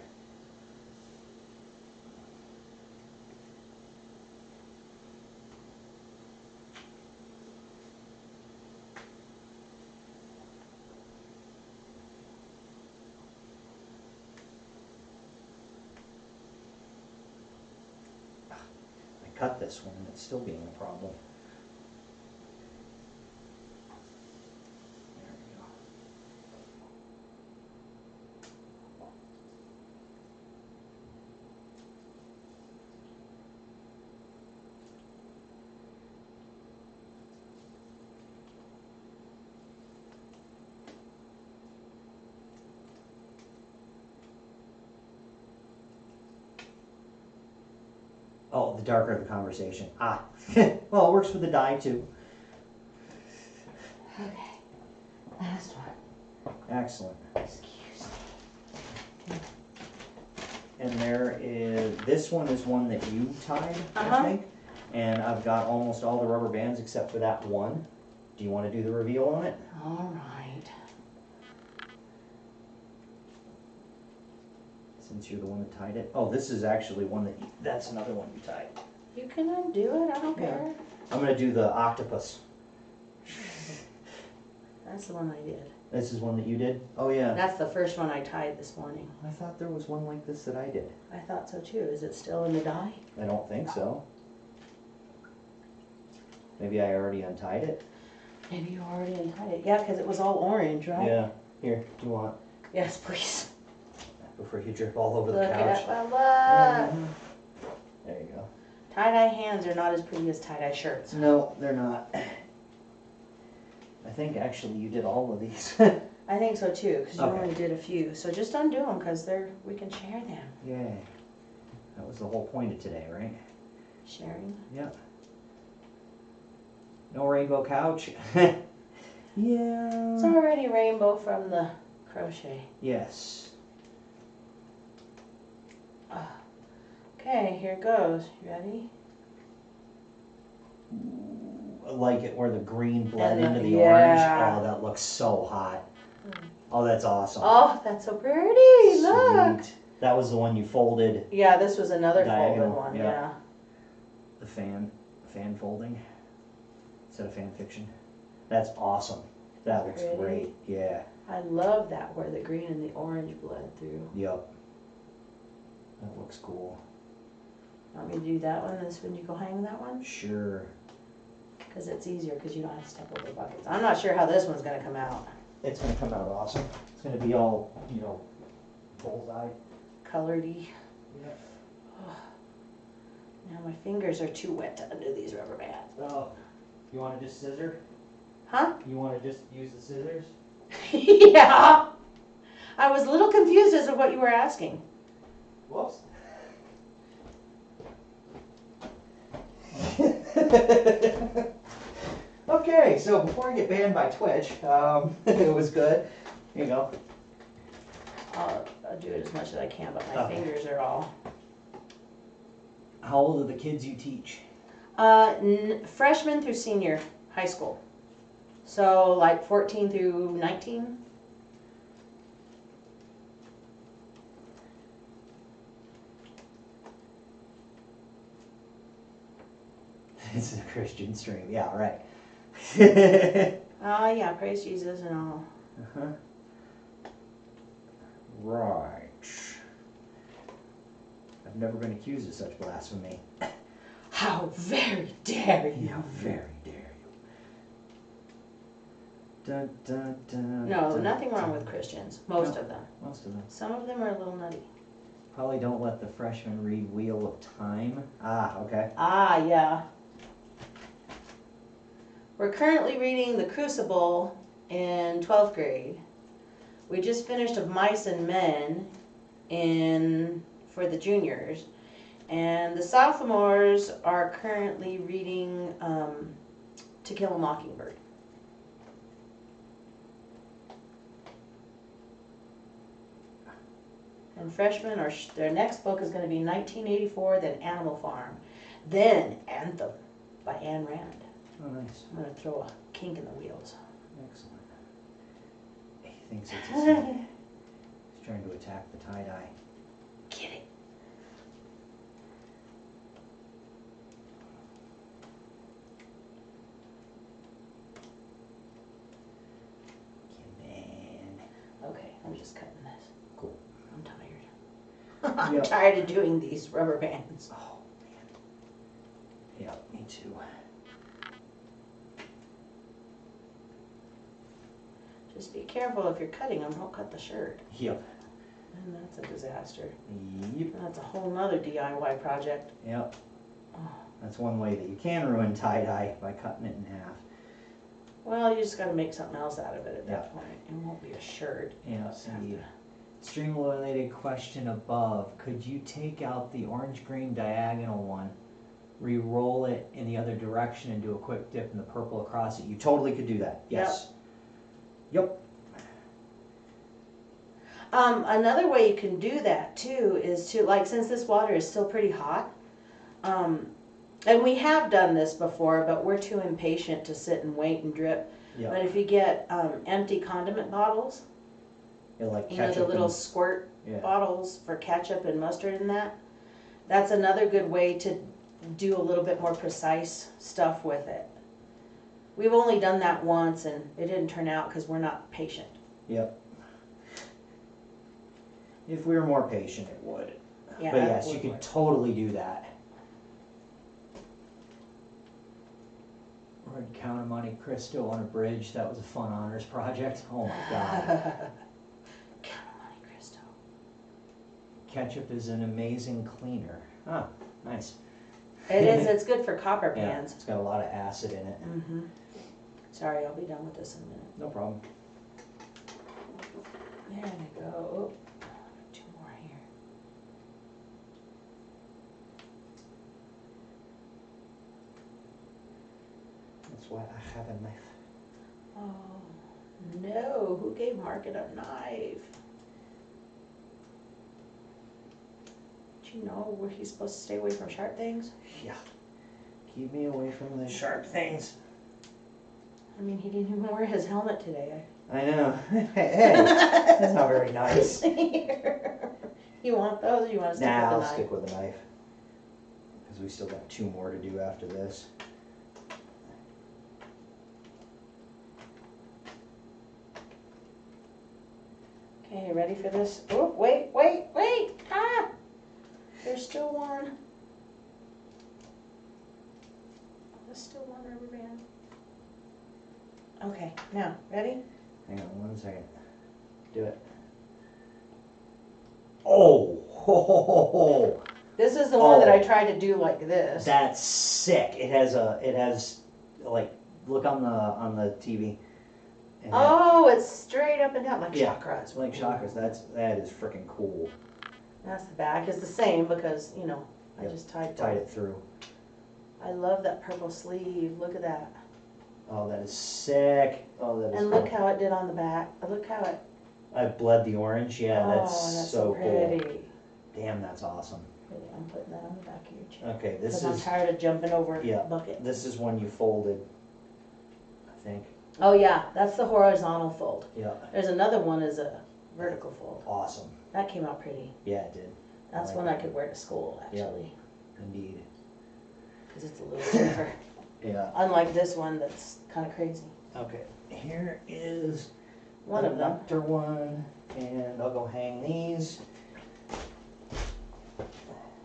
cut this one and it's still being a problem. There we go. Oh, the darker the conversation. Ah, well, it works for the dye too. Okay, last one. Excellent. Excuse me. And there is, this one is one that you tied, I Uh-huh. think. And I've got almost all the rubber bands except for that one. Do you want to do the reveal on it? All right. Since you're the one that tied it. Oh, this is actually one that, that's another one you tied. You can undo it, I don't Yeah. care. I'm gonna do the octopus. That's the one I did. This is one that you did? Oh, yeah. That's the first one I tied this morning. I thought there was one like this that I did. I thought so too. Is it still in the dye? I don't think so. Maybe I already untied it? Maybe you already untied it. Yeah, because it was all orange, right? Yeah. Here, do you want? Yes, please. Before you drip all over the Look couch. at my butt. There you go. Tie-dye hands are not as pretty as tie-dye shirts. No, they're not. I think actually you did all of these. I think so too, because you Okay. only did a few. So just undo them, because we can share them. Yay. That was the whole point of today, right? Sharing. Yep. No rainbow couch. Yeah. It's already rainbow from the crochet. Yes. Okay, here goes. You ready? I like it where the green bled And into the yeah. orange. Oh, that looks so hot. Oh, that's awesome. Oh, that's so pretty. Look. Sweet. That was the one you folded, Yeah, this was another Diagonal, folded one. yeah. Yeah. the fan folding instead of fan fiction. That's awesome. That looks Pretty. great. Yeah. I love that where the green and the orange bled through. Yep. That looks cool. Want me to do that one? This when you go hang that one? Sure. Because it's easier because you don't have to step over buckets. I'm not sure how this one's gonna come out. It's gonna come out awesome. It's gonna be all, bullseye. Colored-y. Yep. Now my fingers are too wet to undo these rubber bands. Oh, you wanna just scissor? Huh? You wanna just use the scissors? Yeah. I was a little confused as to what you were asking. Whoops. Okay, so before I get banned by Twitch, it was good. Here you go. I'll do it as much as I can, but my Okay. fingers are all. How old are the kids you teach? Freshman through senior high school. So like 14 through 19. It's a Christian stream. Yeah, right. Oh yeah, praise Jesus and all. Uh-huh. Right. I've never been accused of such blasphemy. How very dare you. How very dare you. Dun, dun, dun, No, dun, nothing wrong dun. with Christians. Most No. of them. Most of them. Some of them are a little nutty. Probably don't let the freshmen read Wheel of Time. Ah, okay. Ah, yeah. We're currently reading The Crucible in 12th grade. We just finished Of Mice and Men for the juniors. And the sophomores are currently reading To Kill a Mockingbird. And freshmen their next book is going to be 1984, then Animal Farm, then Anthem by Ayn Rand. Oh, nice. I'm going to throw a kink in the wheels. Excellent. He thinks it's a snake. He's trying to attack the tie-dye. Get it. Man. Okay, I'm just cutting this. Cool. I'm tired. I'm Yep. tired of doing these rubber bands. Oh, 22. Just be careful if you're cutting them, don't cut the shirt. Yep. And that's a disaster. Yep. That's a whole nother DIY project. Yep. Oh. That's one way that you can ruin tie-dye, by cutting it in half. Well, you just gotta make something else out of it at Yeah. that point. It won't be a shirt. Yeah, Just have indeed. to- Stream-related question above, could you take out the orange-green diagonal one, re-roll it in the other direction and do a quick dip in the purple across it? You totally could do that, yes. Yep. Another way you can do that too is to, like, since this water is still pretty hot, and we have done this before, but we're too impatient to sit and wait and drip. Yep. But if you get empty condiment bottles, Yeah, like you know, ketchup the little and- squirt yeah. bottles for ketchup and mustard and that, that's another good way to do a little bit more precise stuff with it. We've only done that once and it didn't turn out because we're not patient. Yep. If we were more patient, it would. Yeah, But yes, it you would could work. totally do that. Red Count of Monte Cristo on a bridge, that was a fun honors project, oh my god. Count of Monte Cristo. Ketchup is an amazing cleaner. Ah, nice. It is, it's good for copper Yeah, pans. it's got a lot of acid in it. Mm-hmm. Sorry, I'll be done with this in a minute. No problem. There we go. Oh, two more here. That's why I have a knife. Oh, no, who gave Market a knife? Do you know where he's supposed to stay away from sharp things? Yeah. Keep me away from the sharp things. I mean, he didn't even wear his helmet today. I know. Hey, that's not very nice. You want those or you want to stick Nah, with the I'll knife? stick with a knife. Because we still got 2 more to do after this. Okay, ready for this? Oh, wait! Ah! There's still one. There's still one rubber band. Okay, now, ready? Hang on 1 second. Do it. Oh! Ho, ho, ho, ho. This is the one that I Oh. tried to do like this. That's sick. It has like, look on the TV. And Oh, it's straight up and down like Yeah. chakras. it's like chakras. That is freaking cool. That's the back. It's the same because, you know, I Yep. just tied Tied both. it through. I love that purple sleeve. Look at that. Oh, that is sick. Oh, that is And cool. look how it did on the back. Look how it. I bled the orange. Yeah, Oh, that's so pretty. cool. Damn, that's awesome. Pretty. I'm putting that on the back of your chair. Okay, this Because I'm is tired of jumping over Yeah. buckets. this is one you folded, I think. Oh yeah, that's the horizontal fold. Yeah, There's another one is a vertical fold. awesome. That came out pretty. Yeah, it did. That's like one that. I could wear to school Yeah. actually, Indeed. because it's a little stiffer. Yeah. Unlike this one that's kind of crazy. Okay. Here is One the of them. nectar one, and I'll go hang these.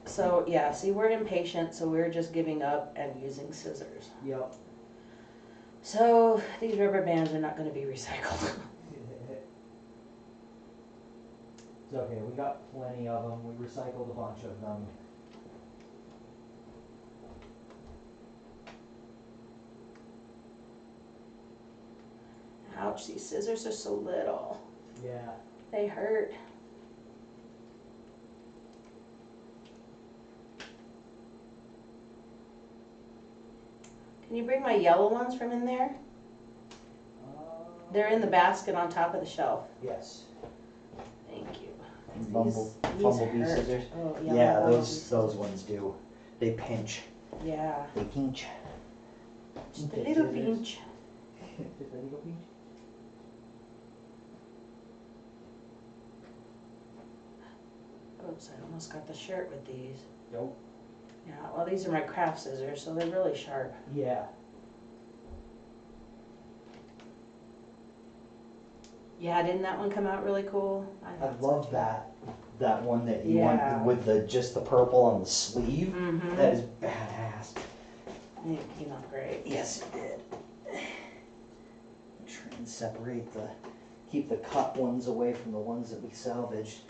So yeah, see, we're impatient, so we're just giving up and using scissors. Yep. So these rubber bands are not going to be recycled. It's okay, we got plenty of them, we recycled a bunch of them. Ouch, these scissors are so little. Yeah. They hurt. Can you bring my yellow ones from in there? They're in the basket on top of the shelf. Yes. Thank you. Bumblebee hurt. scissors. Oh, Yeah, bumblebee those ones do. They pinch. Yeah, They pinch. just a little pinch. Just a little pinch. Oops, I almost got the shirt with these. Nope. Yeah, well, these are my craft scissors, so they're really sharp. Yeah. Yeah, didn't that one come out really cool? I thought so, love too. that one that you Yeah. want with just the purple on the sleeve. Mhm. That is badass. It came out great. Yes, it did. Try and separate keep the cut ones away from the ones that we salvaged.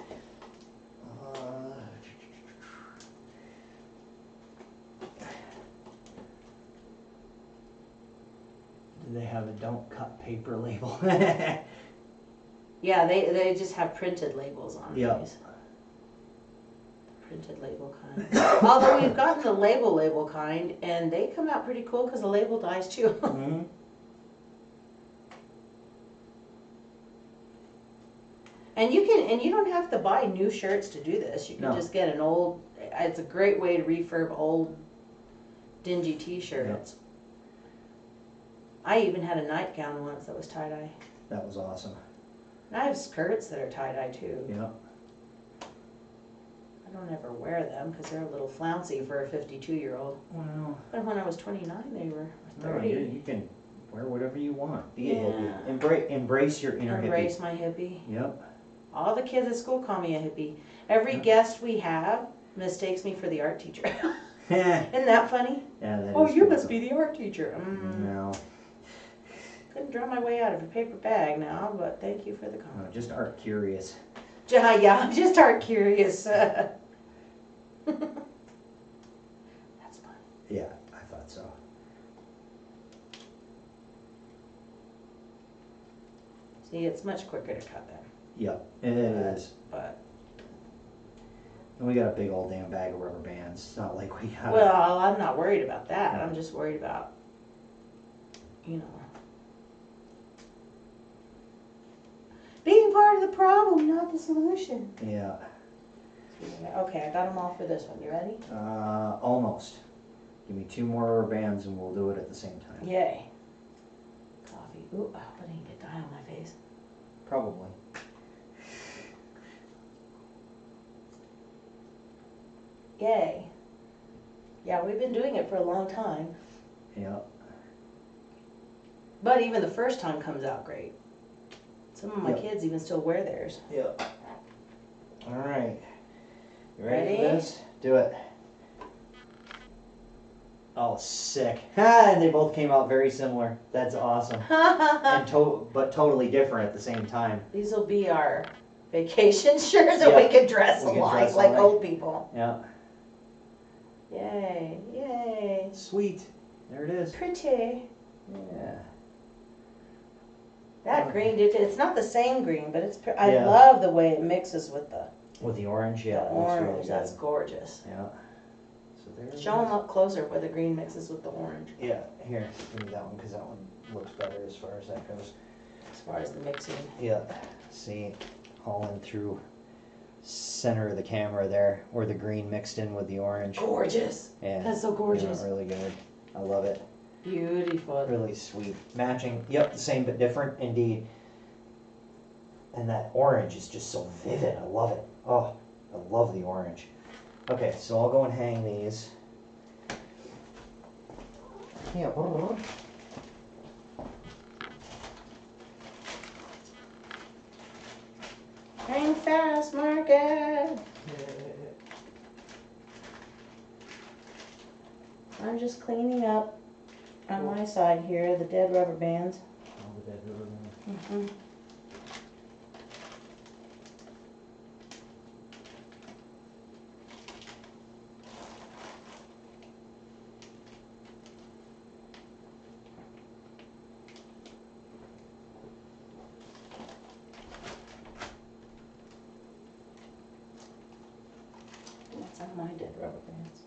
Do they have a don't cut paper label? Yeah, they just have printed labels on Yeah. these. Printed label kind. Although we've gotten the label kind, and they come out pretty cool because the label dies too. Mhm. And you don't have to buy new shirts to do this. You can No. just get an old. It's a great way to refurb old, dingy T-shirts. I even had a nightgown once that was tie dye. That was awesome. And I have skirts that are tie dye too. Yeah. I don't ever wear them because they're a little flouncy for a 52-year-old. Well, But when I was 29, they were no, 30. you can wear whatever you want. Be a Yeah. hippie. Embrace your inner Embrace my hippie. hippie. Yep. All the kids at school call me a hippie. Every guest we have mistakes me for the art teacher. Yeah, Isn't that funny? that Oh, is you pretty must cool. be the art teacher. No, Couldn't draw my way out of a paper bag now, but thank you for the no, comment. just art curious. Yeah, I'm just art curious. That's fun. Yeah, I thought so. See, it's much quicker to cut them, Yep, it is. but And we got a big old damn bag of rubber bands. It's not like we got. well, I'm not worried about that. I'm just worried about, being part of the problem, not the solution. Yeah, Okay, I got them all for this one. You ready? almost. Give me 2 more rubber bands and we'll do it at the same time. Yay. Coffee. Ooh, I didn't get dye on my face. Probably. Yay. Yeah, we've been doing it for a long time. Yeah. But even the first time comes out great. Some of my Yep. kids even still wear theirs. Yep. All right. You ready Ready? for this? Do it. Oh, sick. Ha! And they both came out very similar. That's awesome. And but totally different at the same time. These will be our vacation shirts that we Yeah. can dress We can alike dress like alike. old people. Yeah. Yay, yay. Sweet. There it is. Pretty. Yeah. That green, it's not the same green, but I Yeah. love the way it mixes with the With the orange, yeah, the it looks really orange. good. That's gorgeous. Yeah. So there it Show them is. up closer where the green mixes with the orange, Yeah, here, give me that one because that one looks better as far as that goes. as far as the mixing. Yeah, see, all in through center of the camera there, where the green mixed in with the orange. Gorgeous. Yeah, That's so gorgeous. yeah, really good. I love it. Beautiful. Really sweet. Matching, yep, the same but different, indeed. And that orange is just so vivid. I love it. Oh, I love the orange. Okay, so I'll go and hang these. Yeah. Hang fast, Market. I'm just cleaning up on my side here, the dead rubber bands. All the dead rubber bands. Mhm. That's on my dead rubber bands.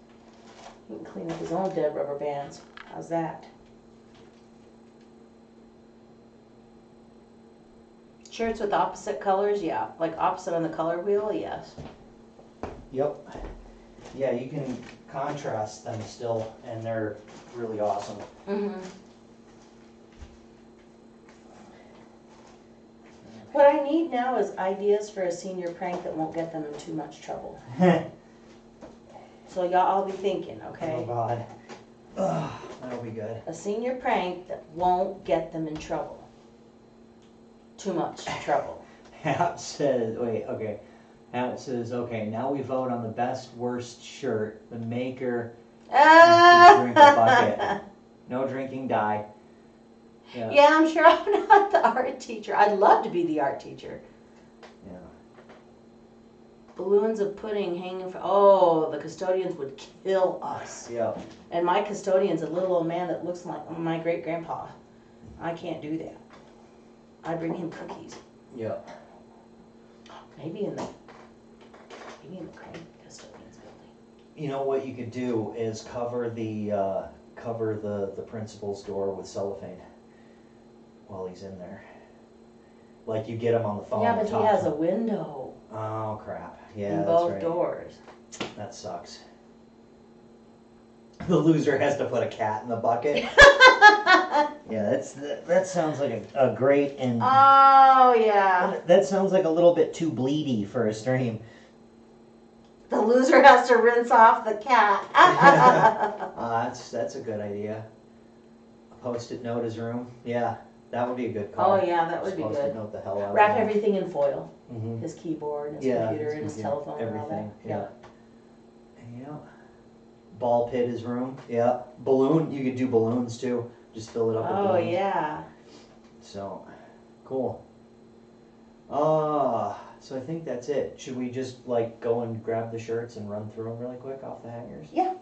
He can clean up his own dead rubber bands. How's that? Shirts with opposite colors, yeah. Like opposite on the color wheel, yes. Yep. Yeah, you can contrast them still, and they're really awesome. Mm-hmm. What I need now is ideas for a senior prank that won't get them in too much trouble. So y'all all be thinking, Oh okay? God. Ugh, that'll be good. A senior prank that won't get them in trouble. Too much trouble. Hap says, wait, okay. Hap says, okay, now we vote on the best worst shirt. The maker Drink a bucket. No drinking, die. Yeah. Yeah, I'm sure I'm not the art teacher. I'd love to be the art teacher. Yeah. Balloons of pudding hanging from, oh, the custodians would kill us. Yeah. And my custodian's a little old man that looks like my great grandpa. I can't do that. I bring him cookies. Yeah. Maybe in the Craig custodian's building. You know what you could do is cover the principal's door with cellophane while he's in there. Like you get him on the phone. Yeah, and but he talk has to a him. window Oh crap! Yeah, in that's both right. doors. That sucks. The loser has to put a cat in the bucket. Yeah, that sounds like a great and Oh yeah. that sounds like a little bit too bleedy for a stream. The loser has to rinse off the cat. That's a good idea. A post-it note his room. Yeah, that would be a good call. Oh yeah, that would Just be post-it good. note the hell out of Wrap him. everything in foil. Mhm. His keyboard, and his Yeah, computer, and his telephone, and all everything. that. Yeah. Yeah. Ball pit his room. Yeah. Balloon. You could do balloons too. Just fill it up with Oh balloons. yeah. So, cool. So I think that's it. Should we just like go and grab the shirts and run through them really quick off the hangers? Yeah.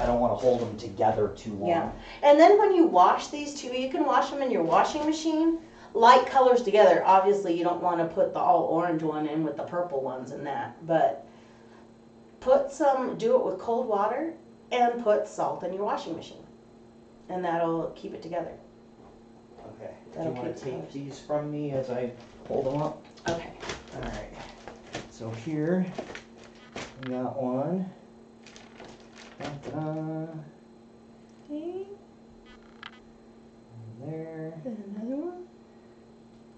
I don't want to hold them together too long. Yeah. And then when you wash these too, you can wash them in your washing machine. Light colors together. Obviously, you don't want to put the all orange one in with the purple ones and that. But do it with cold water and put salt in your washing machine. And that'll keep it together. Okay. Do That'll you want keep to the take colors. these from me as I hold them up? Okay. All right. So here we got one. Ta-da. Okay. There. Another one.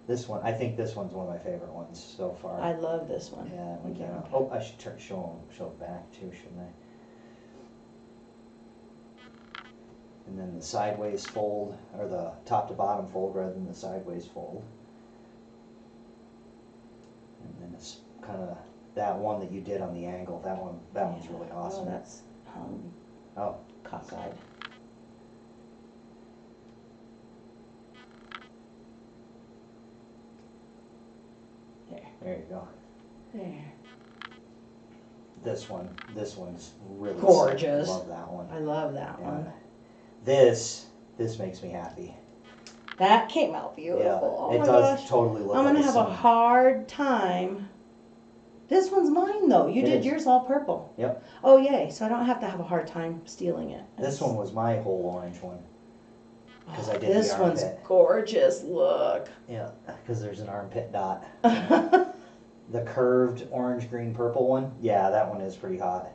This one, I think this one's one of my favorite ones so far. I love this one. Yeah, we Okay. can. Oh, I should show it back too, shouldn't I? And then the sideways fold, or the top to bottom fold rather than the sideways fold. And then it's kind of that one that you did on the angle. That one's really awesome. Oh, that's Oh, cockeyed. there you go. There. This one's really Gorgeous. sick. Love that one. I love that Yeah. one. This makes me happy. That came out beautiful. Oh Yeah, it my does gosh. totally look. I'm like gonna have a sun. hard time. This one's mine though. You It did is. yours all purple. Yep. Oh yay! So I don't have to have a hard time stealing it. This one was my whole orange one. 'Cause I did the This one's armpit. gorgeous. Look. Yeah, because there's an armpit dot. The curved orange, green, purple one. Yeah, that one is pretty hot.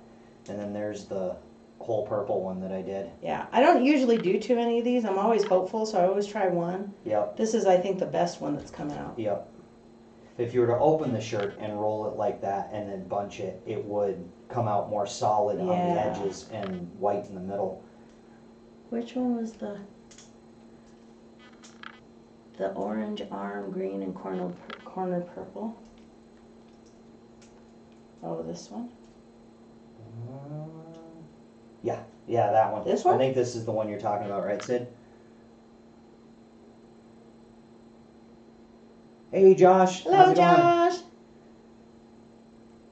And then there's the whole purple one that I did. Yeah, I don't usually do too many of these. I'm always hopeful, so I always try one. Yep, This is, I think, the best one that's come out. yep. If you were to open the shirt and roll it like that and then bunch it, it would come out more solid on the Yeah. edges and white in the middle. Which one was the orange arm green and corner purple? Oh, this one? Yeah, that one. This one? I think this is the one you're talking about, right, Sid? Hey, Josh. Hello, How's it going? Josh.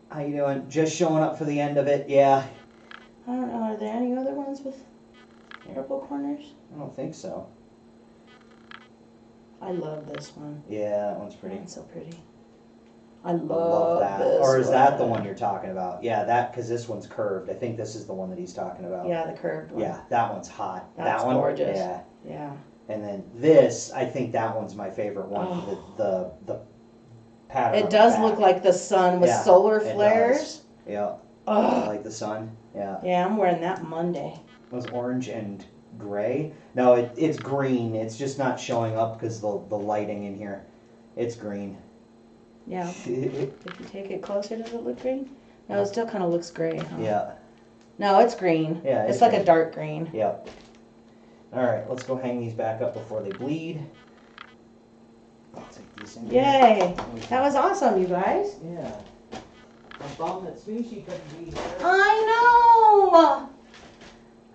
How you doing? Just showing up for the end of it. Yeah. I don't know, are there any other ones with purple corners? I don't think so. I love this one. Yeah, that one's pretty. It's so pretty. I I love, love that. this Or is that the one you're talking about? Yeah, that because this one's curved. I think this is the one that he's talking about. Yeah, the curved one. Yeah, that one's hot. That's that one, gorgeous. Yeah. Yeah. And then this, I think that one's my favorite one. For the pattern. on It does the look back. like the sun with Yeah, solar it flares. does. Yeah, Oh, like the sun. Yeah. yeah, I'm wearing that Monday. It was orange and gray. No, it's green. It's just not showing up because the lighting in here. It's green. Yeah. If you take it closer, does it look green? No, it still kind of looks gray, huh? Yeah. No, it's green. Yeah, It's it's like green. a dark green. Yep. All right, let's go hang these back up before they bleed. I'll take these in here. Yay! That was awesome, you guys. Yeah. How's bum that Smeeshy couldn't be here. I know.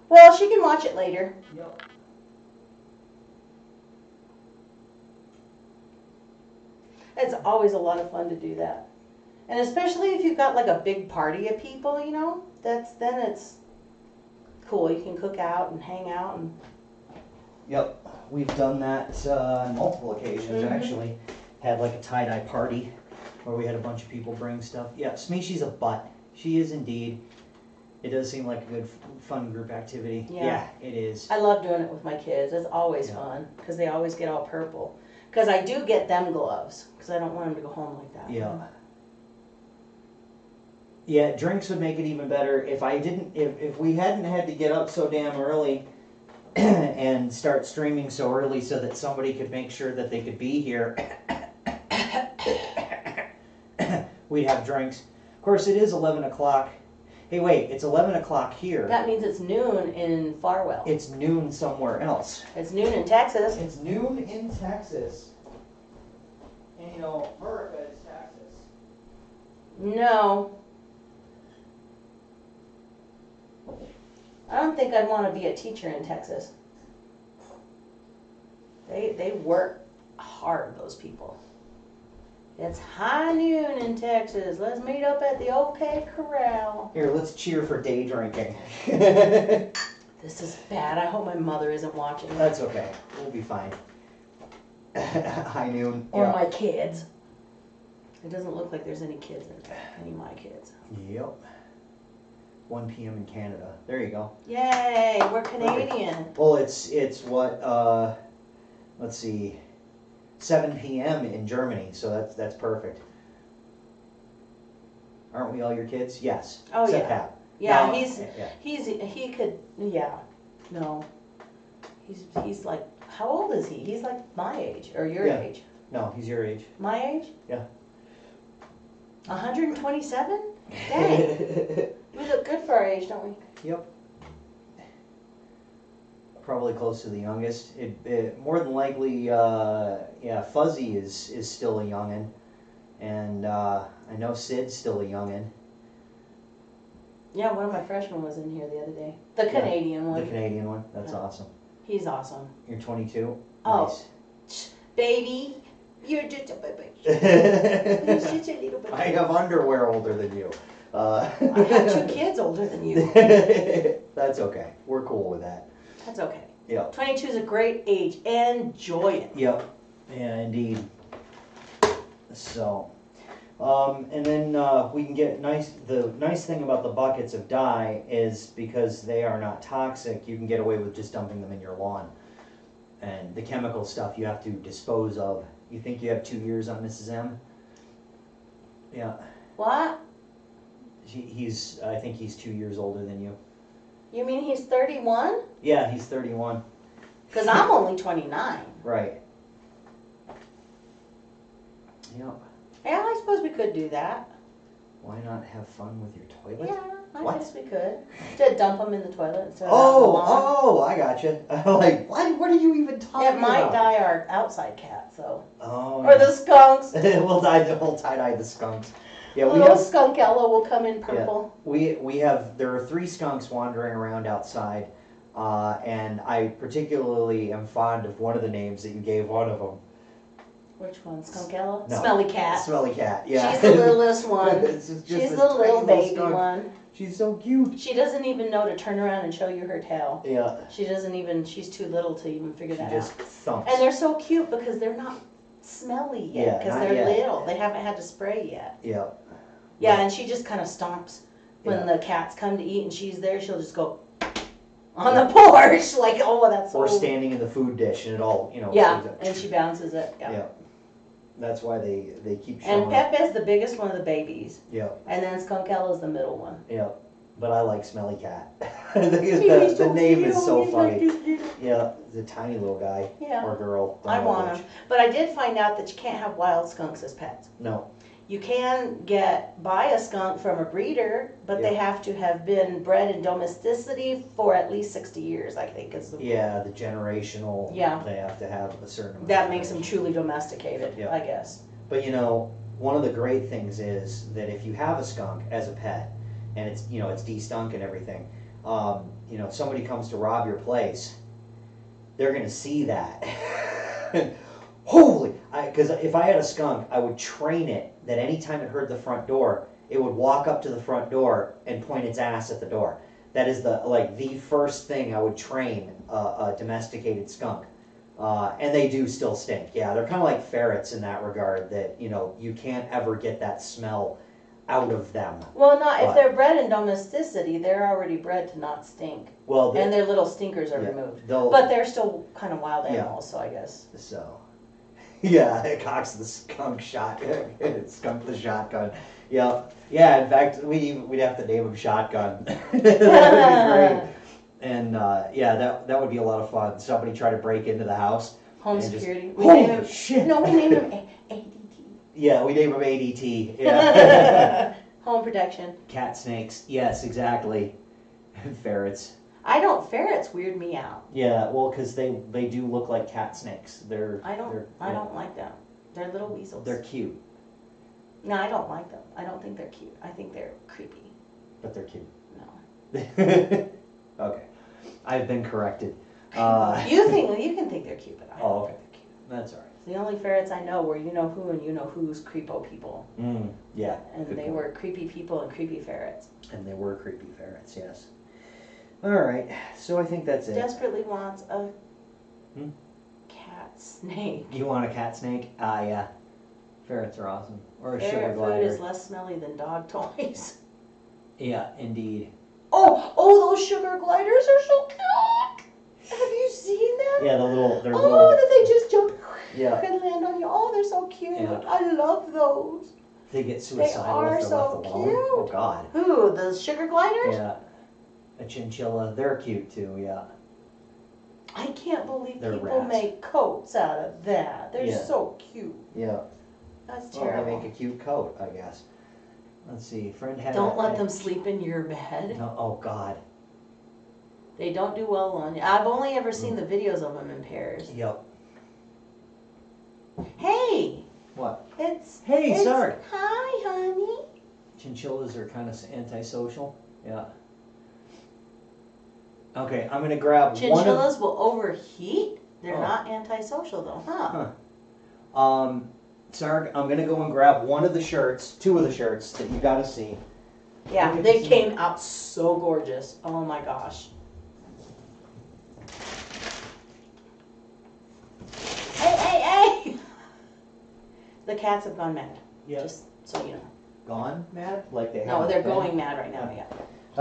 Well, she can watch it later. Yep. It's always a lot of fun to do that. And especially if you've got like a big party of people, you know, then it's cool. You can cook out and hang out and Yep, we've done that on multiple occasions, Mhm. actually. Had like a tie-dye party where we had a bunch of people bring stuff. Yeah, Smeeshy's a butt. She is indeed. It does seem like a good, fun group activity. Yeah. It is. I love doing it with my kids. It's always Yeah. fun because they always get all purple. Because I do get them gloves because I don't want them to go home like that. Yeah. Yeah, drinks would make it even better if I didn't, if we hadn't had to get up so damn early and start streaming so early so that somebody could make sure that they could be here. We'd have drinks. Of course, it is 11 o'clock. Hey, wait, it's 11 o'clock here. That means it's noon in Farwell. It's noon somewhere else. It's noon in Texas. It's noon in Texas. And you know, America is Texas. No. I don't think I'd want to be a teacher in Texas. They work hard, those people. It's high noon in Texas. Let's meet up at the OK Corral. Here, let's cheer for day drinking. This is bad. I hope my mother isn't watching. That's okay. We'll be fine. High noon. Or Yeah. my kids. It doesn't look like there's any kids in there. Any of my kids. Yep. 1 p.m. in Canada. There you go. Yay, we're Canadian. Well, it's what, let's see, 7 p.m. in Germany, so that's perfect. Aren't we all your kids? Yes. Oh, Except yeah. Hap. Yeah, No, he could, yeah, no. He's like, how old is he? He's like my age, or your Yeah. age. No, he's your age. My age? Yeah. 127? Dang, we look good for our age, don't we? Yep. Probably close to the youngest. It more than likely, yeah, Fuzzy is still a youngin', and I know Sid's still a youngin'. Yeah, one of my freshmen was in here the other day. The Canadian The one. Canadian one. That's Yeah. awesome. He's awesome. You're 22. Oh. Nice. Baby, you're just a baby. You're such a little baby. I have underwear older than you. I have 2 kids older than you. That's okay. We're cool with that. That's okay. Yep. 22 is a great age. Enjoy it. Yep. Yeah, indeed. So, and then we can get the nice thing about the buckets of dye is because they are not toxic, you can get away with just dumping them in your lawn. And the chemical stuff you have to dispose of. You think you have 2 years on Mrs. M? Yeah. What? I think he's 2 years older than you. You mean he's 31? Yeah, he's 31. Because I'm only 29. Right. Yep. Yeah, I suppose we could do that. Why not have fun with your toilet? Yeah, I What? guess we could. To dump them in the toilet instead of out in the lawn. Oh, I gotcha. Like, what are you even talking It might about? dye our outside cat, so. Oh. Or the skunks. we'll tie-dye the skunks. Yeah, we Little have, skunkella will come in purple. we have, there are 3 skunks wandering around outside, and I particularly am fond of one of the names that you gave one of them. Which one? Skunkella? No. Smelly cat. Smelly cat, yeah. She's the littlest one. It's just She's this the tiny little baby skunk. one. She's so cute. She doesn't even know to turn around and show you her tail. Yeah, She doesn't even, she's too little to even figure she that just out. thumps. And they're so cute because they're not smelly Yeah, yet, because not they're yet. little. They haven't had to spray yet. Yeah. Yeah, and she just kind of stomps when Yeah. the cats come to eat and she's there. She'll just go on the porch like, oh, that's so. Or standing in the food dish and it all, you know. Yeah, goes up. and she bounces it. Yeah. Yeah. That's why they keep showing And up. Pepe's the biggest one of the babies, Yeah, and then Skunkella's the middle one. yeah. But I like Smelly Cat. I think the name is so funny. Yeah, he's a tiny little guy Yeah, or girl. don't I know want which. them. But I did find out that you can't have wild skunks as pets. No. You can buy a skunk from a breeder, but they have to have been bred in domesticity for at least 60 years, I think is the. Yeah, the generational. Yeah. They have to have a certain amount. That of makes them generation. truly domesticated, Yeah. I guess. But you know, one of the great things is that if you have a skunk as a pet, and it's, you know, it's de-stunk and everything, you know, if somebody comes to rob your place, they're gonna see that. Holy, because if I had a skunk, I would train it that anytime it heard the front door, it would walk up to the front door and point its ass at the door. That is the first thing I would train a domesticated skunk. And they do still stink. Yeah, they're kind of like ferrets in that regard, that, you know, you can't ever get that smell out of them. Well, not if But- they're bred in domesticity, they're already bred to not stink, Well, and their little stinkers are yeah, removed. they'll, But they're still kind of wild Yeah. animals, so I guess. so, yeah, Cox the skunk skunk the shotgun. Yeah, yeah. In fact, we'd have to name him Shotgun. That would be great. And yeah, that would be a lot of fun. Somebody try to break into the house. Home And just- security. Holy shit! No, we named him ADT. Yeah, we name him ADT. Yeah. Home protection. Cat snakes. Yes, exactly. And ferrets. Ferrets weird me out. Yeah, well, because they do look like cat snakes. I don't like them. They're little weasels. They're cute, No, I don't like them. I don't think they're cute. I think they're creepy. but they're cute. No. Okay, I've been corrected. You can think they're cute, but I don't Oh, okay. think they're cute. That's all right. It's the only ferrets I know where you know who and you know who's creepo people. Yeah, And good they point. were creepy people and creepy ferrets. And they were creepy ferrets. Yes. All right. So I think that's it. Desperately wants a Hmm? cat snake. You want a cat snake? Ah, yeah. Ferrets are awesome. Or a sugar Ferret food glider. is less smelly than dog toys. Yeah, indeed. Oh, those sugar gliders are so cute. Have you seen them? Yeah, they're Oh, little. that they just jump Yeah. and land on you. Oh, they're so cute. Yeah. I love those. They get suicidal are if they're so left alone. cute. Oh God. Who? The sugar gliders? Yeah. A chinchilla. They're cute too. Yeah. I can't believe They're people rats. make coats out of that. They're Yeah. so cute. Yeah. That's Well, they terrible. make a cute coat, I guess. Let's see. Friend had. Don't let them sleep in your bed. No, oh God. They don't do well on you. I've only ever seen the videos of them in pairs. Yep. Hey, What? Hey, it's, Sark. Hi, honey. Chinchillas are kind of antisocial. Yeah. Okay, I'm gonna grab one Chinchillas will overheat. They're Oh. not antisocial though, huh? of. Sark, I'm gonna go and grab one of the shirts, two of the shirts that you gotta see. Yeah, Look at they this. came out so gorgeous. Oh my gosh. Hey! The cats have gone mad. Yeah. Just so you know. Gone mad? Like they No, haven't they're been? going mad right now, yeah.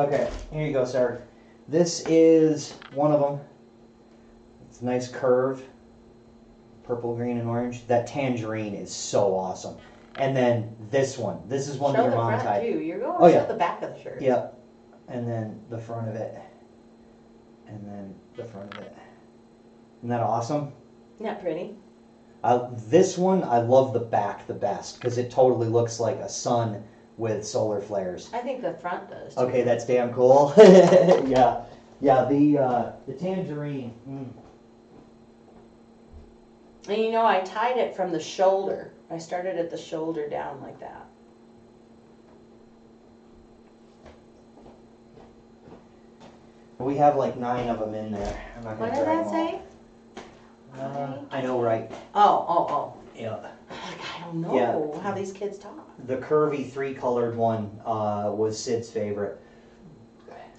Okay, here you go, Sark. This is one of them. It's a nice curve. Purple, green, and orange. That tangerine is so awesome. And then this one. This is one that Show your the mom front tied. too. You're going Oh, to yeah. show the back of the shirt. Yep. And then the front of it. And then the front of it. Isn't that awesome? Isn't that pretty? This one, I love the back the best because it totally looks like a sun with solar flares. I think the front does. Too. Okay, that's damn cool. Yeah. Yeah, the tangerine. And you know, I tied it from the shoulder. I started at the shoulder down like that. We have like 9 of them in there. I'm not What gonna did drag that them say? all. I know, right? Oh. Yeah. Like, I don't know how these kids talk. The curvy 3-colored one was Sid's favorite.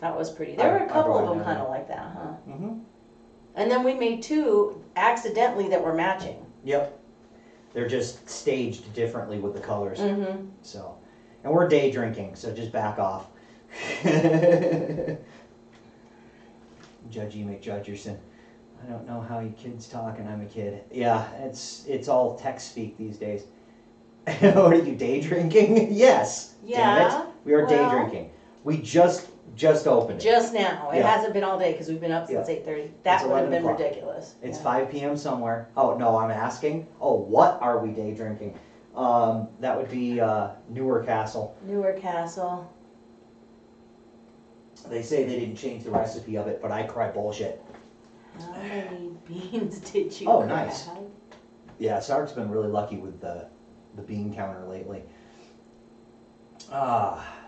That was pretty. There were a I couple brought of them it kind down. of like that, huh? Mm-hmm. And then we made 2 accidentally that were matching. Yep. They're just staged differently with the colors. Mm-hmm. So, and we're day drinking, so just back off. Judgy McJudgerson. I don't know how you kids talk, and I'm a kid. Yeah, it's all text speak these days. What are you, day drinking? Yes. Damn Yeah, it. We are day well- drinking. We just opened it. Just now. It Yeah. hasn't been all day because we've been up since 8:30. That It's would have 11 been o'clock. ridiculous. It's Yeah. 5 p.m. somewhere. Oh, no, I'm asking. Oh, what are we day drinking? That would be Newer Castle. Newer Castle. They say they didn't change the recipe of it, but I cry bullshit. How many beans did you Oh, grab? nice. Yeah, Sark's been really lucky with the the bean counter lately.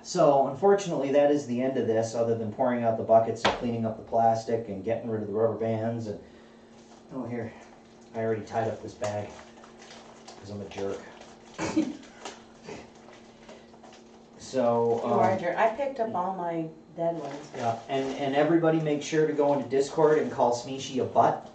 So unfortunately that is the end of this, other than pouring out the buckets and cleaning up the plastic and getting rid of the rubber bands. And oh, here, I already tied up this bag because I'm a jerk. So You are a jerk. I picked up all my dead ones. yeah, and everybody make sure to go into Discord and call Smeeshi a butt,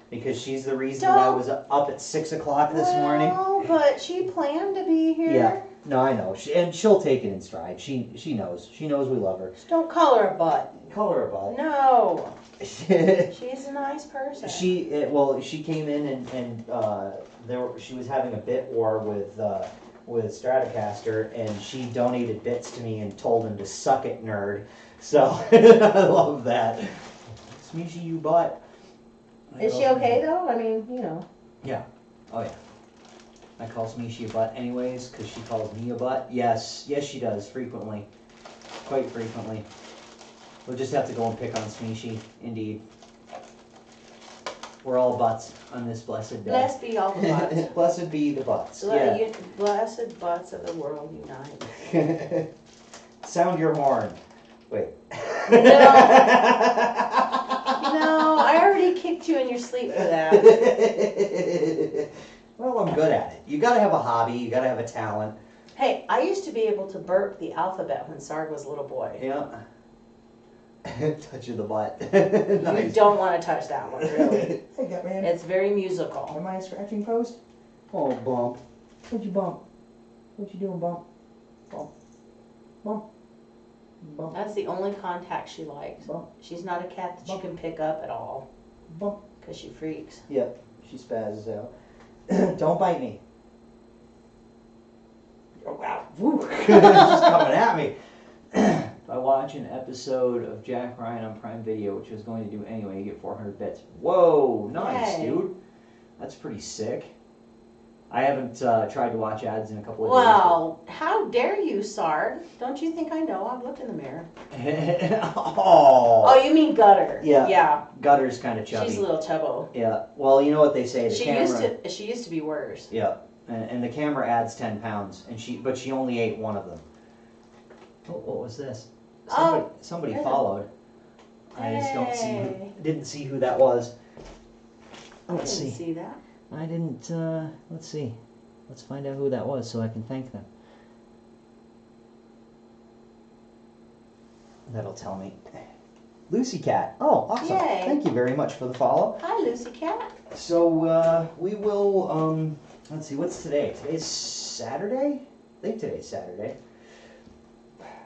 because she's the reason that I was up at 6 o'clock this morning. No, but she planned to be here. Yeah. No, I know. And she'll take it in stride. She knows. She knows we love her. Just don't call her a butt. Call her a butt. No. She's a nice person. She came in and she was having a bit war with Stratocaster, and she donated bits to me and told him to suck it, nerd. So I love that. Smeeshi, you butt. Is she okay though? I mean, you know. Yeah. Oh yeah. I call Smeeshi a butt anyways, because she calls me a butt. Yes, she does, frequently. Quite frequently. We'll just have to go and pick on Smeeshi, indeed. We're all butts on this blessed day. Blessed be all the butts. Blessed be the butts. Yeah. Blessed butts of the world unite. Sound your horn. Wait. No. No, I already kicked you in your sleep for that. Well, I'm good at it. You gotta have a hobby, you gotta have a talent. Hey, I used to be able to burp the alphabet when Sarg was a little boy. Yeah. Touch of the butt. You Nice. don't want to touch that one, really. Hey, Gutman. It's very musical. Am I a scratching post? Oh, bump. What'd you bump? What you doing, bump? Bump. Bump. Bump. That's the only contact she likes. Bump. She's not a cat that you can pick up at all, Bump. because she freaks. Yep, she spazzes out. Don't bite me. Oh, wow. Woo. She's coming at me. If I watch an episode of Jack Ryan on Prime Video, which I was going to do anyway, you get 400 bits. Whoa, nice, Yay. dude. That's pretty sick. I haven't tried to watch ads in a couple of Well, how dare you, Sarg? Don't you think I know? I've looked in the mirror. days. Oh. Oh, you mean Gutter? Yeah. Yeah. Gutter's kind of chubby. She's a little chubbo. Yeah, well, you know what they say, the She camera... used to be worse. Yeah, and the camera adds 10 pounds, but she only ate one of them. Oh, what was this? Somebody there's a- followed. I just Hey. didn't see who that was. I Let's didn't see. see that. I didn't, let's see. Let's find out who that was so I can thank them. That'll tell me. Lucy Cat. Oh, awesome. Yay. Thank you very much for the follow. Hi, Lucy Cat. So, we will, let's see, what's today? Today's Saturday? I think today's Saturday.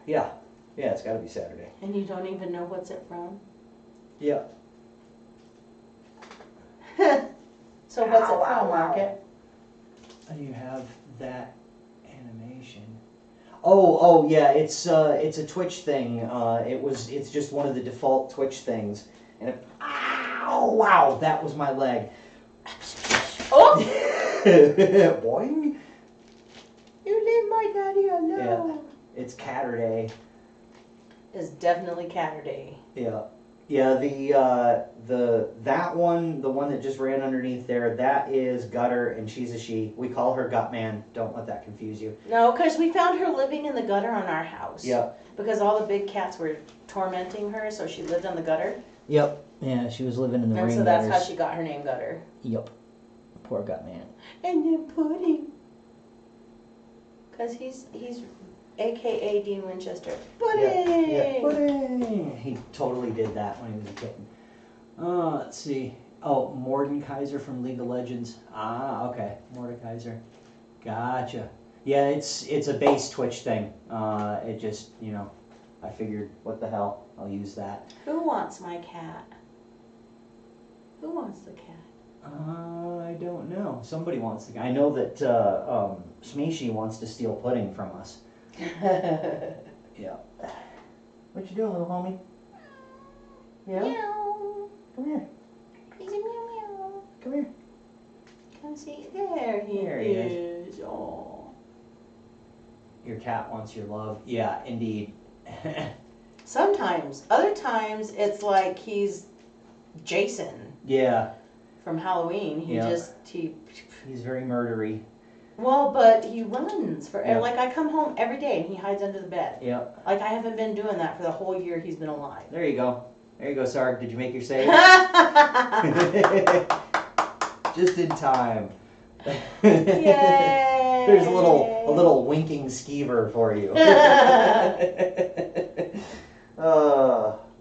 Yeah, it's gotta be Saturday. And you don't even know what's it from? Yeah. So what's it from, Market? You have that animation. Oh, yeah, it's a Twitch thing. It's just one of the default Twitch things. And ow, wow, that was my leg. Oh! Boing. You leave my daddy alone. It's Catterday. It's definitely Catterday. Yeah. Yeah, that one, the one that just ran underneath there, that is Gutter, and she's a she. We call her Gutman. Don't let that confuse you. No, because we found her living in the gutter on our house. Yeah. Because all the big cats were tormenting her, so she lived on the gutter. Yep. Yeah, she was living in the And rain so that's how gutters. she got her name Gutter. Yep. Poor Gutman. And then Pudding. Because he's AKA Dean Winchester. Pudding! Yeah. Pudding. He totally did that when he was a kitten. Let's see. Oh, Mordekaiser from League of Legends. Ah, okay. Mordekaiser. Gotcha. Yeah, it's a base Twitch thing. It just, I figured, what the hell, I'll use that. Who wants my cat? Who wants the cat? I don't know. Somebody wants to. I know that Smeeshi wants to steal pudding from us. Yeah. What you doing, little homie? Yeah? Meow. Come here. He's a meow meow. Come here. Come see. There he There he is. Oh. Your cat wants your love. Yeah, indeed. Sometimes. Other times it's like he's Jason Yeah, from Halloween. Yeah. He he's very murdery. Well, but he runs for, Yeah. like, I come home every day and he hides under the bed. Yep. Like, I haven't been doing that for the whole year he's been alive. There you go. There you go, Sark. Did you make your save? Just in time. Yay! There's a little winking skeever for you.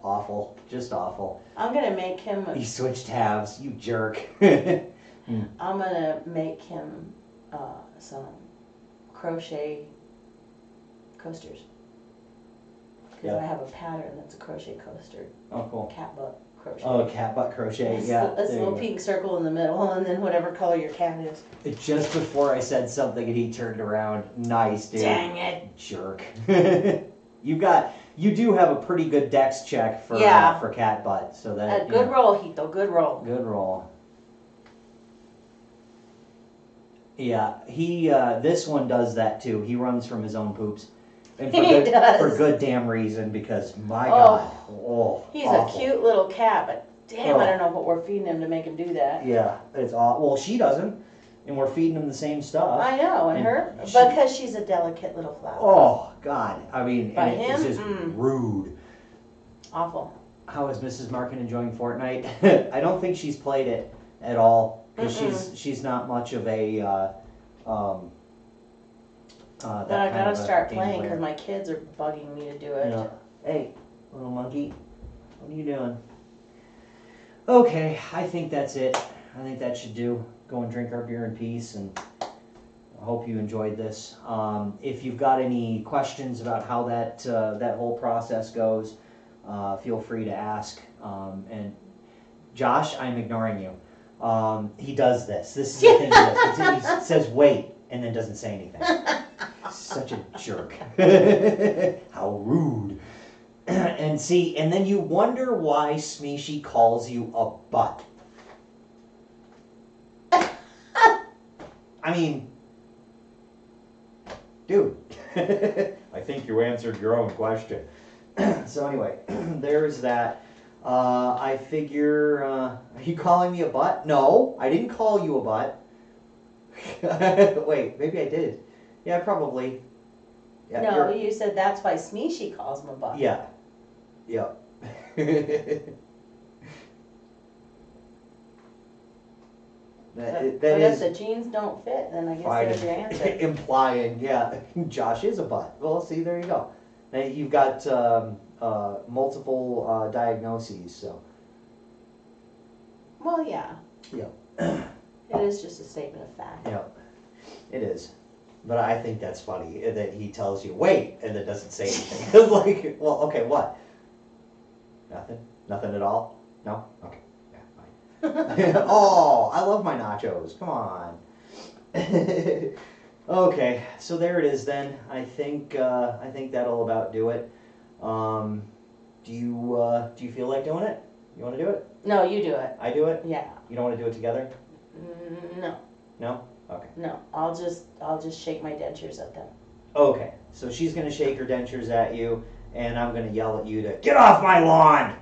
Awful. Just awful. I'm gonna make him, You switched halves, you jerk. I'm gonna make him, some crochet coasters. Cause Yeah. I have a pattern that's a crochet coaster, Oh, cool. cat butt crochet. Oh, cat butt crochet. It's Yeah. a there you little go. pink circle in the middle, and then whatever color your cat is. Just before I said something and he turned around. Nice, dude. Dang it! Jerk. You do have a pretty good dex check for Yeah. for cat butt, so that Good yeah. roll, Hito. Good roll. Good roll. Yeah, he this one does that too. He runs from his own poops, and for He good does. for good damn reason because my Oh. God, oh, He's awful. a cute little cat, but damn, I Oh. don't know what we're feeding him to make him do that. Yeah, it's awful. Well, she doesn't, and we're feeding him the same stuff. I know, and And her, she- because she's a delicate little flower. Oh God, I mean, By and it's him? just Mm. rude. Awful. How is Mrs. Markin enjoying Fortnite? I don't think she's played it at all because she's not much of a But that I kind gotta of a start game playing player. because my kids are bugging me to do it. Yeah. Hey, little monkey, what are you doing? Okay, I think that's it. I think that should do. Go and drink our beer in peace, and I hope you enjoyed this. If you've got any questions about how that that whole process goes, feel free to ask. And Josh, I'm ignoring you. He does this. This is the thing he does. He says wait and then doesn't say anything. Such a jerk. How rude. And see, and then you wonder why Smeeshy calls you a butt. I mean, dude, I think you answered your own question. So anyway, there's that. I figure, are you calling me a butt? No, I didn't call you a butt. Wait, maybe I did. Yeah, probably. Yeah, No, you're- you said that's why Smeeshy calls him a butt. yeah. Yeah. But That if is the jeans don't fit, then I guess fine. there's your answer. Implying, yeah, Josh is a butt. Well, see, there you go. Now you've got multiple diagnoses, so. Well, yeah. Yeah. It is just a statement of fact. Yeah, it is. But I think that's funny that he tells you, wait, and then doesn't say anything. Like, well, okay, what? Nothing? Nothing at all? No? Okay. Yeah, fine. Oh, I love my nachos. Come on. Okay, so there it is then. I think that'll about do it. Do you feel like doing it? You want to do it? No, you do it. I do it? Yeah. You don't want to do it together? No, No? Okay. no. I'll just shake my dentures at them. Okay, so she's gonna shake her dentures at you, and I'm gonna yell at you to get off my lawn.